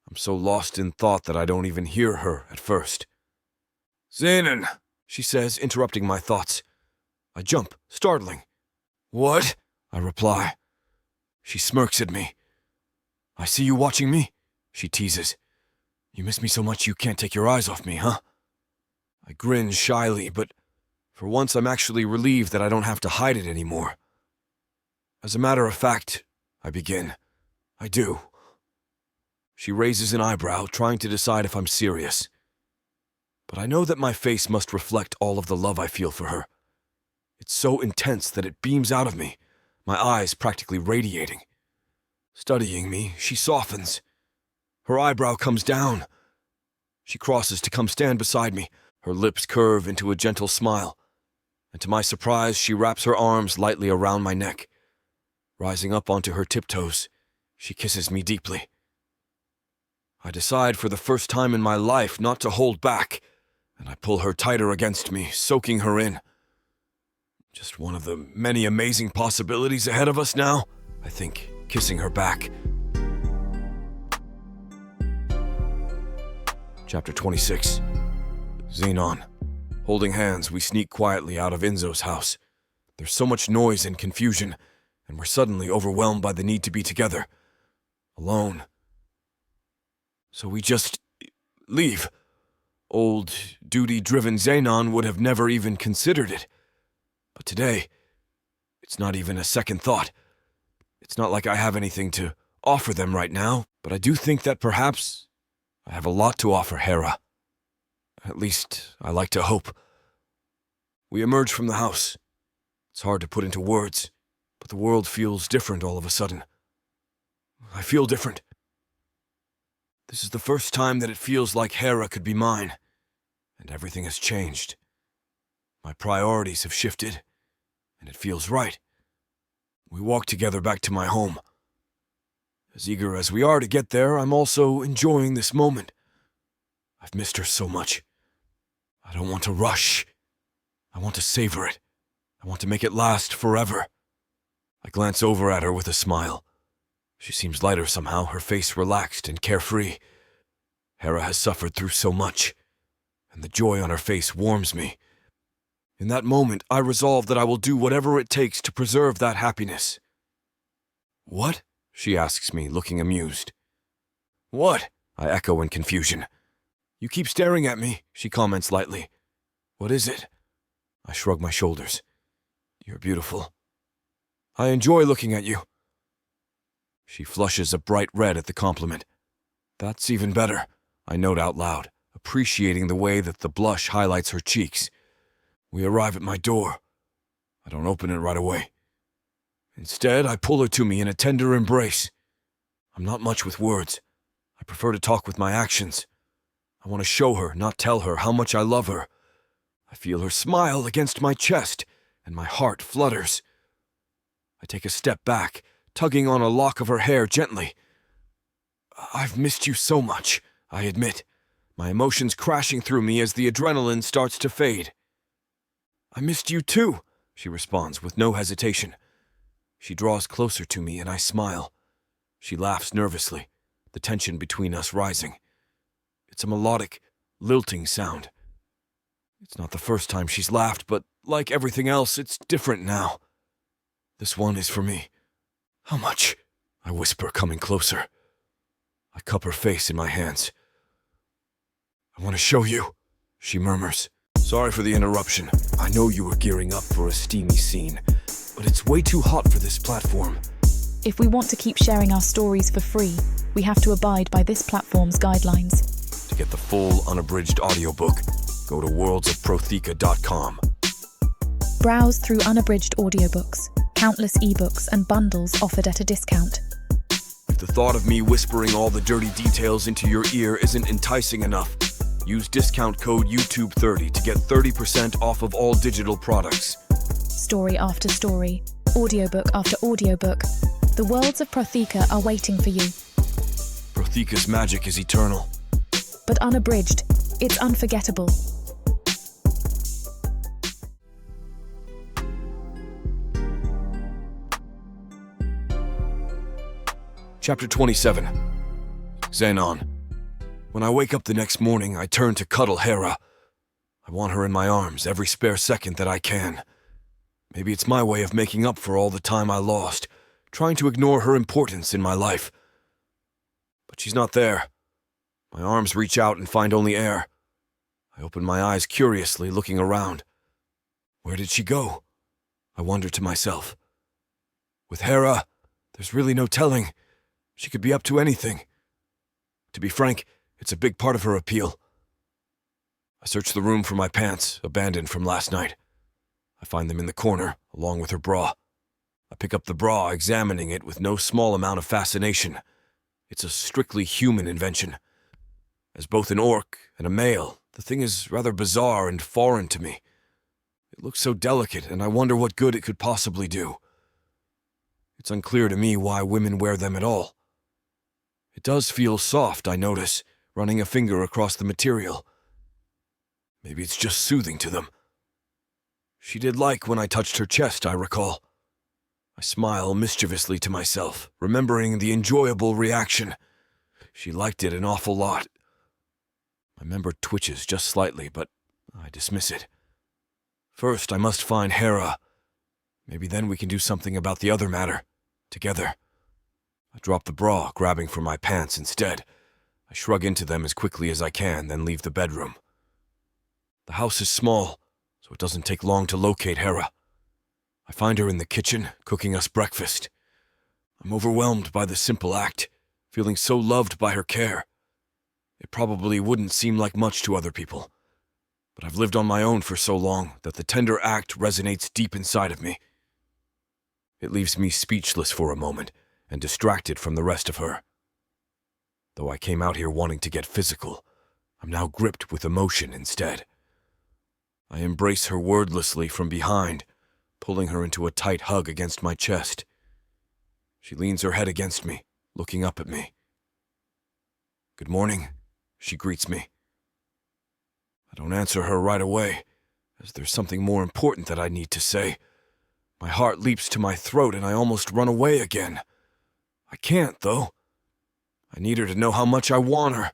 I'm so lost in thought that I don't even hear her at first. Zenon, she says, interrupting my thoughts. I jump, startling. What? I reply. She smirks at me. I see you watching me, she teases. You miss me so much you can't take your eyes off me, huh? I grin shyly, but for once I'm actually relieved that I don't have to hide it anymore. As a matter of fact, I begin. I do. She raises an eyebrow, trying to decide if I'm serious. But I know that my face must reflect all of the love I feel for her. It's so intense that it beams out of me, my eyes practically radiating. Studying me, she softens. Her eyebrow comes down. She crosses to come stand beside me. Her lips curve into a gentle smile, and to my surprise, she wraps her arms lightly around my neck. Rising up onto her tiptoes, she kisses me deeply. I decide for the first time in my life not to hold back, and I pull her tighter against me, soaking her in. Just one of the many amazing possibilities ahead of us now, I think, kissing her back. Chapter 26. Xenon. Holding hands, we sneak quietly out of Enzo's house. There's so much noise and confusion, and we're suddenly overwhelmed by the need to be together. Alone. So we just leave. Old, duty-driven Zenon would have never even considered it. But today, it's not even a second thought. It's not like I have anything to offer them right now, but I do think that perhaps I have a lot to offer Hera. At least, I like to hope. We emerge from the house. It's hard to put into words, but the world feels different all of a sudden. I feel different. This is the first time that it feels like Hera could be mine, and everything has changed. My priorities have shifted, and it feels right. We walk together back to my home. As eager as we are to get there, I'm also enjoying this moment. I've missed her so much. I don't want to rush. I want to savor it. I want to make it last forever. I glance over at her with a smile. She seems lighter somehow, her face relaxed and carefree. Hera has suffered through so much, and the joy on her face warms me. In that moment, I resolve that I will do whatever it takes to preserve that happiness. What? She asks me, looking amused. What? I echo in confusion. You keep staring at me, she comments lightly. What is it? I shrug my shoulders. You're beautiful. I enjoy looking at you. She flushes a bright red at the compliment. That's even better, I note out loud, appreciating the way that the blush highlights her cheeks. We arrive at my door. I don't open it right away. Instead, I pull her to me in a tender embrace. I'm not much with words. I prefer to talk with my actions. I want to show her, not tell her, how much I love her. I feel her smile against my chest, and my heart flutters. I take a step back, tugging on a lock of her hair gently. I've missed you so much, I admit, my emotions crashing through me as the adrenaline starts to fade. I missed you too, she responds with no hesitation. She draws closer to me and I smile. She laughs nervously, the tension between us rising. It's a melodic, lilting sound. It's not the first time she's laughed, but like everything else, it's different now. This one is for me. How much? I whisper, coming closer. I cup her face in my hands. I want to show you, she murmurs. Sorry for the interruption. I know you were gearing up for a steamy scene. but it's way too hot for this platform. If we want to keep sharing our stories for free, we have to abide by this platform's guidelines. To get the full unabridged audiobook, go to worldsofprotheka.com. Browse through unabridged audiobooks, countless ebooks and bundles offered at a discount. If the thought of me whispering all the dirty details into your ear isn't enticing enough, use discount code YouTube30 to get 30% off of all digital products. Story after story, audiobook after audiobook, the worlds of Protheka are waiting for you. Protheka's magic is eternal. But unabridged, it's unforgettable. Chapter 27. Zenon. When I wake up the next morning, I turn to cuddle Hera. I want her in my arms every spare second that I can. Maybe it's my way of making up for all the time I lost, trying to ignore her importance in my life. But she's not there. My arms reach out and find only air. I open my eyes curiously, looking around. Where did she go? I wonder to myself. With Hera, there's really no telling. She could be up to anything. To be frank, it's a big part of her appeal. I search the room for my pants, abandoned from last night. I find them in the corner, along with her bra. I pick up the bra, examining it with no small amount of fascination. It's a strictly human invention. As both an orc and a male, the thing is rather bizarre and foreign to me. It looks so delicate, and I wonder what good it could possibly do. It's unclear to me why women wear them at all. It does feel soft, I notice, running a finger across the material. Maybe it's just soothing to them. She did like when I touched her chest, I recall. I smile mischievously to myself, remembering the enjoyable reaction. She liked it an awful lot. My member twitches just slightly, but I dismiss it. First, I must find Hera. Maybe then we can do something about the other matter, together. I drop the bra, grabbing for my pants instead. I shrug into them as quickly as I can, then leave the bedroom. The house is small, so it doesn't take long to locate Hera. I find her in the kitchen, cooking us breakfast. I'm overwhelmed by the simple act, feeling so loved by her care. It probably wouldn't seem like much to other people, but I've lived on my own for so long that the tender act resonates deep inside of me. It leaves me speechless for a moment and distracted from the rest of her. Though I came out here wanting to get physical, I'm now gripped with emotion instead. I embrace her wordlessly from behind, pulling her into a tight hug against my chest. She leans her head against me, looking up at me. "Good morning," she greets me. I don't answer her right away, as there's something more important that I need to say. My heart leaps to my throat and I almost run away again. I can't, though. I need her to know how much I want her,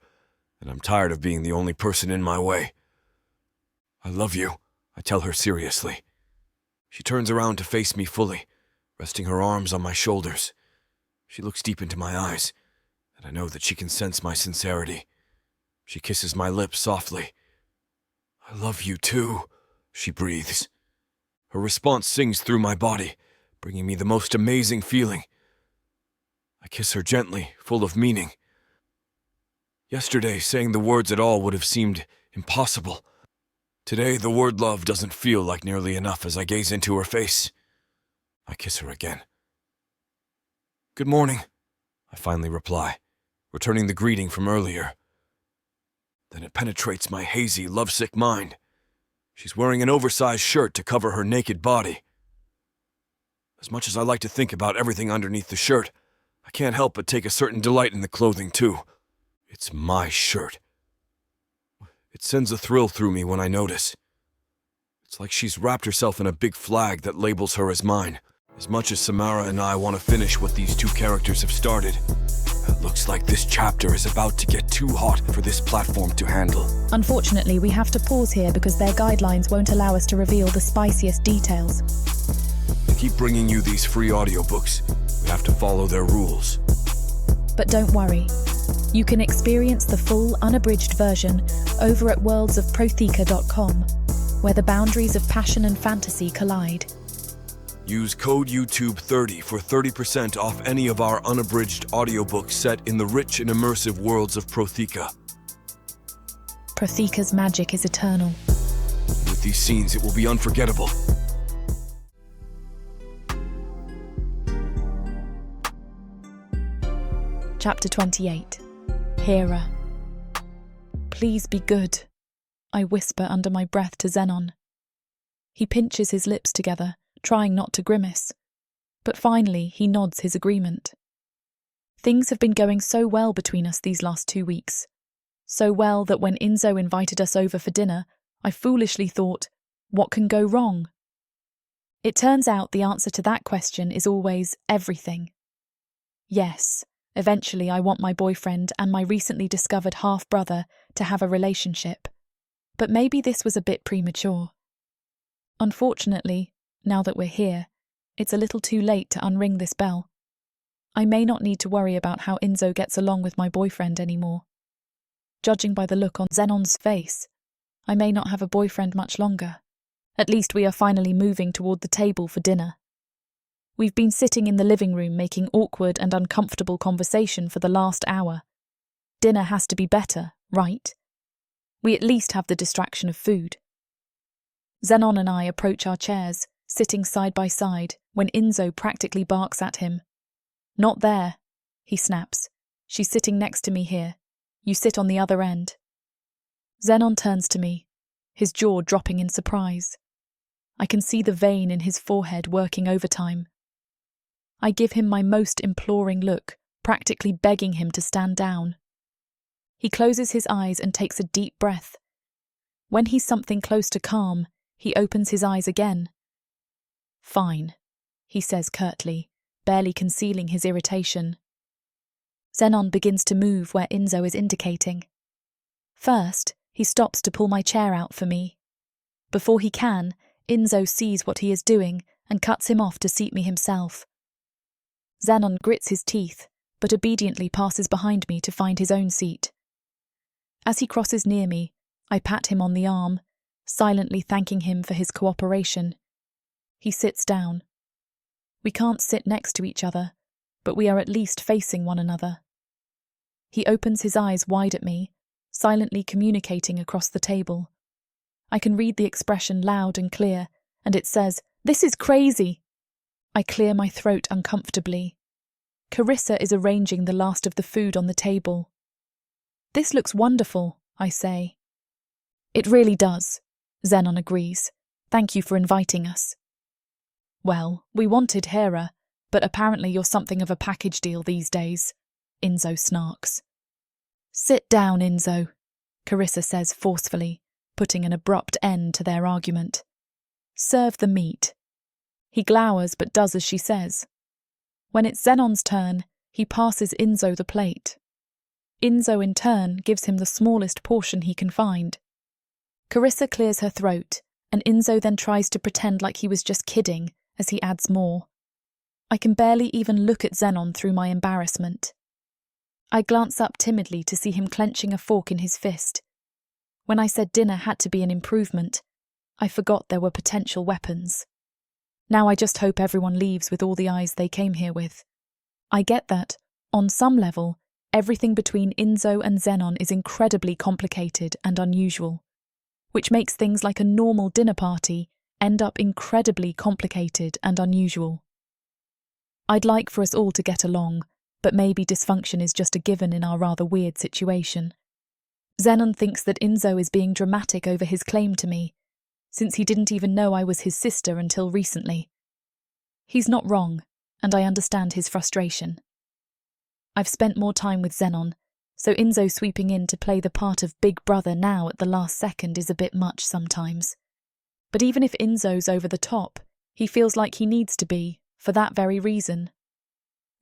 and I'm tired of being the only person in my way. "I love you," I tell her seriously. She turns around to face me fully, resting her arms on my shoulders. She looks deep into my eyes, and I know that she can sense my sincerity. She kisses my lips softly. "I love you too," she breathes. Her response sings through my body, bringing me the most amazing feeling. I kiss her gently, full of meaning. Yesterday, saying the words at all would have seemed impossible. Today, the word love doesn't feel like nearly enough as I gaze into her face. I kiss her again. "Good morning," I finally reply, returning the greeting from earlier. Then it penetrates my hazy, lovesick mind. She's wearing an oversized shirt to cover her naked body. As much as I like to think about everything underneath the shirt, I can't help but take a certain delight in the clothing too. It's my shirt. It sends a thrill through me when I notice. It's like she's wrapped herself in a big flag that labels her as mine. As much as Samara and I want to finish what these two characters have started, it looks like this chapter is about to get too hot for this platform to handle. Unfortunately, we have to pause here because their guidelines won't allow us to reveal the spiciest details. To keep bringing you these free audiobooks, we have to follow their rules. But don't worry. You can experience the full, unabridged version over at worldsofprotheka.com, where the boundaries of passion and fantasy collide. Use code YouTube30 for 30% off any of our unabridged audiobooks set in the rich and immersive worlds of Prothika. Prothika's magic is eternal. With these scenes, it will be unforgettable. Chapter 28. Hera. Please be good, I whisper under my breath to Zenon. He pinches his lips together, trying not to grimace, but finally he nods his agreement. Things have been going so well between us these last 2 weeks. So well that when Enzo invited us over for dinner, I foolishly thought, what can go wrong? It turns out the answer to that question is always everything. Yes, eventually I want my boyfriend and my recently discovered half-brother to have a relationship. But maybe this was a bit premature. Unfortunately, now that we're here, it's a little too late to unring this bell. I may not need to worry about how Enzo gets along with my boyfriend anymore. Judging by the look on Zenon's face, I may not have a boyfriend much longer. At least we are finally moving toward the table for dinner. We've been sitting in the living room making awkward and uncomfortable conversation for the last hour. Dinner has to be better, right? We at least have the distraction of food. Zenon and I approach our chairs, sitting side by side, when Enzo practically barks at him. Not there, he snaps. She's sitting next to me here. You sit on the other end. Zenon turns to me, his jaw dropping in surprise. I can see the vein in his forehead working overtime. I give him my most imploring look, practically begging him to stand down. He closes his eyes and takes a deep breath. When he's something close to calm, he opens his eyes again. Fine, he says curtly, barely concealing his irritation. Zenon begins to move where Enzo is indicating. First, he stops to pull my chair out for me. Before he can, Enzo sees what he is doing and cuts him off to seat me himself. Zenon grits his teeth, but obediently passes behind me to find his own seat. As he crosses near me, I pat him on the arm, silently thanking him for his cooperation. He sits down. We can't sit next to each other, but we are at least facing one another. He opens his eyes wide at me, silently communicating across the table. I can read the expression loud and clear, and it says, "This is crazy!" I clear my throat uncomfortably. Carissa is arranging the last of the food on the table. "This looks wonderful," I say. "It really does," Zenon agrees. "Thank you for inviting us." "Well, we wanted Hera, but apparently you're something of a package deal these days," Enzo snarks. "Sit down, Enzo," Carissa says forcefully, putting an abrupt end to their argument. "Serve the meat." He glowers but does as she says. When it's Zenon's turn, he passes Enzo the plate. Enzo in turn gives him the smallest portion he can find. Carissa clears her throat, and Enzo then tries to pretend like he was just kidding as he adds more. I can barely even look at Zenon through my embarrassment. I glance up timidly to see him clenching a fork in his fist. When I said dinner had to be an improvement, I forgot there were potential weapons. Now I just hope everyone leaves with all the eyes they came here with. I get that, on some level, everything between Enzo and Zenon is incredibly complicated and unusual, which makes things like a normal dinner party end up incredibly complicated and unusual. I'd like for us all to get along, but maybe dysfunction is just a given in our rather weird situation. Zenon thinks that Enzo is being dramatic over his claim to me, since he didn't even know I was his sister until recently. He's not wrong, and I understand his frustration. I've spent more time with Zenon, so Enzo sweeping in to play the part of big brother now at the last second is a bit much sometimes. But even if Enzo's over the top, he feels like he needs to be, for that very reason.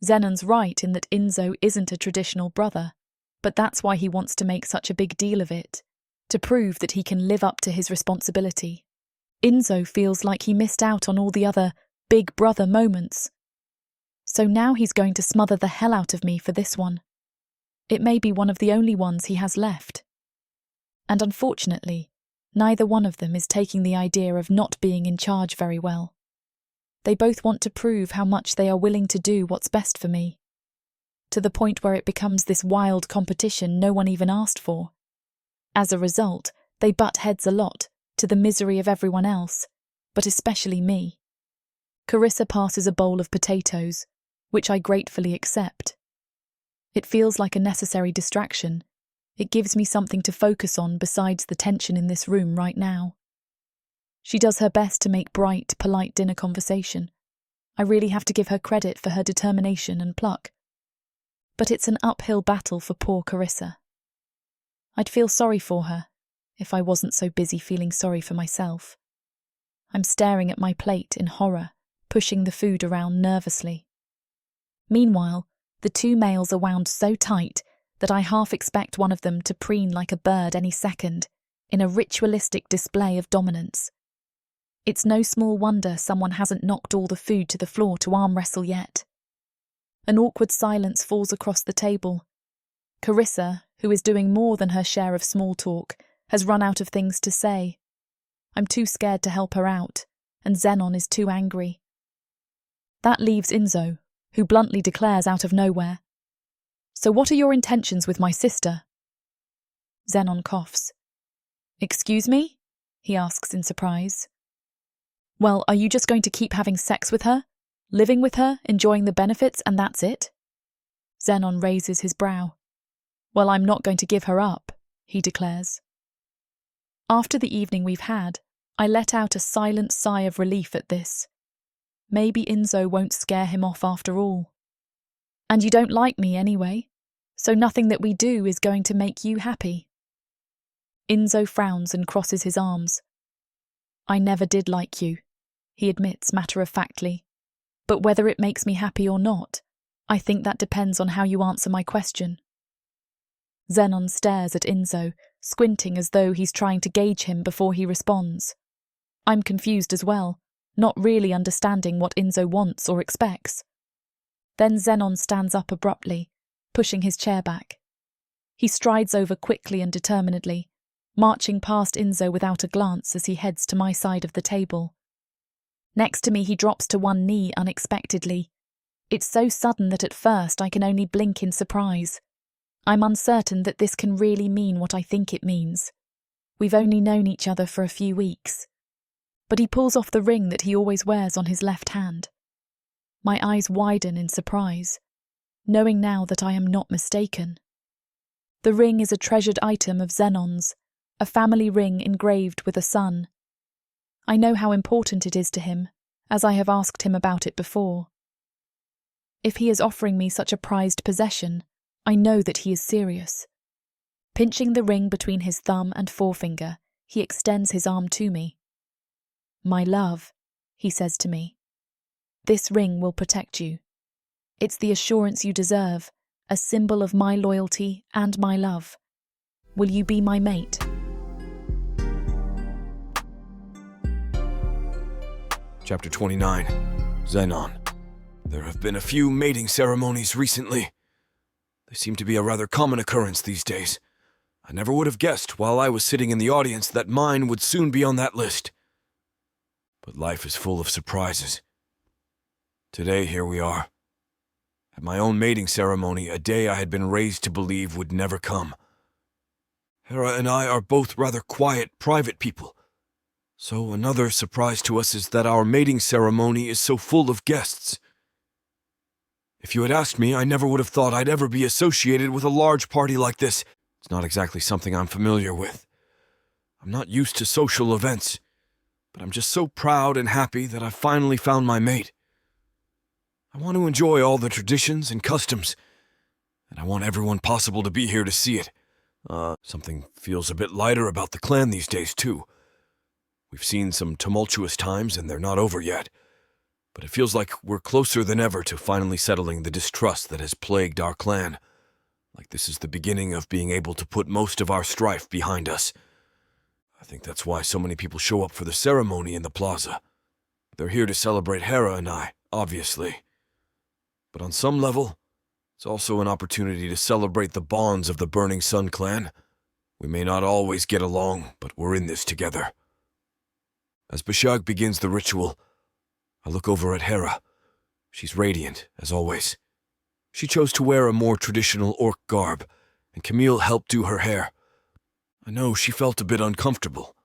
Zenon's right in that Enzo isn't a traditional brother, but that's why he wants to make such a big deal of it, to prove that he can live up to his responsibility. Enzo feels like he missed out on all the other big brother moments. So now he's going to smother the hell out of me for this one. It may be one of the only ones he has left. And unfortunately, neither one of them is taking the idea of not being in charge very well. They both want to prove how much they are willing to do what's best for me, to the point where it becomes this wild competition no one even asked for. As a result, they butt heads a lot, to the misery of everyone else, but especially me. Carissa passes a bowl of potatoes, which I gratefully accept. It feels like a necessary distraction. It gives me something to focus on besides the tension in this room right now. She does her best to make bright, polite dinner conversation. I really have to give her credit for her determination and pluck. But it's an uphill battle for poor Carissa. I'd feel sorry for her if I wasn't so busy feeling sorry for myself. I'm staring at my plate in horror, pushing the food around nervously. Meanwhile, the two males are wound so tight that I half expect one of them to preen like a bird any second, in a ritualistic display of dominance. It's no small wonder someone hasn't knocked all the food to the floor to arm wrestle yet. An awkward silence falls across the table. Carissa, who is doing more than her share of small talk, has run out of things to say. I'm too scared to help her out, and Zenon is too angry. That leaves Enzo, who bluntly declares out of nowhere, "So what are your intentions with my sister?" Zenon coughs. "Excuse me?" he asks in surprise. "Well, are you just going to keep having sex with her? Living with her, enjoying the benefits, and that's it?" Zenon raises his brow. "Well, I'm not going to give her up," he declares. After the evening we've had, I let out a silent sigh of relief at this. Maybe Enzo won't scare him off after all. "And you don't like me anyway, so nothing that we do is going to make you happy." Enzo frowns and crosses his arms. "I never did like you," he admits matter-of-factly. "But whether it makes me happy or not, I think that depends on how you answer my question." Zenon stares at Enzo, squinting as though he's trying to gauge him before he responds. I'm confused as well, not really understanding what Enzo wants or expects. Then Zenon stands up abruptly, pushing his chair back. He strides over quickly and determinedly, marching past Enzo without a glance as he heads to my side of the table. Next to me, he drops to one knee unexpectedly. It's so sudden that at first I can only blink in surprise. I'm uncertain that this can really mean what I think it means. We've only known each other for a few weeks. But he pulls off the ring that he always wears on his left hand. My eyes widen in surprise, knowing now that I am not mistaken. The ring is a treasured item of Zenon's, a family ring engraved with a sun. I know how important it is to him, as I have asked him about it before. If he is offering me such a prized possession, I know that he is serious. Pinching the ring between his thumb and forefinger, he extends his arm to me. "My love," he says to me, "this ring will protect you. It's the assurance you deserve, a symbol of my loyalty and my love. Will you be my mate?" Chapter 29. Zenon. There have been a few mating ceremonies recently. They seem to be a rather common occurrence these days. I never would have guessed while I was sitting in the audience that mine would soon be on that list. But life is full of surprises. Today, here we are. At my own mating ceremony, a day I had been raised to believe would never come. Hera and I are both rather quiet, private people. So another surprise to us is that our mating ceremony is so full of guests. If you had asked me, I never would have thought I'd ever be associated with a large party like this. It's not exactly something I'm familiar with. I'm not used to social events, but I'm just so proud and happy that I've finally found my mate. I want to enjoy all the traditions and customs, and I want everyone possible to be here to see it. Something feels a bit lighter about the clan these days, too. We've seen some tumultuous times, and they're not over yet. But it feels like we're closer than ever to finally settling the distrust that has plagued our clan. Like this is the beginning of being able to put most of our strife behind us. I think that's why so many people show up for the ceremony in the plaza. They're here to celebrate Hera and I, obviously. But on some level, it's also an opportunity to celebrate the bonds of the Burning Sun clan. We may not always get along, but we're in this together. As Bashag begins the ritual, I look over at Hera. She's radiant, as always. She chose to wear a more traditional orc garb, and Camille helped do her hair. I know she felt a bit uncomfortable.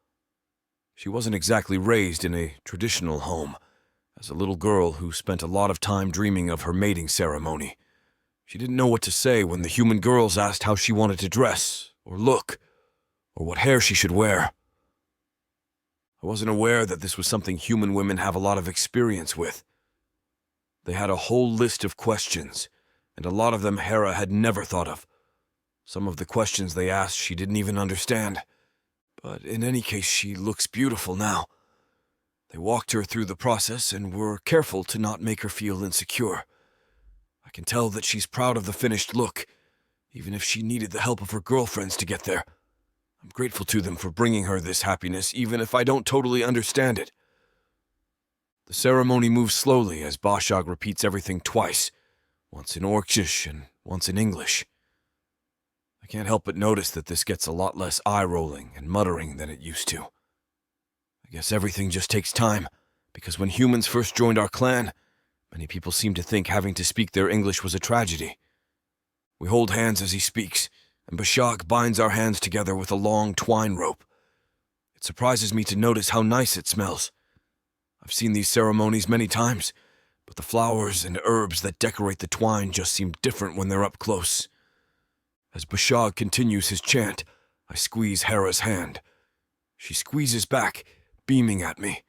She wasn't exactly raised in a traditional home. As a little girl who spent a lot of time dreaming of her mating ceremony, she didn't know what to say when the human girls asked how she wanted to dress, or look, or what hair she should wear. I wasn't aware that this was something human women have a lot of experience with. They had a whole list of questions, and a lot of them Hera had never thought of. Some of the questions they asked she didn't even understand. But in any case, she looks beautiful now. They walked her through the process and were careful to not make her feel insecure. I can tell that she's proud of the finished look, even if she needed the help of her girlfriends to get there. I'm grateful to them for bringing her this happiness, even if I don't totally understand it. The ceremony moves slowly as Bashog repeats everything twice, once in Orcish and once in English. I can't help but notice that this gets a lot less eye-rolling and muttering than it used to. I guess everything just takes time, because when humans first joined our clan, many people seemed to think having to speak their English was a tragedy. We hold hands as he speaks, and Bashog binds our hands together with a long twine rope. It surprises me to notice how nice it smells. I've seen these ceremonies many times, but the flowers and herbs that decorate the twine just seem different when they're up close. As Bashog continues his chant, I squeeze Hera's hand. She squeezes back, beaming at me.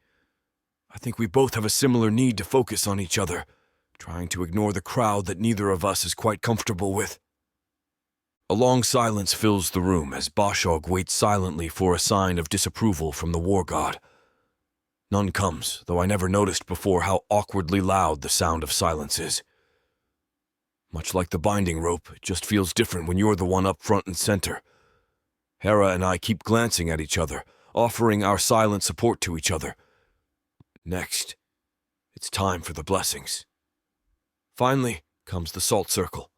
I think we both have a similar need to focus on each other, trying to ignore the crowd that neither of us is quite comfortable with. A long silence fills the room as Bashog waits silently for a sign of disapproval from the war god. None comes, though I never noticed before how awkwardly loud the sound of silence is. Much like the binding rope, it just feels different when you're the one up front and center. Hera and I keep glancing at each other, offering our silent support to each other. Next, it's time for the blessings. Finally comes the salt circle.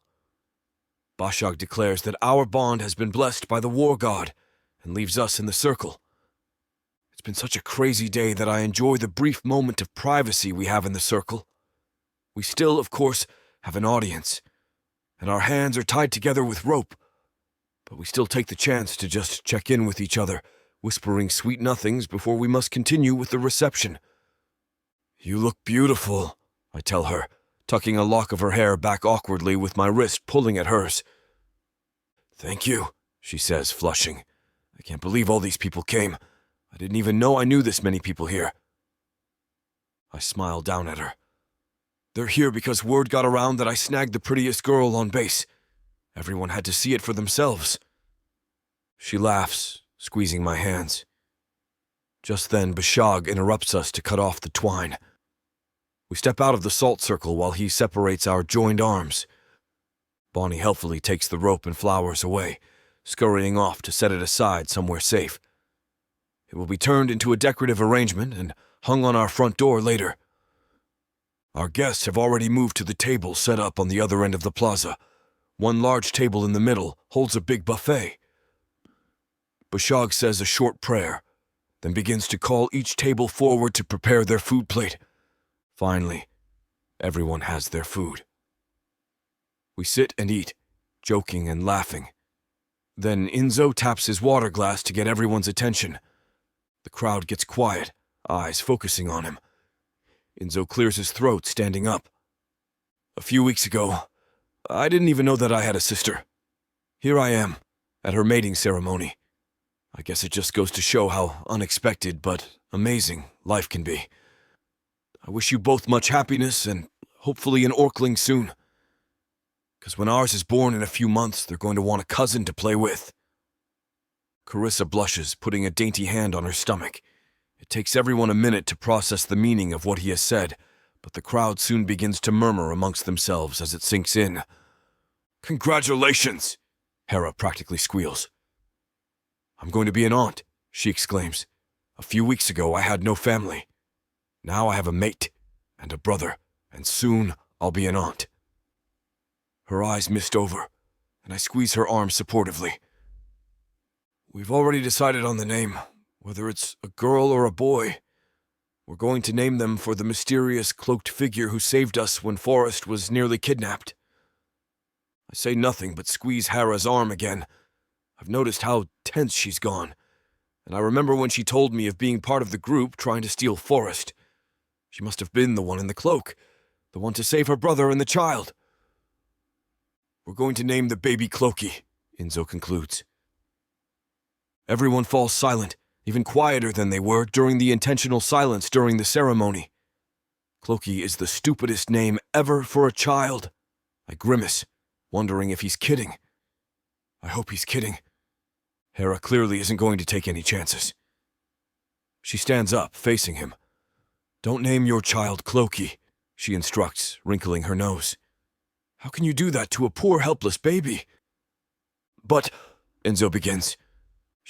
Bashog declares that our bond has been blessed by the war god and leaves us in the circle. It's been such a crazy day that I enjoy the brief moment of privacy we have in the circle. We still, of course, have an audience, and our hands are tied together with rope, but we still take the chance to just check in with each other, whispering sweet nothings before we must continue with the reception. "You look beautiful," I tell her, tucking a lock of her hair back awkwardly with my wrist pulling at hers. "Thank you," she says, flushing. "I can't believe all these people came. I didn't even know I knew this many people here." I smile down at her. "They're here because word got around that I snagged the prettiest girl on base. Everyone had to see it for themselves." She laughs, squeezing my hands. Just then, Bashog interrupts us to cut off the twine. We step out of the salt circle while he separates our joined arms. Bonnie helpfully takes the rope and flowers away, scurrying off to set it aside somewhere safe. It will be turned into a decorative arrangement and hung on our front door later. Our guests have already moved to the table set up on the other end of the plaza. One large table in the middle holds a big buffet. Bashog says a short prayer, then begins to call each table forward to prepare their food plate. Finally, everyone has their food. We sit and eat, joking and laughing. Then Enzo taps his water glass to get everyone's attention. The crowd gets quiet, eyes focusing on him. Enzo clears his throat, standing up. "A few weeks ago, I didn't even know that I had a sister. Here I am, at her mating ceremony. I guess it just goes to show how unexpected but amazing life can be. I wish you both much happiness and hopefully an orcling soon. Because when ours is born in a few months, they're going to want a cousin to play with." Carissa blushes, putting a dainty hand on her stomach. It takes everyone a minute to process the meaning of what he has said, but the crowd soon begins to murmur amongst themselves as it sinks in. "Congratulations!" Hera practically squeals. "I'm going to be an aunt," she exclaims. "A few weeks ago I had no family. Now I have a mate and a brother, and soon I'll be an aunt." Her eyes mist over, and I squeeze her arm supportively. "We've already decided on the name, whether it's a girl or a boy. We're going to name them for the mysterious cloaked figure who saved us when Forrest was nearly kidnapped. I say nothing but squeeze Hera's arm again. I've noticed how tense she's gone, and I remember when she told me of being part of the group trying to steal Forrest. She must have been the one in the cloak, the one to save her brother and the child. We're going to name the baby Clokey, Enzo concludes. Everyone falls silent, even quieter than they were during the intentional silence during the ceremony. Clokey is the stupidest name ever for a child. I grimace, wondering if he's kidding. I hope he's kidding. Hera clearly isn't going to take any chances. She stands up, facing him. Don't name your child Clokey, she instructs, wrinkling her nose. How can you do that to a poor, helpless baby? But, Enzo begins.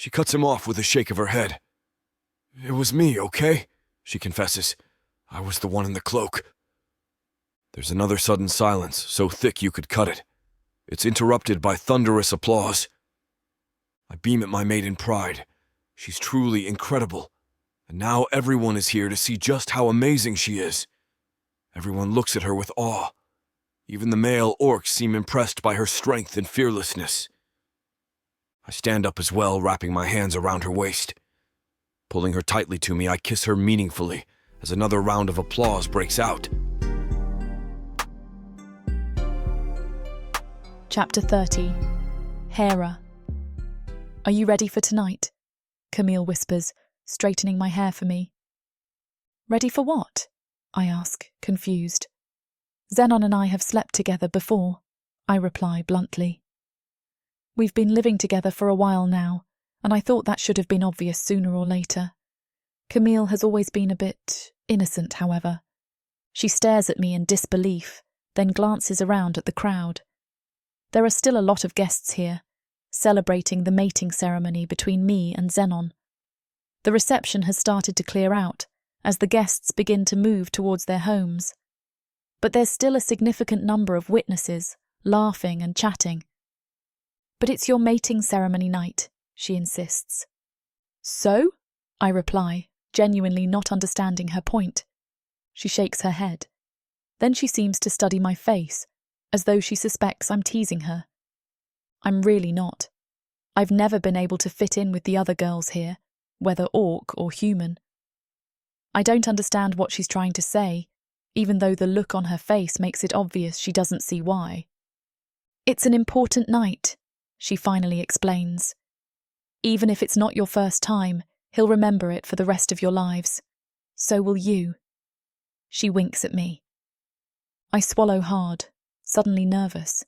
She cuts him off with a shake of her head. It was me, okay? She confesses. I was the one in the cloak. There's another sudden silence, so thick you could cut it. It's interrupted by thunderous applause. I beam at my mate in pride. She's truly incredible. And now everyone is here to see just how amazing she is. Everyone looks at her with awe. Even the male orcs seem impressed by her strength and fearlessness. I stand up as well, wrapping my hands around her waist. Pulling her tightly to me, I kiss her meaningfully as another round of applause breaks out. Chapter 30. Hera. Are you ready for tonight? Camille whispers, straightening my hair for me. Ready for what? I ask, confused. Zenon and I have slept together before, I reply bluntly. We've been living together for a while now, and I thought that should have been obvious sooner or later. Camille has always been a bit innocent, however. She stares at me in disbelief, then glances around at the crowd. There are still a lot of guests here, celebrating the mating ceremony between me and Zenon. The reception has started to clear out as the guests begin to move towards their homes. But there's still a significant number of witnesses, laughing and chatting. But it's your mating ceremony night, she insists. So? I reply, genuinely not understanding her point. She shakes her head. Then she seems to study my face, as though she suspects I'm teasing her. I'm really not. I've never been able to fit in with the other girls here, whether orc or human. I don't understand what she's trying to say, even though the look on her face makes it obvious she doesn't see why. It's an important night, she finally explains. Even if it's not your first time, he'll remember it for the rest of your lives. So will you. She winks at me. I swallow hard, suddenly nervous.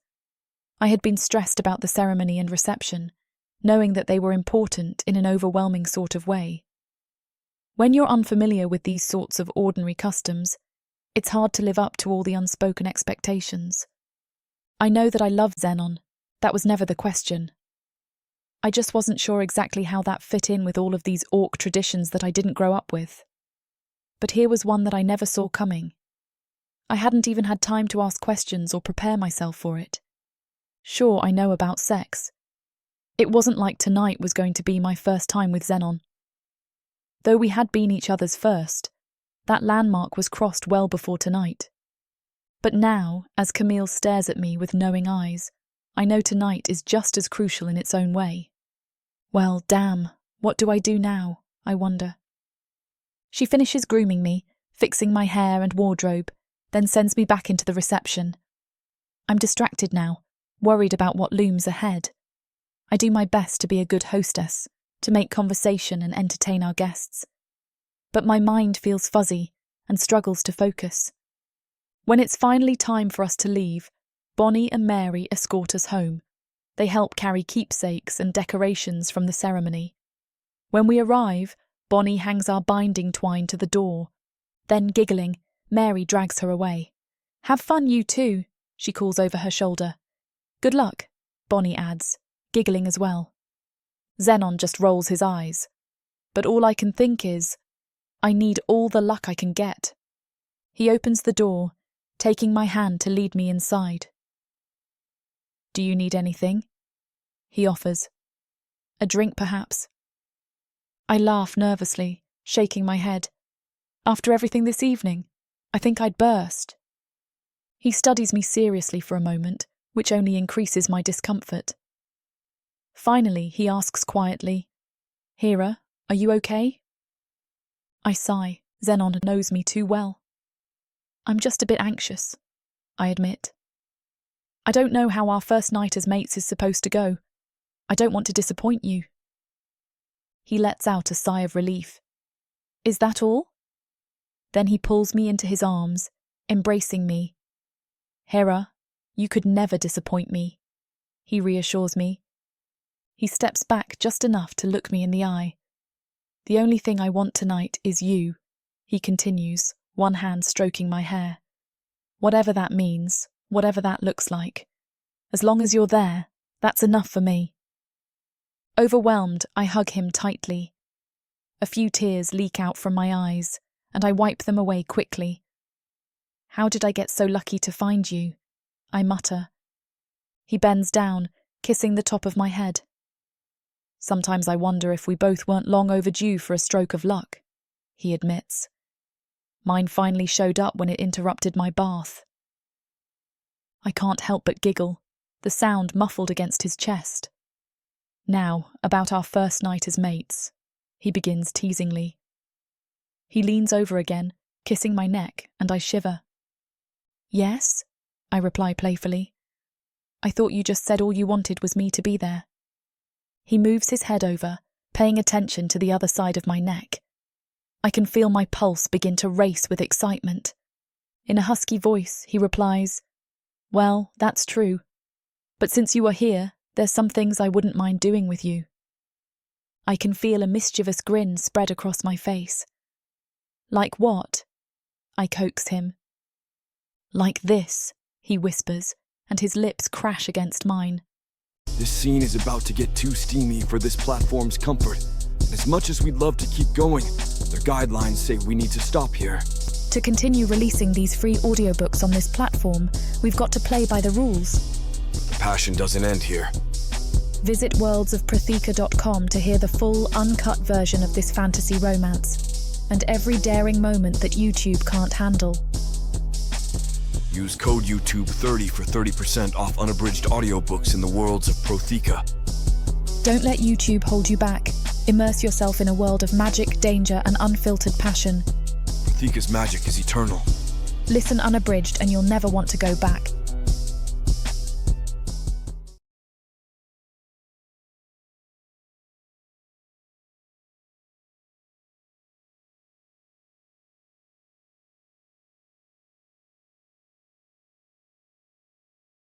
I had been stressed about the ceremony and reception, knowing that they were important in an overwhelming sort of way. When you're unfamiliar with these sorts of ordinary customs, it's hard to live up to all the unspoken expectations. I know that I love Zenon. That was never the question. I just wasn't sure exactly how that fit in with all of these orc traditions that I didn't grow up with. But here was one that I never saw coming. I hadn't even had time to ask questions or prepare myself for it. Sure, I know about sex. It wasn't like tonight was going to be my first time with Zenon. Though we had been each other's first, that landmark was crossed well before tonight. But now, as Camille stares at me with knowing eyes, I know tonight is just as crucial in its own way. Well, damn, what do I do now, I wonder. She finishes grooming me, fixing my hair and wardrobe, then sends me back into the reception. I'm distracted now, worried about what looms ahead. I do my best to be a good hostess, to make conversation and entertain our guests. But my mind feels fuzzy and struggles to focus. When it's finally time for us to leave, Bonnie and Mary escort us home. They help carry keepsakes and decorations from the ceremony. When we arrive, Bonnie hangs our binding twine to the door. Then, giggling, Mary drags her away. Have fun, you too, she calls over her shoulder. Good luck, Bonnie adds, giggling as well. Zenon just rolls his eyes. But all I can think is, I need all the luck I can get. He opens the door, taking my hand to lead me inside. Do you need anything? He offers. A drink, perhaps? I laugh nervously, shaking my head. After everything this evening, I think I'd burst. He studies me seriously for a moment, which only increases my discomfort. Finally, he asks quietly, "Hera, are you okay?" I sigh. Zenon knows me too well. "I'm just a bit anxious," I admit. "I don't know how our first night as mates is supposed to go. I don't want to disappoint you." He lets out a sigh of relief. "Is that all?" Then he pulls me into his arms, embracing me. "Hera, you could never disappoint me," he reassures me. He steps back just enough to look me in the eye. "The only thing I want tonight is you," he continues, one hand stroking my hair. "Whatever that means, whatever that looks like. As long as you're there, that's enough for me." Overwhelmed, I hug him tightly. A few tears leak out from my eyes, and I wipe them away quickly. "How did I get so lucky to find you?" I mutter. He bends down, kissing the top of my head. "Sometimes I wonder if we both weren't long overdue for a stroke of luck," he admits. "Mine finally showed up when it interrupted my bath." I can't help but giggle, the sound muffled against his chest. "Now, about our first night as mates," he begins teasingly. He leans over again, kissing my neck, and I shiver. "Yes?" I reply playfully. "I thought you just said all you wanted was me to be there." He moves his head over, paying attention to the other side of my neck. I can feel my pulse begin to race with excitement. In a husky voice, he replies, "Well, that's true. But since you are here, there's some things I wouldn't mind doing with you." I can feel a mischievous grin spread across my face. "Like what?" I coax him. "Like this," he whispers, and his lips crash against mine. This scene is about to get too steamy for this platform's comfort. And as much as we'd love to keep going, their guidelines say we need to stop here. To continue releasing these free audiobooks on this platform, we've got to play by the rules. The passion doesn't end here. Visit worldsofprothika.com to hear the full, uncut version of this fantasy romance, and every daring moment that YouTube can't handle. Use code YouTube30 for 30% off unabridged audiobooks in the worlds of Prothika. Don't let YouTube hold you back. Immerse yourself in a world of magic, danger, and unfiltered passion. Prothika's magic is eternal. Listen unabridged and you'll never want to go back.